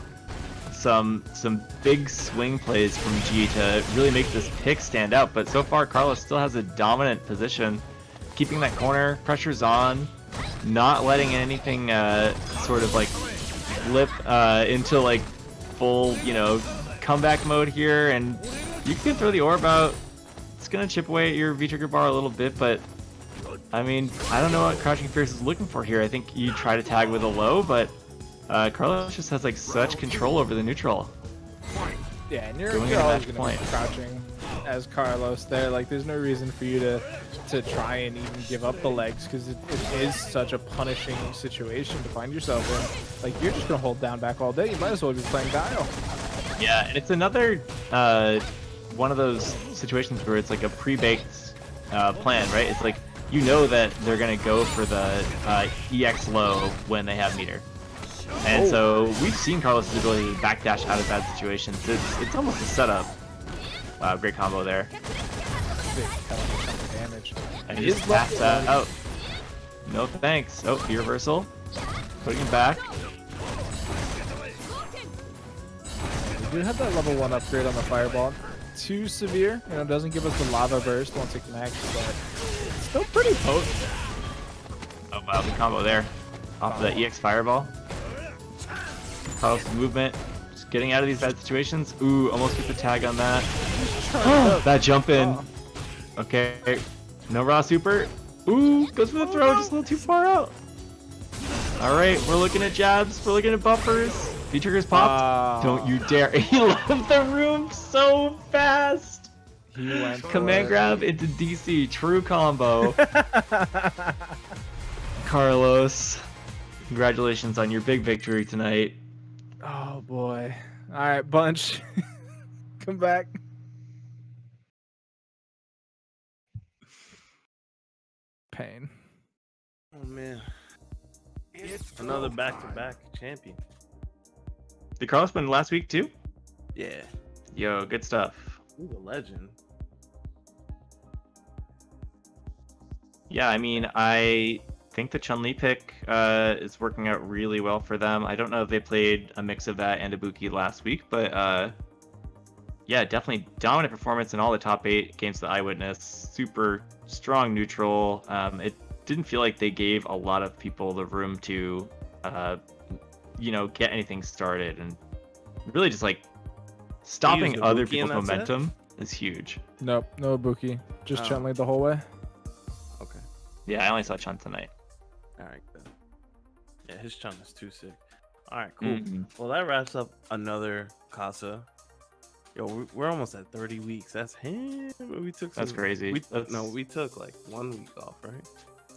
[SPEAKER 2] some big swing plays from G to really make this pick stand out. But so far, Carlos still has a dominant position, keeping that corner, pressure's on, not letting anything sort of like flip into like full, comeback mode here. And you can throw the orb out. It's gonna chip away at your V-trigger bar a little bit, but I mean, I don't know what Crouching Fierce is looking for here. I think you try to tag with a low, but Carlos just has like such control over the neutral.
[SPEAKER 1] Yeah, and you're
[SPEAKER 2] Going into
[SPEAKER 1] always
[SPEAKER 2] match
[SPEAKER 1] going to be
[SPEAKER 2] point.
[SPEAKER 1] crouching as Carlos there. Like, there's no reason for you to try and even give up the legs, because it is such a punishing situation to find yourself in. Like, you're just going to hold down back all day. You might as well be playing Guile.
[SPEAKER 2] Yeah, and it's another one of those situations where it's like a pre-baked plan, right? It's like you know that they're gonna go for the EX low when they have meter, and so we've seen Carlos' ability to backdash out of bad situations. It's almost a setup. Wow, great combo there.
[SPEAKER 1] Big chunk of damage.
[SPEAKER 2] And he just taps out. No thanks. Oh, the reversal. Putting him back.
[SPEAKER 1] We do have that level 1 upgrade on the fireball. Too severe, doesn't give us the lava burst once it connects, but it's still pretty potent.
[SPEAKER 2] Oh wow, the combo there. Off of that EX fireball. Carlos' movement. Just getting out of these bad situations. Ooh, almost get the tag on that. That jump in. Okay. No raw super. Ooh, goes for the throw, just a little too far out. Alright, we're looking at jabs, we're looking at buffers. V-triggers popped. Don't you dare. He left the room so fast.
[SPEAKER 1] He went
[SPEAKER 2] Command grab into DC. True combo. Carlos, congratulations on your big victory tonight.
[SPEAKER 1] Oh boy. Alright, Bunch. Come back. Pain.
[SPEAKER 5] Oh man, another back-to-back champion.
[SPEAKER 2] Did Carlos win last week too?
[SPEAKER 5] Yeah,
[SPEAKER 2] Yo, good stuff.
[SPEAKER 5] he's a legend.
[SPEAKER 2] Yeah, I mean, I think the Chun-Li pick is working out really well for them. I don't know if they played a mix of that and Ibuki last week, but yeah, definitely dominant performance in all the top 8 games that I witnessed. Super strong neutral. It didn't feel like they gave a lot of people the room to, get anything started, and really just like stopping
[SPEAKER 5] Ibuki
[SPEAKER 2] other
[SPEAKER 5] in
[SPEAKER 2] people's
[SPEAKER 5] that set?
[SPEAKER 2] momentum is huge.
[SPEAKER 1] Nope, no Ibuki. Just
[SPEAKER 5] Oh.
[SPEAKER 1] Chun-Li the whole way.
[SPEAKER 5] Okay,
[SPEAKER 2] Yeah, I only saw Chun tonight.
[SPEAKER 5] all right, good. Yeah, his chunk is too sick. All right, cool.
[SPEAKER 2] Mhm.
[SPEAKER 5] Well, that wraps up another Casa. Yo, we're almost at 30 weeks. That's him. We took
[SPEAKER 2] That's crazy.
[SPEAKER 5] We took like 1 week off, right?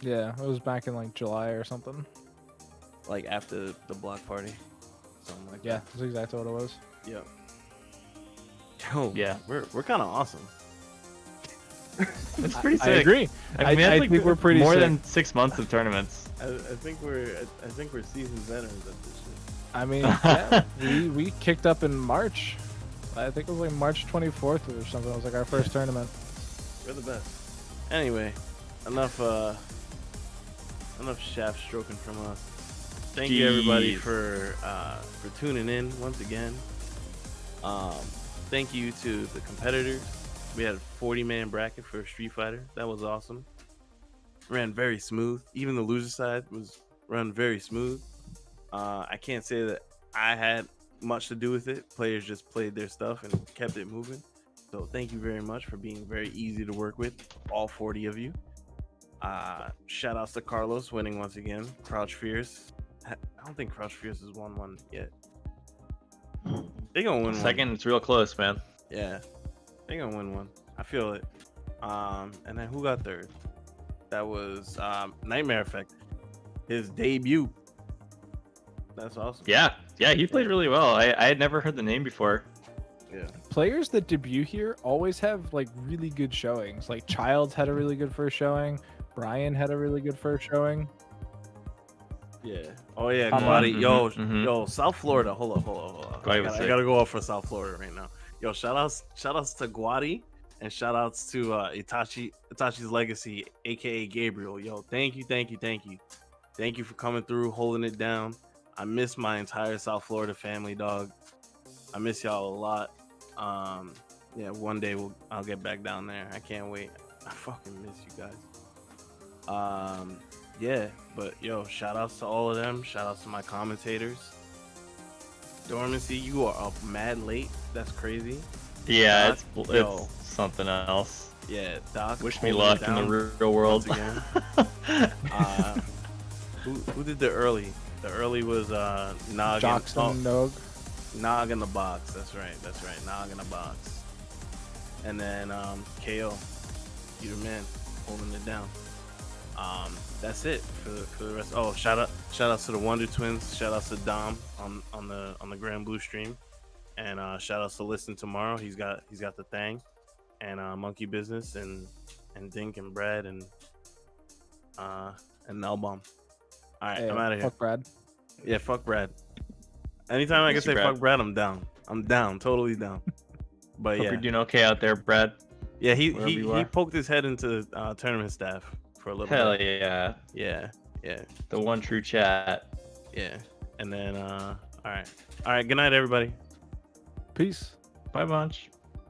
[SPEAKER 1] Yeah, it was back in like July or something.
[SPEAKER 5] Like after the block party, something like
[SPEAKER 1] Yeah, that's exactly what it was.
[SPEAKER 5] that. Yep. Yo,
[SPEAKER 2] Yeah.
[SPEAKER 5] we're kind of awesome.
[SPEAKER 2] It's pretty sick.
[SPEAKER 1] I agree.
[SPEAKER 2] I mean,
[SPEAKER 1] I
[SPEAKER 2] that's like
[SPEAKER 1] think we're pretty
[SPEAKER 2] more
[SPEAKER 1] sick.
[SPEAKER 2] than 6 months of tournaments.
[SPEAKER 5] I think we're seasoned veterans at this shit.
[SPEAKER 1] I mean, yeah, we kicked up in March. I think it was like March 24th or something. It was like our first tournament.
[SPEAKER 5] We're the best. Anyway, enough shaft stroking from us. Thank you everybody
[SPEAKER 2] Jeez.
[SPEAKER 5] for tuning in once again. Thank you to the competitors. We had a 40-man bracket for Street Fighter. That was awesome. Ran very smooth. Even the loser side was run very smooth. I can't say that I had much to do with it. Players just played their stuff and kept it moving. So thank you very much for being very easy to work with, all 40 of you. Shout outs to Carlos winning once again. Crouch Fierce. I don't think Crouch Fierce has won one yet. They gonna win
[SPEAKER 2] Second,
[SPEAKER 5] one.
[SPEAKER 2] it's real close, man.
[SPEAKER 5] Yeah, they gonna win one. I feel it. And then who got third? That was Nightmare Effect. His debut. That's awesome.
[SPEAKER 2] Yeah, he played really well. I had never heard the name before.
[SPEAKER 5] Yeah.
[SPEAKER 1] Players that debut here always have like really good showings. Like Childs had a really good first showing. Brian had a really good first showing.
[SPEAKER 5] Yeah. Oh yeah,
[SPEAKER 1] Mhm,
[SPEAKER 5] Guadi. Yo,
[SPEAKER 2] mhm.
[SPEAKER 5] yo, South Florida. Hold up.
[SPEAKER 2] Guadi
[SPEAKER 5] I
[SPEAKER 2] was
[SPEAKER 5] gotta, I
[SPEAKER 2] sick.
[SPEAKER 5] gotta go off for South Florida right now. Yo, shout outs to Guadi and shout outs to Itachi's Legacy, aka Gabriel. Yo, thank you. Thank you for coming through, holding it down. I miss my entire South Florida family, dog. I miss y'all a lot. Yeah, one day I'll get back down there. I can't wait. I fucking miss you guys. Yeah, but yo, shout outs to all of them. Shout outs to my commentators. Dormancy, you are up mad late. That's crazy.
[SPEAKER 2] Yeah,
[SPEAKER 5] Doc,
[SPEAKER 2] it's
[SPEAKER 5] yo.
[SPEAKER 2] something else.
[SPEAKER 5] Yeah, Doc.
[SPEAKER 2] Wish me
[SPEAKER 5] holding
[SPEAKER 2] luck
[SPEAKER 5] it
[SPEAKER 2] in the
[SPEAKER 5] down
[SPEAKER 2] real world.
[SPEAKER 5] once again. Who did the early? The early was Nog.
[SPEAKER 1] Joxton, Nog.
[SPEAKER 5] Nog in the box. That's right. Nog in the box. And then KO, you the man, holding it down. That's it for the rest. Oh, shout outs to the Wonder Twins. Shout outs to Dom on the Grand Blue stream, and shout outs to Listen Tomorrow. He's got the thing, and Monkey Business and Dink and Brad and Nelbomb. All right,
[SPEAKER 1] Hey,
[SPEAKER 5] I'm out of here.
[SPEAKER 1] Fuck Brad.
[SPEAKER 5] Yeah, fuck Brad. Anytime I can
[SPEAKER 2] Miss you,
[SPEAKER 5] say
[SPEAKER 2] Brad.
[SPEAKER 5] fuck Brad, I'm down. I'm down, totally down. But
[SPEAKER 2] Hope
[SPEAKER 5] yeah,
[SPEAKER 2] you're doing okay out there, Brad.
[SPEAKER 5] yeah,
[SPEAKER 2] wherever you
[SPEAKER 5] he
[SPEAKER 2] are.
[SPEAKER 5] poked his head into tournament staff for a little
[SPEAKER 2] Hell
[SPEAKER 5] bit.
[SPEAKER 2] yeah.
[SPEAKER 5] Yeah,
[SPEAKER 2] The one true chat.
[SPEAKER 5] yeah. And then all right. Good night, everybody.
[SPEAKER 1] Peace.
[SPEAKER 2] Bye, bunch.